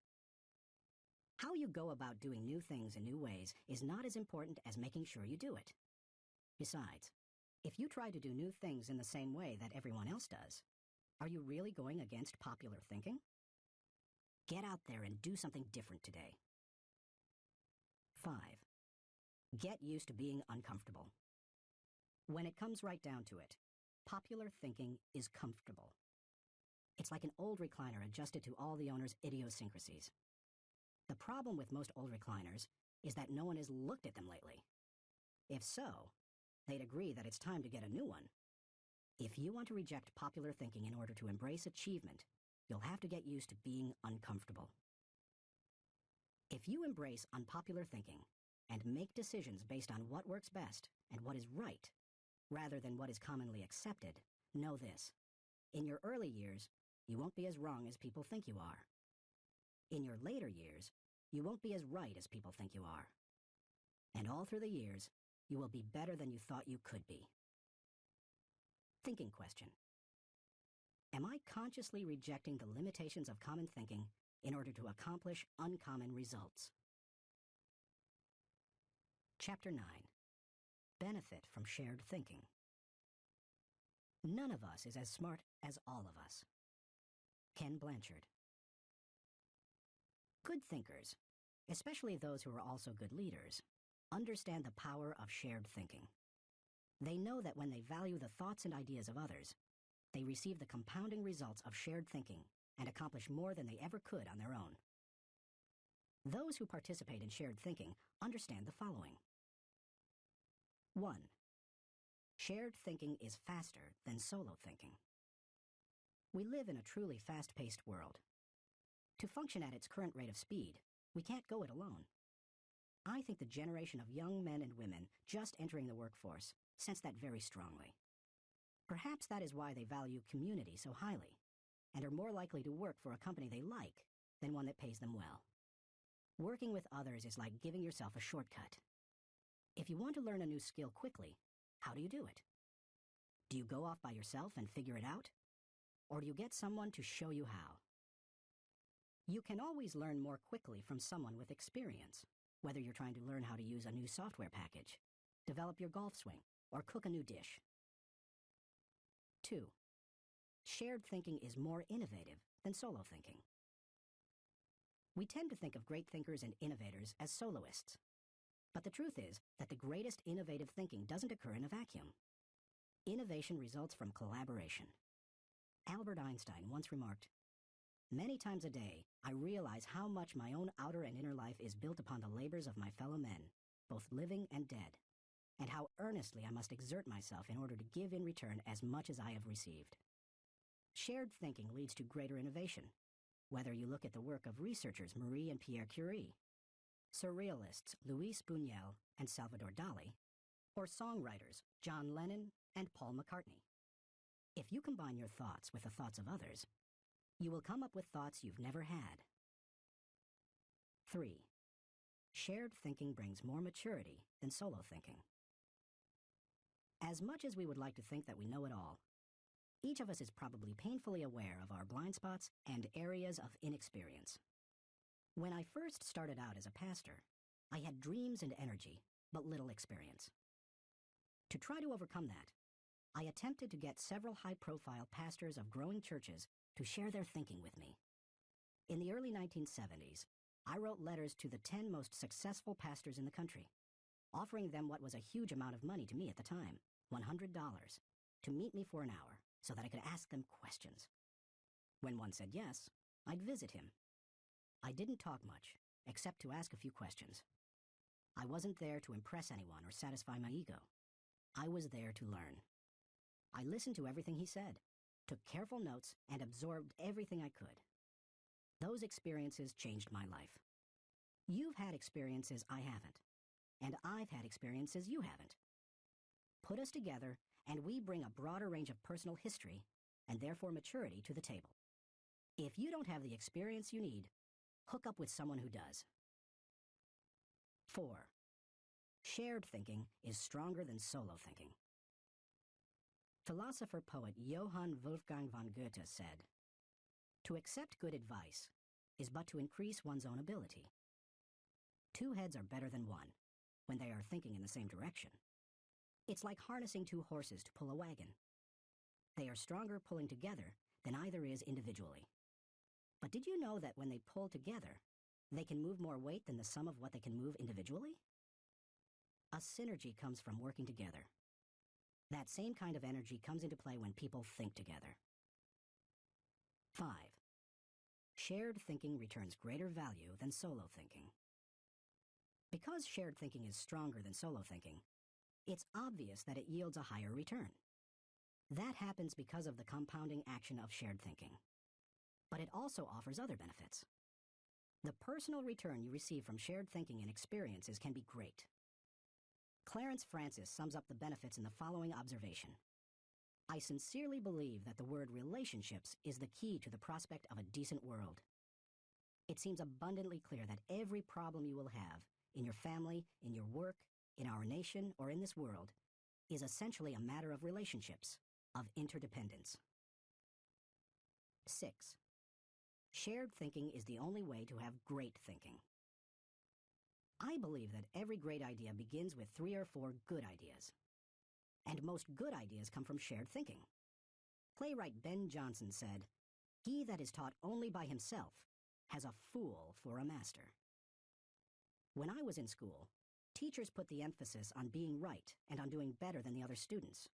How you go about doing new things in new ways is not as important as making sure you do it. Besides, if you try to do new things in the same way that everyone else does, are you really going against popular thinking? Get out there and do something different today. 5. Get used to being uncomfortable. When it comes right down to it, popular thinking is comfortable. It's like an old recliner adjusted to all the owner's idiosyncrasies. The problem with most old recliners is that no one has looked at them lately. If so, they'd agree that it's time to get a new one. If you want to reject popular thinking in order to embrace achievement, you'll have to get used to being uncomfortable. If you embrace unpopular thinking and make decisions based on what works best and what is right, rather than what is commonly accepted, know this. In your early years, you won't be as wrong as people think you are. In your later years, you won't be as right as people think you are. And all through the years, you will be better than you thought you could be. Thinking question. Am I consciously rejecting the limitations of common thinking in order to accomplish uncommon results? Chapter 9. Benefit from shared thinking. None of us is as smart as all of us. Ken Blanchard. Good thinkers, especially those who are also good leaders, understand the power of shared thinking. They know that when they value the thoughts and ideas of others, they receive the compounding results of shared thinking and accomplish more than they ever could on their own. Those who participate in shared thinking understand the following. 1. Shared thinking is faster than solo thinking. We live in a truly fast-paced world. To function at its current rate of speed, we can't go it alone. I think the generation of young men and women just entering the workforce sense that very strongly. Perhaps that is why they value community so highly, and are more likely to work for a company they like than one that pays them well. Working with others is like giving yourself a shortcut. If you want to learn a new skill quickly, how do you do it? Do you go off by yourself and figure it out? Or do you get someone to show you how? You can always learn more quickly from someone with experience, whether you're trying to learn how to use a new software package, develop your golf swing, or cook a new dish. 2. Shared thinking is more innovative than solo thinking. We tend to think of great thinkers and innovators as soloists. But the truth is that the greatest innovative thinking doesn't occur in a vacuum. Innovation results from collaboration. Albert Einstein once remarked, "Many times a day, I realize how much my own outer and inner life is built upon the labors of my fellow men, both living and dead, and how earnestly I must exert myself in order to give in return as much as I have received." Shared thinking leads to greater innovation, whether you look at the work of researchers Marie and Pierre Curie, surrealists Luis Buñuel and Salvador Dali, or songwriters John Lennon, and Paul McCartney. If you combine your thoughts with the thoughts of others, you will come up with thoughts you've never had. 3. Shared thinking brings more maturity than solo thinking. As much as we would like to think that we know it all, each of us is probably painfully aware of our blind spots and areas of inexperience. When I first started out as a pastor, I had dreams and energy, but little experience. To try to overcome that, I attempted to get several high-profile pastors of growing churches to share their thinking with me. In the early 1970s, I wrote letters to the 10 most successful pastors in the country, offering them what was a huge amount of money to me at the time, $100, to meet me for an hour so that I could ask them questions. When one said yes, I'd visit him. I didn't talk much, except to ask a few questions. I wasn't there to impress anyone or satisfy my ego. I was there to learn. I listened to everything he said, took careful notes, and absorbed everything I could. Those experiences changed my life. You've had experiences I haven't, and I've had experiences you haven't. Put us together, and we bring a broader range of personal history, and therefore maturity, to the table. If you don't have the experience you need, hook up with someone who does. 4. Shared thinking is stronger than solo thinking. Philosopher-poet Johann Wolfgang von Goethe said, "To accept good advice is but to increase one's own ability. 2 heads are better than one when they are thinking in the same direction. It's like harnessing 2 horses to pull a wagon. They are stronger pulling together than either is individually. But did you know that when they pull together, they can move more weight than the sum of what they can move individually? A synergy comes from working together. That same kind of energy comes into play when people think together." 5. Shared thinking returns greater value than solo thinking. Because shared thinking is stronger than solo thinking, it's obvious that it yields a higher return. That happens because of the compounding action of shared thinking. But it also offers other benefits. The personal return you receive from shared thinking and experiences can be great. Clarence Francis sums up the benefits in the following observation: "I sincerely believe that the word relationships is the key to the prospect of a decent world. It seems abundantly clear that every problem you will have, in your family, in your work, in our nation, or in this world, is essentially a matter of relationships, of interdependence." 6. Shared thinking is the only way to have great thinking. I believe that every great idea begins with 3 or 4 good ideas. And most good ideas come from shared thinking. Playwright Ben Jonson said, "He that is taught only by himself has a fool for a master." When I was in school, teachers put the emphasis on being right and on doing better than the other students,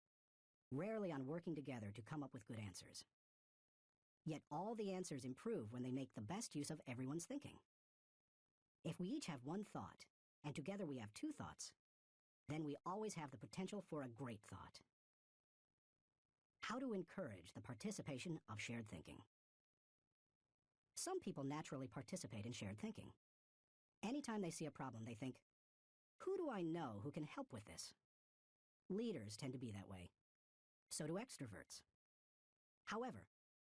rarely on working together to come up with good answers. Yet all the answers improve when they make the best use of everyone's thinking. If we each have 1 thought, and together we have 2 thoughts, then we always have the potential for a great thought. How to encourage the participation of shared thinking. Some people naturally participate in shared thinking. Anytime they see a problem, they think, "Who do I know who can help with this?" Leaders tend to be that way. So do extroverts. However,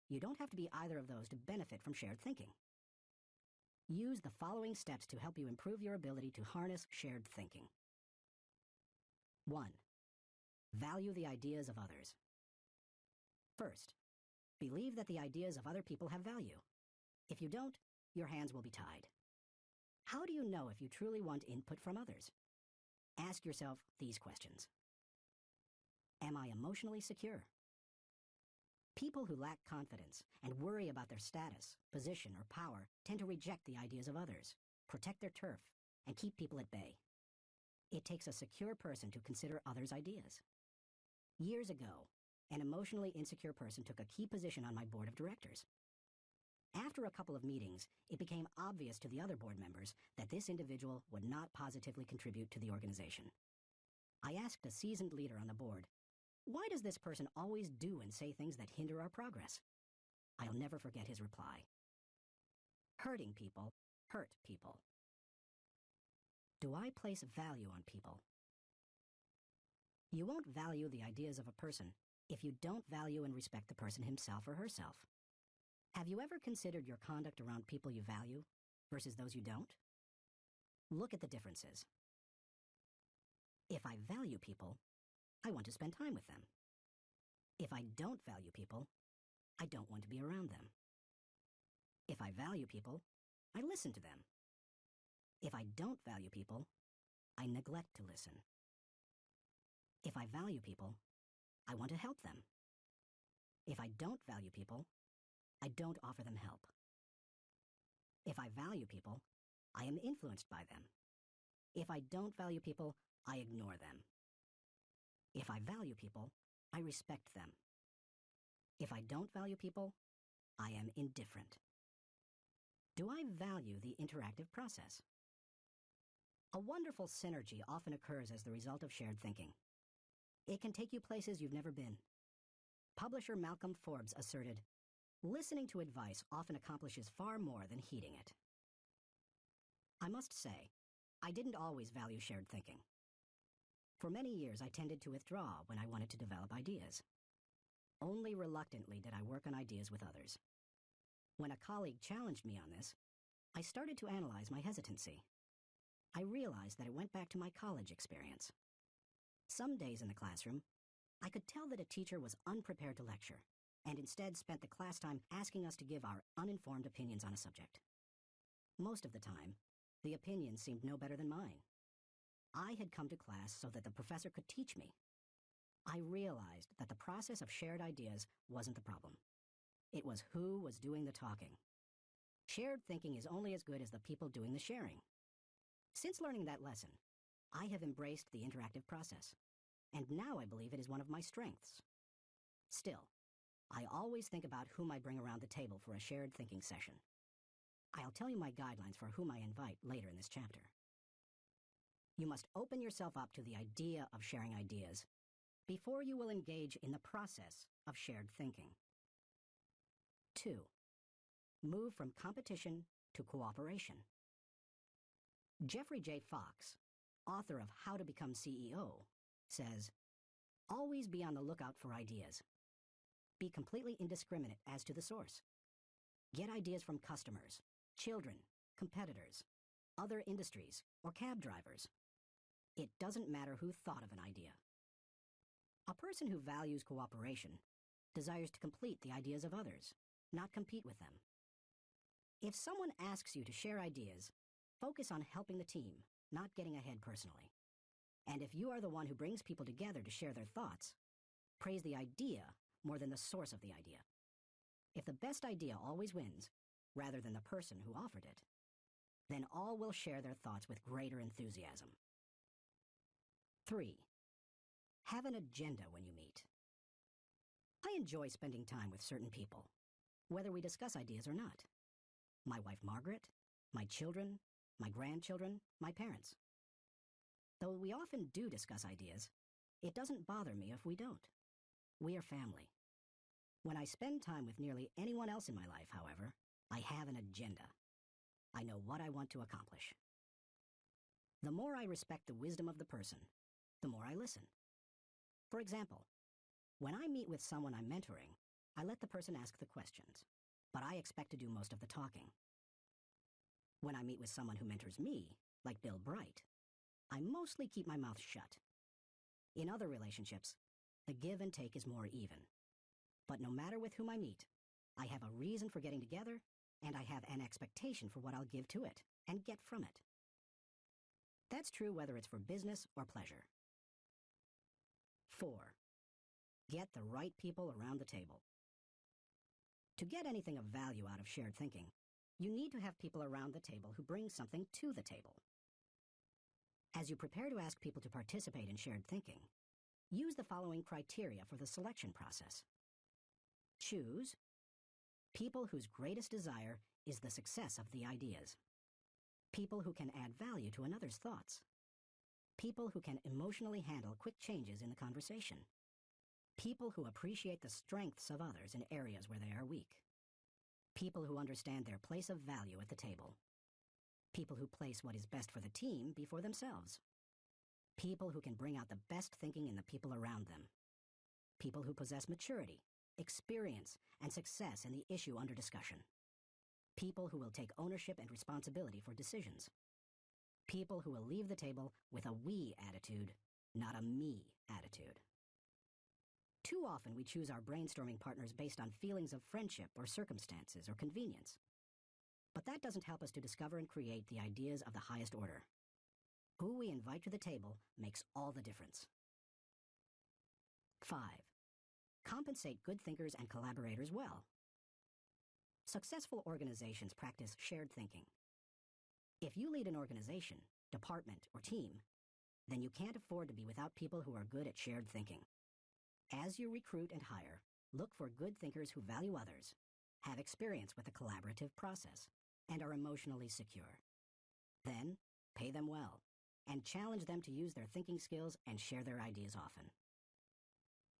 you don't have to be either of those to benefit from shared thinking. Use the following steps to help you improve your ability to harness shared thinking. 1. Value the ideas of others. First, believe that the ideas of other people have value. If you don't, your hands will be tied. How do you know if you truly want input from others? Ask yourself these questions. Am I emotionally secure? People who lack confidence and worry about their status, position, or power tend to reject the ideas of others, protect their turf, and keep people at bay. It takes a secure person to consider others' ideas. Years ago, an emotionally insecure person took a key position on my board of directors. After a couple of meetings, it became obvious to the other board members that this individual would not positively contribute to the organization. I asked a seasoned leader on the board, "Why does this person always do and say things that hinder our progress?" I'll never forget his reply. "Hurting people hurt people." Do I place value on people? You won't value the ideas of a person if you don't value and respect the person himself or herself. Have you ever considered your conduct around people you value versus those you don't? Look at the differences. If I value people, I want to spend time with them. If I don't value people, I don't want to be around them. If I value people, I listen to them. If I don't value people, I neglect to listen. If I value people, I want to help them. If I don't value people, I don't offer them help. If I value people, I am influenced by them. If I don't value people, I ignore them. If I value people, I respect them. If I don't value people, I am indifferent. Do I value the interactive process? A wonderful synergy often occurs as the result of shared thinking. It can take you places you've never been. Publisher Malcolm Forbes asserted, "Listening to advice often accomplishes far more than heeding it." I must say, I didn't always value shared thinking. For many years, I tended to withdraw when I wanted to develop ideas. Only reluctantly did I work on ideas with others. When a colleague challenged me on this, I started to analyze my hesitancy. I realized that it went back to my college experience. Some days in the classroom, I could tell that a teacher was unprepared to lecture, and instead spent the class time asking us to give our uninformed opinions on a subject. Most of the time, the opinions seemed no better than mine. I had come to class so that the professor could teach me. I realized that the process of shared ideas wasn't the problem. It was who was doing the talking. Shared thinking is only as good as the people doing the sharing. Since learning that lesson, I have embraced the interactive process, and now I believe it is one of my strengths. Still, I always think about whom I bring around the table for a shared thinking session. I'll tell you my guidelines for whom I invite later in this chapter. You must open yourself up to the idea of sharing ideas before you will engage in the process of shared thinking. 2. Move from competition to cooperation. Jeffrey J. Fox, author of How to Become CEO, says, "Always be on the lookout for ideas. Be completely indiscriminate as to the source. Get ideas from customers, children, competitors, other industries, or cab drivers. It doesn't matter who thought of an idea." A person who values cooperation desires to complete the ideas of others, not compete with them. If someone asks you to share ideas, focus on helping the team, not getting ahead personally. And if you are the one who brings people together to share their thoughts, praise the idea more than the source of the idea. If the best idea always wins, rather than the person who offered it, then all will share their thoughts with greater enthusiasm. 3. Have an agenda when you meet. I enjoy spending time with certain people, whether we discuss ideas or not. My wife Margaret, my children, my grandchildren, my parents. Though we often do discuss ideas, it doesn't bother me if we don't. We are family. When I spend time with nearly anyone else in my life, however, I have an agenda. I know what I want to accomplish. The more I respect the wisdom of the person, the more I listen. For example, when I meet with someone I'm mentoring, I let the person ask the questions, but I expect to do most of the talking. When I meet with someone who mentors me, like Bill Bright, I mostly keep my mouth shut. In other relationships, the give and take is more even. But no matter with whom I meet, I have a reason for getting together, and I have an expectation for what I'll give to it and get from it. That's true whether it's for business or pleasure. 4. Get the right people around the table. To get anything of value out of shared thinking, you need to have people around the table who bring something to the table. As you prepare to ask people to participate in shared thinking, use the following criteria for the selection process. Choose people whose greatest desire is the success of the ideas. People who can add value to another's thoughts. People who can emotionally handle quick changes in the conversation. People who appreciate the strengths of others in areas where they are weak. People who understand their place of value at the table. People who place what is best for the team before themselves. People who can bring out the best thinking in the people around them. People who possess maturity, experience, and success in the issue under discussion. People who will take ownership and responsibility for decisions. People who will leave the table with a we attitude, not a me attitude. Too often we choose our brainstorming partners based on feelings of friendship or circumstances or convenience. But that doesn't help us to discover and create the ideas of the highest order. Who we invite to the table makes all the difference. 5. Compensate good thinkers and collaborators well. Successful organizations practice shared thinking. If you lead an organization, department, or team, then you can't afford to be without people who are good at shared thinking. As you recruit and hire, look for good thinkers who value others, have experience with the collaborative process, and are emotionally secure. Then, pay them well, and challenge them to use their thinking skills and share their ideas often.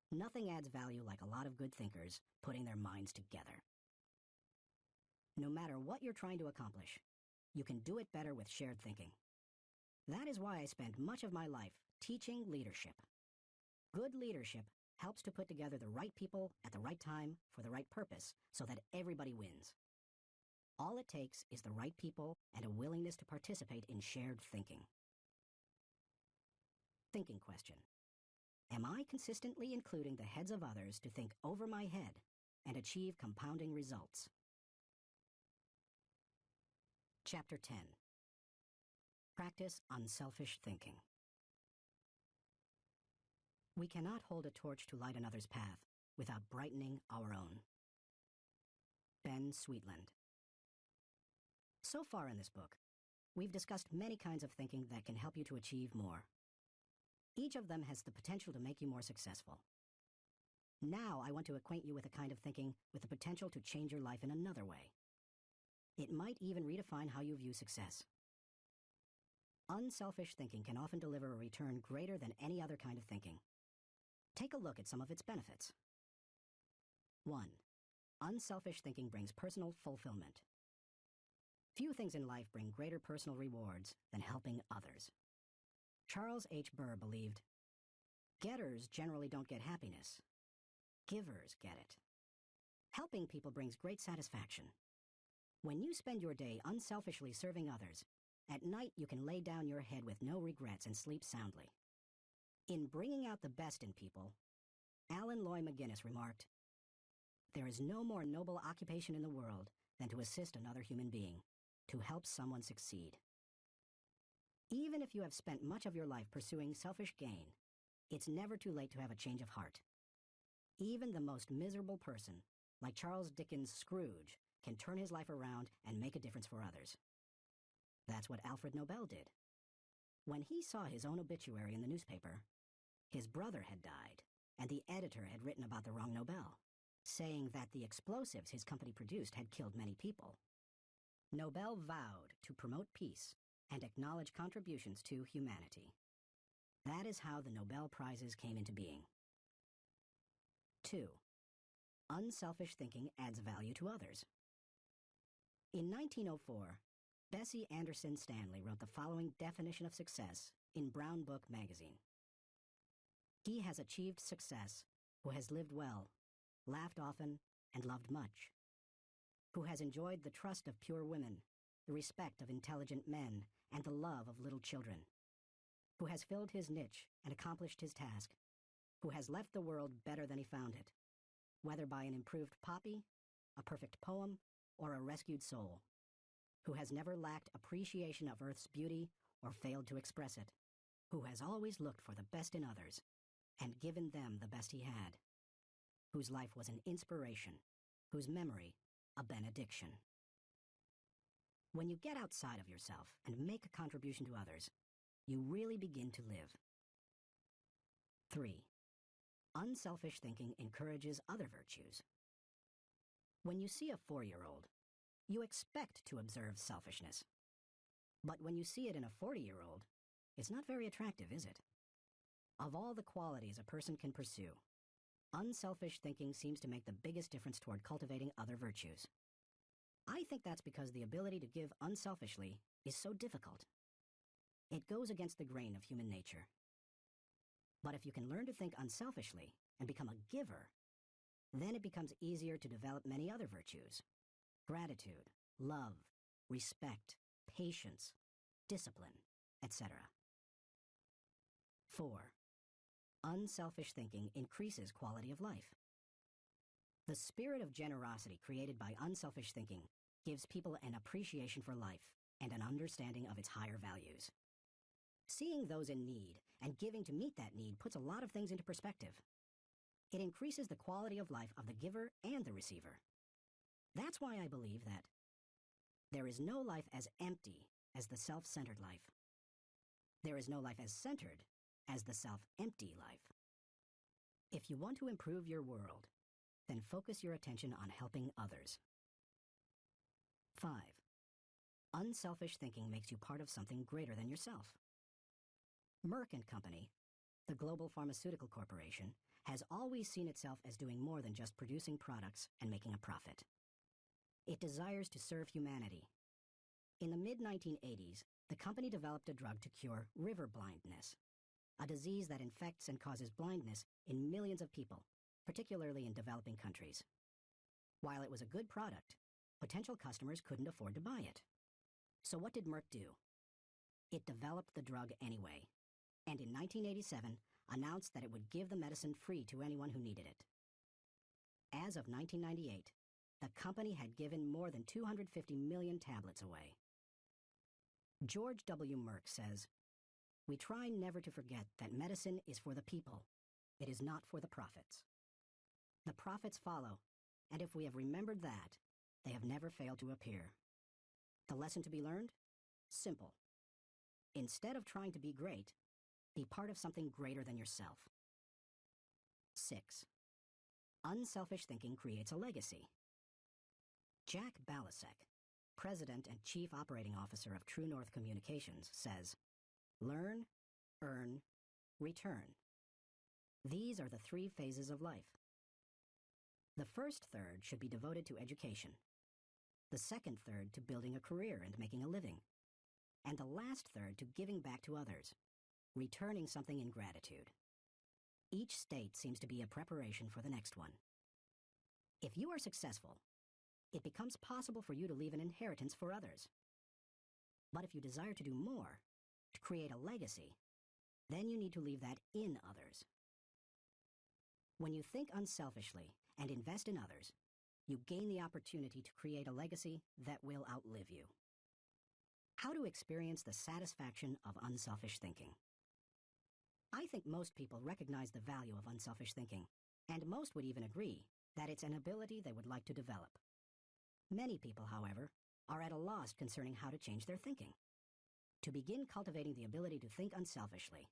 Nothing adds value like a lot of good thinkers putting their minds together. No matter what you're trying to accomplish, you can do it better with shared thinking. That is why I spent much of my life teaching leadership. Good leadership helps to put together the right people at the right time for the right purpose so that everybody wins. All it takes is the right people and a willingness to participate in shared thinking. Thinking question. Am I consistently including the heads of others to think over my head and achieve compounding results? Chapter 10. Practice unselfish thinking. We cannot hold a torch to light another's path without brightening our own. Ben Sweetland. So far in this book, we've discussed many kinds of thinking that can help you to achieve more. Each of them has the potential to make you more successful. Now I want to acquaint you with a kind of thinking with the potential to change your life in another way. It might even redefine how you view success. Unselfish thinking can often deliver a return greater than any other kind of thinking. Take a look at some of its benefits. 1. Unselfish thinking brings personal fulfillment. Few things in life bring greater personal rewards than helping others. Charles H. Burr believed, "Getters generally don't get happiness. Givers get it." Helping people brings great satisfaction. When you spend your day unselfishly serving others, at night you can lay down your head with no regrets and sleep soundly. In Bringing Out the Best in People, Alan Loy McGuinness remarked, "There is no more noble occupation in the world than to assist another human being, to help someone succeed." Even if you have spent much of your life pursuing selfish gain, it's never too late to have a change of heart. Even the most miserable person, like Charles Dickens' Scrooge, can turn his life around and make a difference for others. That's what Alfred Nobel did. When he saw his own obituary in the newspaper, his brother had died, and the editor had written about the wrong Nobel, saying that the explosives his company produced had killed many people. Nobel vowed to promote peace and acknowledge contributions to humanity. That is how the Nobel Prizes came into being. 2. Unselfish thinking adds value to others. In 1904, Bessie Anderson Stanley wrote the following definition of success in Brown Book magazine. "He has achieved success who has lived well, laughed often, and loved much. Who has enjoyed the trust of pure women, the respect of intelligent men, and the love of little children. Who has filled his niche and accomplished his task. Who has left the world better than he found it, whether by an improved copy, a perfect poem, or a rescued soul. Who has never lacked appreciation of earth's beauty or failed to express it. Who has always looked for the best in others and given them the best he had. Whose life was an inspiration, whose memory a benediction." When you get outside of yourself and make a contribution to others, you really begin to live. 3. Unselfish thinking encourages other virtues. When you see a 4-year-old, you expect to observe selfishness. But when you see it in a 40-year-old, it's not very attractive, is it? Of all the qualities a person can pursue, unselfish thinking seems to make the biggest difference toward cultivating other virtues. I think that's because the ability to give unselfishly is so difficult. It goes against the grain of human nature, But if you can learn to think unselfishly and become a giver, then it becomes easier to develop many other virtues: gratitude, love, respect, patience, discipline, etc. 4. Unselfish thinking increases quality of life. The spirit of generosity created by unselfish thinking gives people an appreciation for life and an understanding of its higher values. Seeing those in need and giving to meet that need puts a lot of things into perspective. It increases the quality of life of the giver and the receiver. That's why I believe that there is no life as empty as the self-centered life. There is no life as centered as the self-empty life. If you want to improve your world, then focus your attention on helping others. 5. Unselfish thinking makes you part of something greater than yourself. Merck & Company, the global pharmaceutical corporation, has always seen itself as doing more than just producing products and making a profit. It desires to serve humanity. In the mid-1980s, the company developed a drug to cure river blindness, a disease that infects and causes blindness in millions of people, particularly in developing countries. While it was a good product, potential customers couldn't afford to buy it. So what did Merck do? It developed the drug anyway, and in 1987 announced that it would give the medicine free to anyone who needed it. As of 1998, the company had given more than 250 million tablets away. George W. Merck says, "We try never to forget that medicine is for the people. It is not for the profits. The profits follow, and if we have remembered that, they have never failed to appear." The lesson to be learned? Simple. Instead of trying to be great, be part of something greater than yourself. 6. Unselfish thinking creates a legacy. Jack Balasek, President and Chief Operating Officer of True North Communications, says, "Learn, earn, return. These are the 3 phases of life. The first third should be devoted to education, the second third to building a career and making a living, and the last third to giving back to others, returning something in gratitude. Each state seems to be a preparation for the next one. If you are successful, it becomes possible for you to leave an inheritance for others. But if you desire to do more, to create a legacy, then you need to leave that in others. When you think unselfishly and invest in others, you gain the opportunity to create a legacy that will outlive you." How to experience the satisfaction of unselfish thinking? I think most people recognize the value of unselfish thinking, and most would even agree that it's an ability they would like to develop. Many people, however, are at a loss concerning how to change their thinking. To begin cultivating the ability to think unselfishly,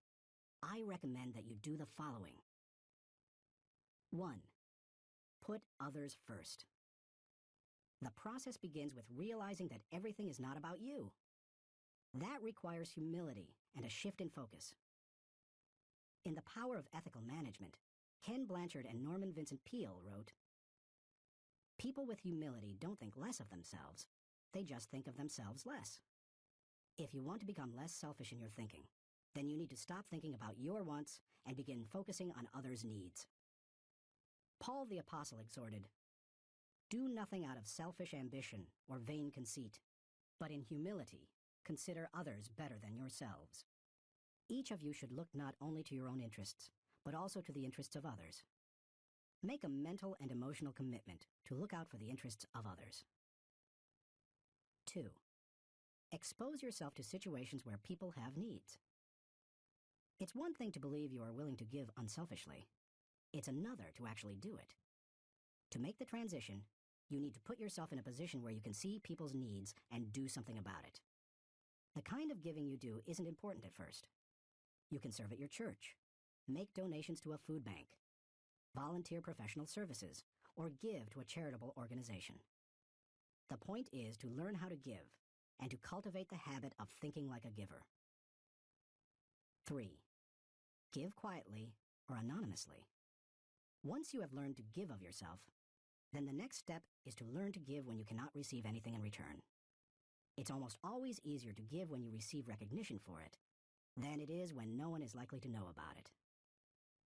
I recommend that you do the following. 1. Put others first. The process begins with realizing that everything is not about you. That requires humility and a shift in focus. In The Power of Ethical Management, Ken Blanchard and Norman Vincent Peale wrote, "People with humility don't think less of themselves. They just think of themselves less. If you want to become less selfish in your thinking, then you need to stop thinking about your wants and begin focusing on others' needs." Paul the Apostle exhorted, "Do nothing out of selfish ambition or vain conceit, but in humility consider others better than yourselves." Each of you should look not only to your own interests, but also to the interests of others. Make a mental and emotional commitment to look out for the interests of others. 2. Expose yourself to situations where people have needs. It's one thing to believe you are willing to give unselfishly. It's another to actually do it. To make the transition, you need to put yourself in a position where you can see people's needs and do something about it. The kind of giving you do isn't important at first. You can serve at your church, make donations to a food bank, volunteer professional services, or give to a charitable organization. The point is to learn how to give and to cultivate the habit of thinking like a giver. 3. Give quietly or anonymously. Once you have learned to give of yourself, then the next step is to learn to give when you cannot receive anything in return. It's almost always easier to give when you receive recognition for it than it is when no one is likely to know about it.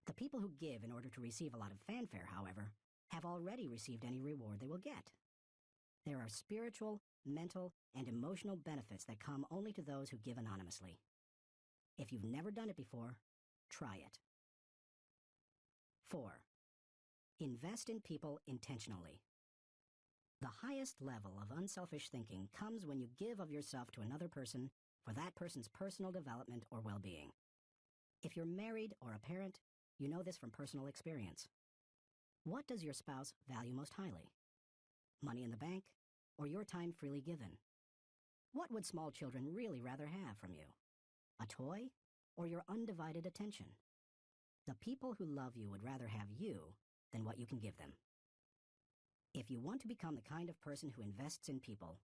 The people who give in order to receive a lot of fanfare, however, have already received any reward they will get. There are spiritual, mental, and emotional benefits that come only to those who give anonymously. If you've never done it before, try it. 4. Invest in people intentionally. The highest level of unselfish thinking comes when you give of yourself to another person for that person's personal development or well-being. If you're married or a parent, you know this from personal experience. What does your spouse value most highly? Money in the bank, or your time freely given? What would small children really rather have from you? A toy, or your undivided attention? The people who love you would rather have you than what you can give them. If you want to become the kind of person who invests in people,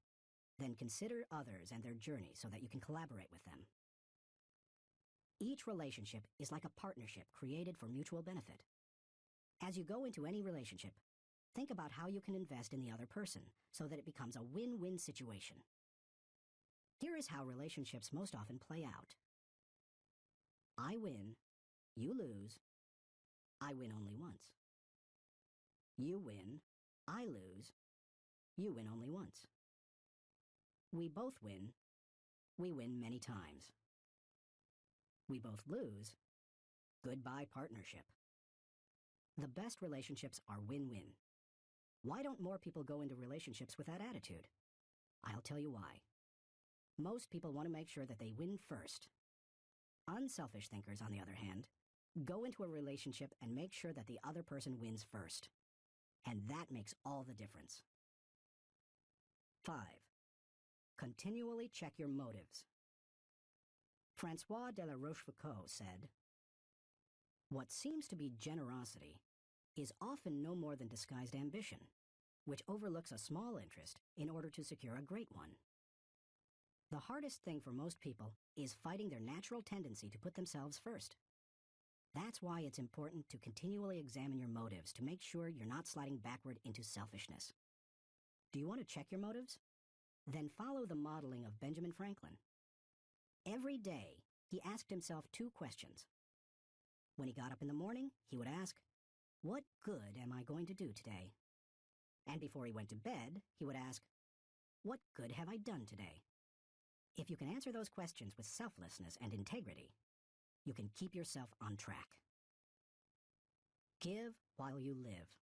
then consider others and their journey so that you can collaborate with them. Each relationship is like a partnership created for mutual benefit. As you go into any relationship, think about how you can invest in the other person so that it becomes a win-win situation. Here is how relationships most often play out. I win, you lose, I win only once. You win, I lose, you win only once. We both win, we win many times. We both lose, goodbye partnership. The best relationships are win-win. Why don't more people go into relationships with that attitude? I'll tell you why. Most people want to make sure that they win first. Unselfish thinkers, on the other hand, go into a relationship and make sure that the other person wins first. And that makes all the difference. 5. Continually check your motives. Francois de la Rochefoucauld said, "What seems to be generosity is often no more than disguised ambition, which overlooks a small interest in order to secure a great one." The hardest thing for most people is fighting their natural tendency to put themselves first. That's why it's important to continually examine your motives to make sure you're not sliding backward into selfishness. Do you want to check your motives? Then follow the modeling of Benjamin Franklin. Every day, he asked himself 2 questions. When he got up in the morning, he would ask, "What good am I going to do today?" And before he went to bed, he would ask, "What good have I done today?" If you can answer those questions with selflessness and integrity, you can keep yourself on track. Give while you live.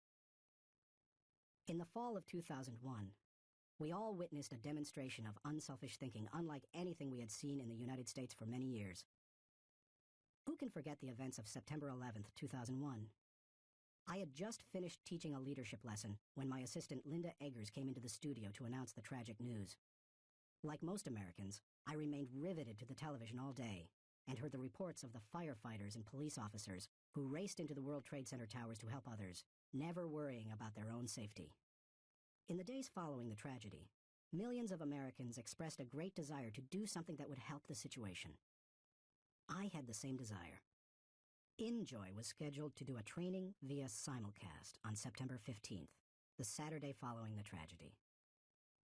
In the fall of 2001, we all witnessed a demonstration of unselfish thinking unlike anything we had seen in the United States for many years. Who can forget the events of September 11th, 2001? I had just finished teaching a leadership lesson when my assistant Linda Eggers came into the studio to announce the tragic news. Like most Americans, I remained riveted to the television all day and heard the reports of the firefighters and police officers who raced into the World Trade Center towers to help others, never worrying about their own safety. In the days following the tragedy, millions of Americans expressed a great desire to do something that would help the situation. I had the same desire. Enjoy was scheduled to do a training via simulcast on September 15th, the Saturday following the tragedy.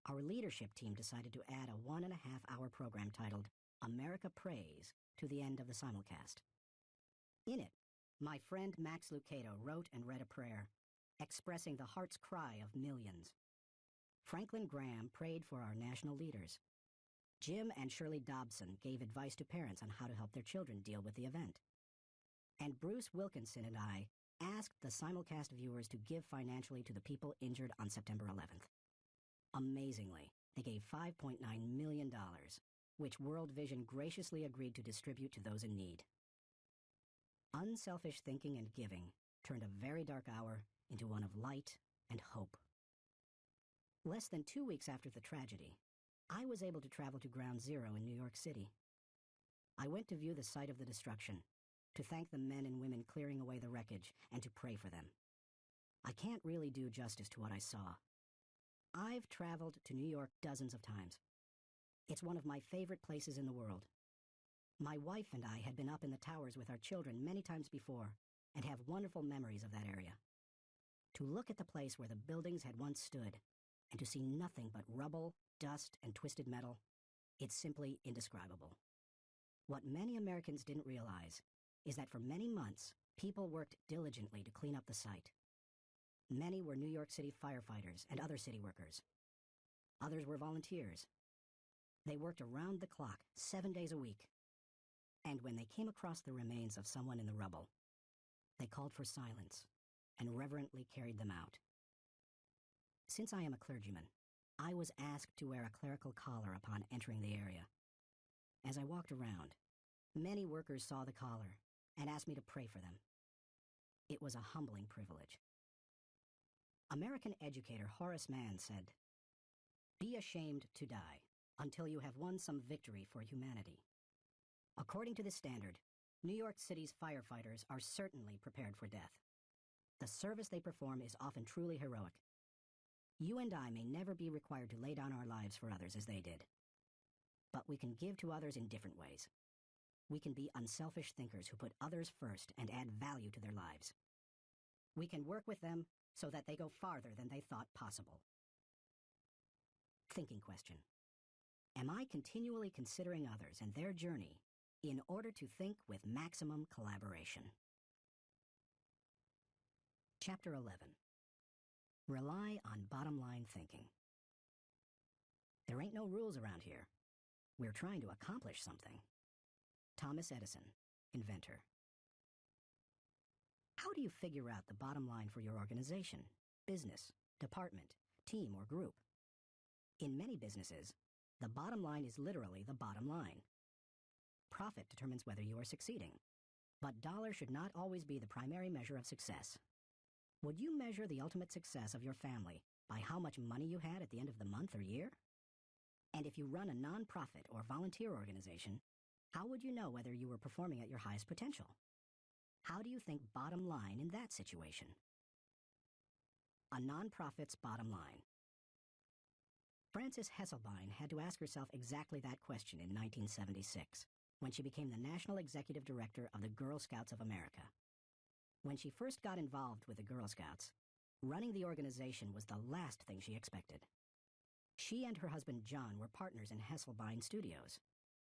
Our leadership team decided to add a 1.5-hour program titled America Prays to the end of the simulcast. In it, my friend Max Lucado wrote and read a prayer, expressing the heart's cry of millions. Franklin Graham prayed for our national leaders. Jim and Shirley Dobson gave advice to parents on how to help their children deal with the event. And Bruce Wilkinson and I asked the simulcast viewers to give financially to the people injured on September 11th. Amazingly, they gave $5.9 million, which World Vision graciously agreed to distribute to those in need. Unselfish thinking and giving turned a very dark hour into one of light and hope. Less than 2 weeks after the tragedy, I was able to travel to Ground Zero in New York City. I went to view the site of the destruction, to thank the men and women clearing away the wreckage, and to pray for them. I can't really do justice to what I saw. I've traveled to New York dozens of times. It's one of my favorite places in the world. My wife and I had been up in the towers with our children many times before and have wonderful memories of that area. To look at the place where the buildings had once stood and to see nothing but rubble, dust, and twisted metal, it's simply indescribable. What many Americans didn't realize is that for many months, People worked diligently to clean up the site. Many were New York City firefighters and other city workers. Others were volunteers. They worked around the clock, 7 days a week. And when they came across the remains of someone in the rubble, they called for silence and reverently carried them out. Since I am a clergyman, I was asked to wear a clerical collar upon entering the area. As I walked around, many workers saw the collar and asked me to pray for them. It was a humbling privilege. American educator Horace Mann said, "Be ashamed to die until you have won some victory for humanity." According to this standard, New York City's firefighters are certainly prepared for death. The service they perform is often truly heroic. You and I may never be required to lay down our lives for others as they did. But we can give to others in different ways. We can be unselfish thinkers who put others first and add value to their lives. We can work with them so that they go farther than they thought possible. Thinking question. Am I continually considering others and their journey in order to think with maximum collaboration? Chapter 11. Rely on bottom-line thinking. There ain't no rules around here. We're trying to accomplish something. Thomas Edison, inventor. How do you figure out the bottom line for your organization, business, department, team, or group? In many businesses, the bottom line is literally the bottom line. Profit determines whether you are succeeding, but dollars should not always be the primary measure of success. Would you measure the ultimate success of your family by how much money you had at the end of the month or year? And if you run a nonprofit or volunteer organization, how would you know whether you were performing at your highest potential? How do you think bottom line in that situation? A nonprofit's bottom line. Frances Hesselbein had to ask herself exactly that question in 1976, when she became the National Executive Director of the Girl Scouts of America. When she first got involved with the Girl Scouts, running the organization was the last thing she expected. She and her husband John were partners in Hesselbein Studios,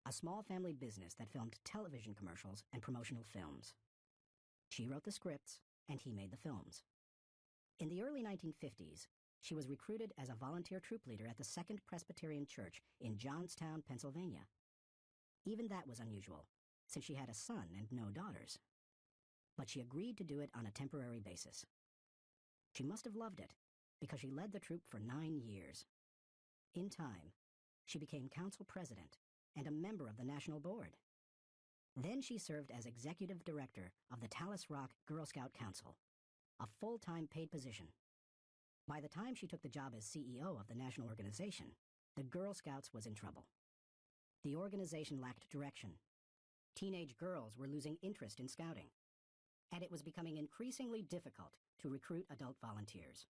a small family business that filmed television commercials and promotional films. She wrote the scripts, and he made the films. In the early 1950s, she was recruited as a volunteer troop leader at the Second Presbyterian Church in Johnstown, Pennsylvania. Even that was unusual, since she had a son and no daughters. But she agreed to do it on a temporary basis. She must have loved it, because she led the troop for 9 years. In time, she became council president and a member of the national board. Then she served as executive director of the Tallis Rock Girl Scout Council, a full-time paid position. By the time she took the job as CEO of the national organization, the Girl Scouts was in trouble. The organization lacked direction. Teenage girls were losing interest in scouting, and it was becoming increasingly difficult to recruit adult volunteers,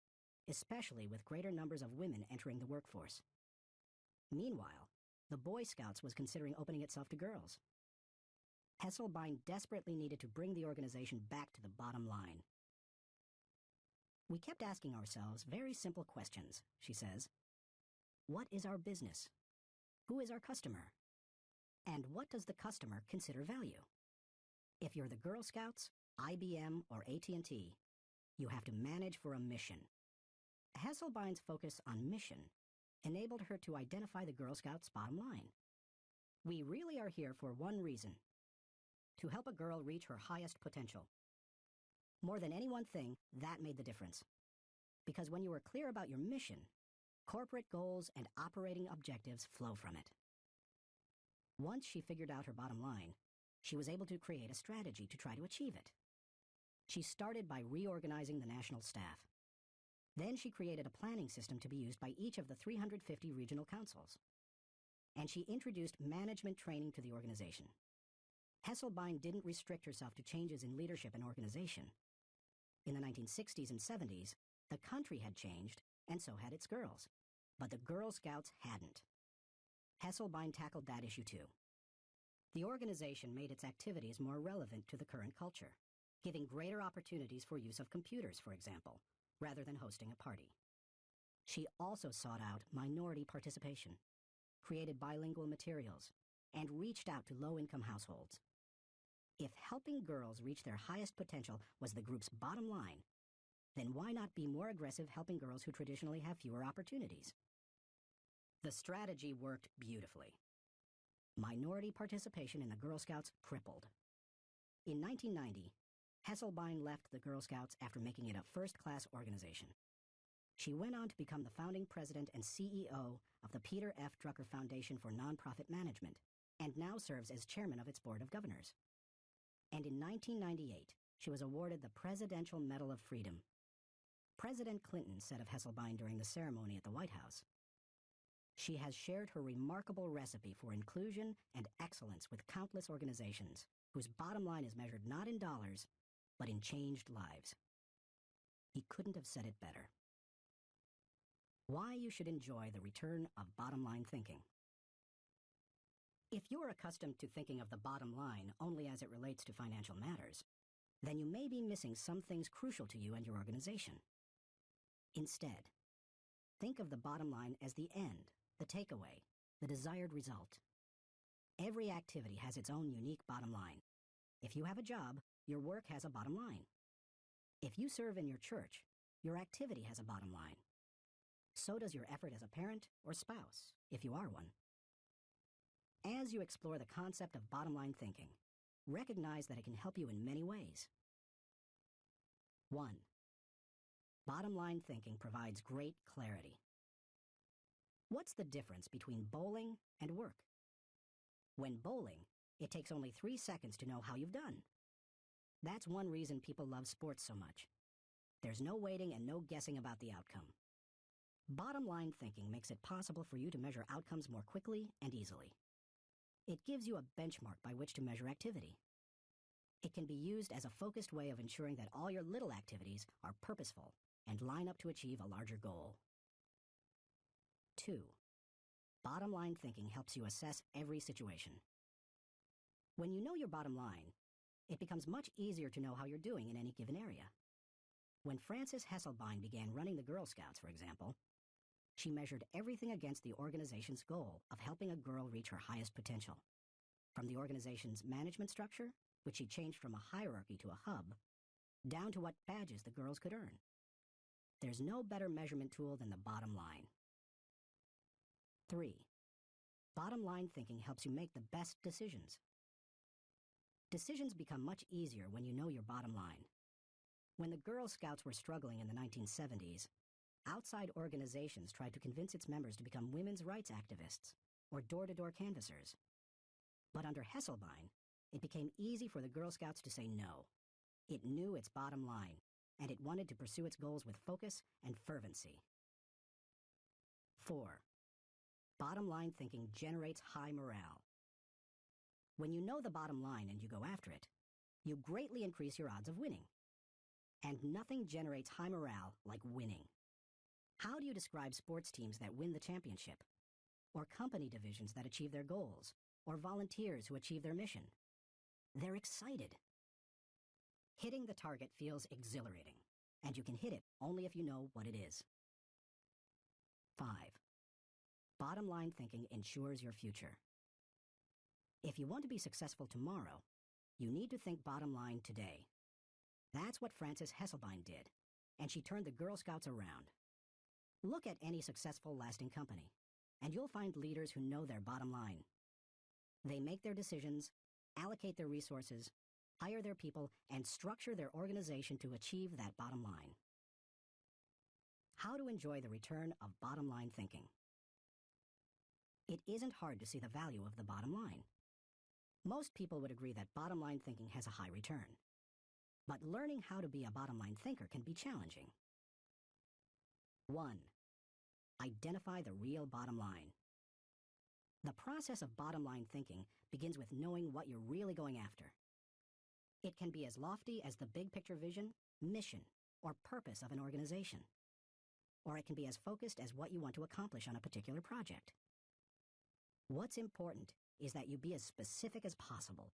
especially with greater numbers of women entering the workforce. Meanwhile, the Boy Scouts was considering opening itself to girls. Hesselbein desperately needed to bring the organization back to the bottom line. We kept asking ourselves very simple questions, she says. What is our business? Who is our customer? And what does the customer consider value? If you're the Girl Scouts, IBM, or AT&T, you have to manage for a mission. Hesselbein's focus on mission enabled her to identify the Girl Scouts' bottom line. We really are here for one reason: to help a girl reach her highest potential. More than any one thing, that made the difference. Because when you are clear about your mission, corporate goals and operating objectives flow from it. Once she figured out her bottom line, she was able to create a strategy to try to achieve it. She started by reorganizing the national staff. Then she created a planning system to be used by each of the 350 regional councils. And she introduced management training to the organization. Hesselbein didn't restrict herself to changes in leadership and organization. In the 1960s and 70s, the country had changed, and so had its girls. But the Girl Scouts hadn't. Hesselbein tackled that issue too. The organization made its activities more relevant to the current culture, giving greater opportunities for use of computers, for example, rather than hosting a party. She also sought out minority participation, created bilingual materials, and reached out to low-income households. If helping girls reach their highest potential was the group's bottom line, then why not be more aggressive helping girls who traditionally have fewer opportunities? The strategy worked beautifully. Minority participation in the Girl Scouts tripled. In 1990, Hesselbein left the Girl Scouts after making it a first-class organization. She went on to become the founding president and CEO of the Peter F. Drucker Foundation for Nonprofit Management, and now serves as chairman of its board of governors. And in 1998, she was awarded the Presidential Medal of Freedom. President Clinton said of Hesselbein during the ceremony at the White House, "She has shared her remarkable recipe for inclusion and excellence with countless organizations whose bottom line is measured not in dollars, but in changed lives." He couldn't have said it better. Why you should enjoy the return of bottom line thinking. If you're accustomed to thinking of the bottom line only as it relates to financial matters, then you may be missing some things crucial to you and your organization. Instead, think of the bottom line as the end, the takeaway, the desired result. Every activity has its own unique bottom line. If you have a job, your work has a bottom line. If you serve in your church, your activity has a bottom line. So does your effort as a parent or spouse, if you are one. As you explore the concept of bottom line thinking, recognize that it can help you in many ways. 1. Bottom line thinking provides great clarity. What's the difference between bowling and work? When bowling, it takes only 3 seconds to know how you've done. That's one reason people love sports so much. There's no waiting and no guessing about the outcome. Bottom line thinking makes it possible for you to measure outcomes more quickly and easily. It gives you a benchmark by which to measure activity. It can be used as a focused way of ensuring that all your little activities are purposeful and line up to achieve a larger goal. 2. Bottom line thinking helps you assess every situation. When you know your bottom line, it becomes much easier to know how you're doing in any given area. When Frances Hesselbein began running the Girl Scouts, for example, she measured everything against the organization's goal of helping a girl reach her highest potential. From the organization's management structure, which she changed from a hierarchy to a hub, down to what badges the girls could earn. There's no better measurement tool than the bottom line. 3. Bottom line thinking helps you make the best decisions. Decisions become much easier when you know your bottom line. When the Girl Scouts were struggling in the 1970s, outside organizations tried to convince its members to become women's rights activists or door-to-door canvassers. But under Hesselbein, it became easy for the Girl Scouts to say no. It knew its bottom line, and it wanted to pursue its goals with focus and fervency. 4. Bottom line thinking generates high morale. When you know the bottom line and you go after it, you greatly increase your odds of winning. And nothing generates high morale like winning. How do you describe sports teams that win the championship? Or company divisions that achieve their goals? Or volunteers who achieve their mission? They're excited. Hitting the target feels exhilarating, and you can hit it only if you know what it is. 5. Bottom line thinking ensures your future. If you want to be successful tomorrow, you need to think bottom line today. That's what Frances Hesselbein did, and she turned the Girl Scouts around. Look at any successful, lasting company, and you'll find leaders who know their bottom line. They make their decisions, allocate their resources, hire their people, and structure their organization to achieve that bottom line. How to enjoy the return of bottom line thinking. It isn't hard to see the value of the bottom line. Most people would agree that bottom line thinking has a high return. But learning how to be a bottom line thinker can be challenging. 1. Identify the real bottom line. The process of bottom line thinking begins with knowing what you're really going after. It can be as lofty as the big picture vision, mission, or purpose of an organization. Or it can be as focused as what you want to accomplish on a particular project. What's important is that you be as specific as possible.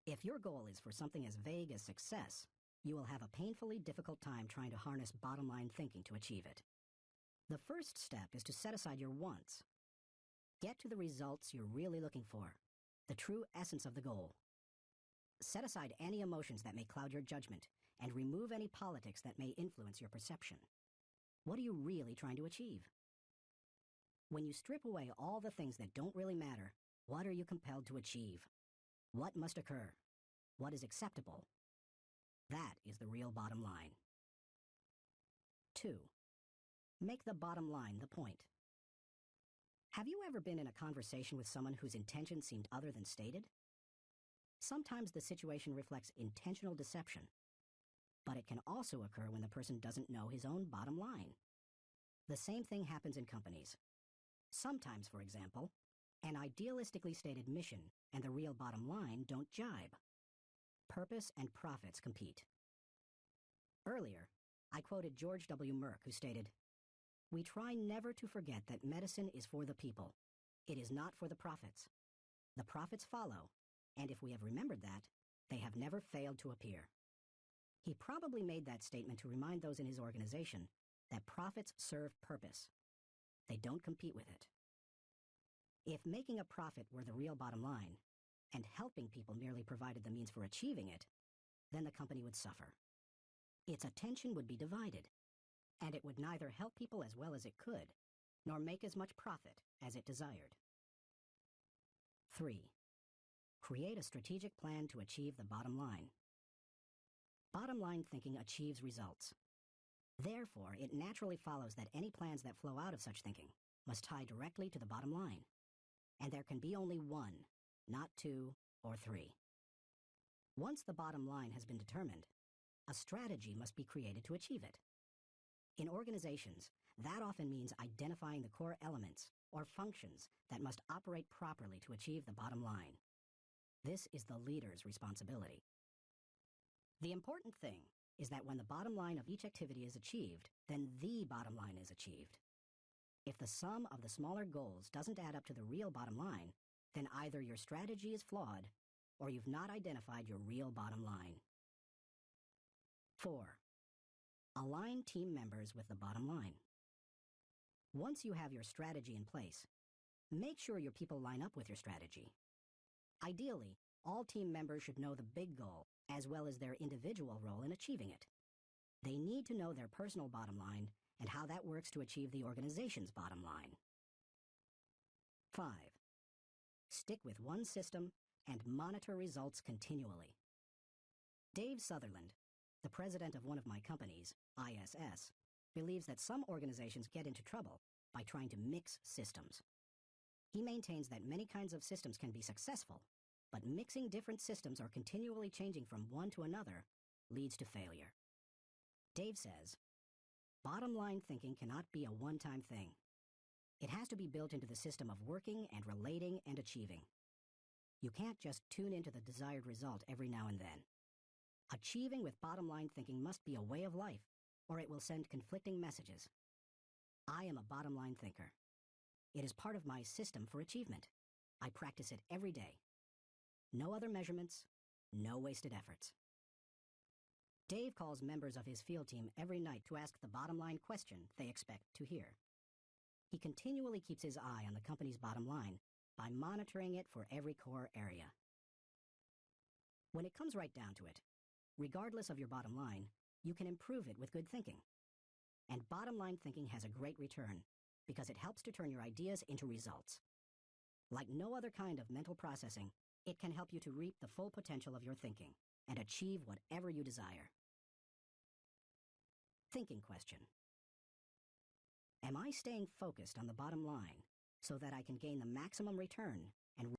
If your goal is for something as vague as success, you will have a painfully difficult time trying to harness bottom line thinking to achieve it. The first step is to set aside your wants. Get to the results you're really looking for, the true essence of the goal. Set aside any emotions that may cloud your judgment and remove any politics that may influence your perception. What are you really trying to achieve? When you strip away all the things that don't really matter, what are you compelled to achieve? What must occur? What is acceptable? That is the real bottom line. 2. Make the bottom line the point. Have you ever been in a conversation with someone whose intention seemed other than stated? Sometimes the situation reflects intentional deception, but it can also occur when the person doesn't know his own bottom line. The same thing happens in companies. Sometimes, for example, an idealistically stated mission and the real bottom line don't jibe. Purpose and profits compete. Earlier, I quoted George W. Merck, who stated, "We try never to forget that medicine is for the people. It is not for the profits. The profits follow, and if we have remembered that, they have never failed to appear." He probably made that statement to remind those in his organization that profits serve purpose. They don't compete with it. If making a profit were the real bottom line, and helping people merely provided the means for achieving it, then the company would suffer. Its attention would be divided, and it would neither help people as well as it could, nor make as much profit as it desired. 3. Create a strategic plan to achieve the bottom line. Bottom line thinking achieves results. Therefore, it naturally follows that any plans that flow out of such thinking must tie directly to the bottom line. And there can be only one, not two or three. Once the bottom line has been determined, a strategy must be created to achieve it. In organizations, that often means identifying the core elements or functions that must operate properly to achieve the bottom line. This is the leader's responsibility. The important thing is that when the bottom line of each activity is achieved, then the bottom line is achieved. If the sum of the smaller goals doesn't add up to the real bottom line, then either your strategy is flawed or you've not identified your real bottom line. 4. Align team members with the bottom line. Once you have your strategy in place, make sure your people line up with your strategy. Ideally, all team members should know the big goal as well as their individual role in achieving it. They need to know their personal bottom line and how that works to achieve the organization's bottom line. 5. Stick with one system and monitor results continually. Dave Sutherland, the president of one of my companies, ISS, believes that some organizations get into trouble by trying to mix systems. He maintains that many kinds of systems can be successful, but mixing different systems or continually changing from one to another leads to failure. Dave says, bottom line thinking cannot be a one-time thing. It has to be built into the system of working and relating and achieving. You can't just tune into the desired result every now and then. Achieving with bottom line thinking must be a way of life, or it will send conflicting messages. I am a bottom line thinker. It is part of my system for achievement. I practice it every day. No other measurements, no wasted efforts. Dave calls members of his field team every night to ask the bottom line question they expect to hear. He continually keeps his eye on the company's bottom line by monitoring it for every core area. When it comes right down to it, regardless of your bottom line, you can improve it with good thinking. And bottom line thinking has a great return because it helps to turn your ideas into results. Like no other kind of mental processing, it can help you to reap the full potential of your thinking and achieve whatever you desire. Thinking question. Am I staying focused on the bottom line so that I can gain the maximum return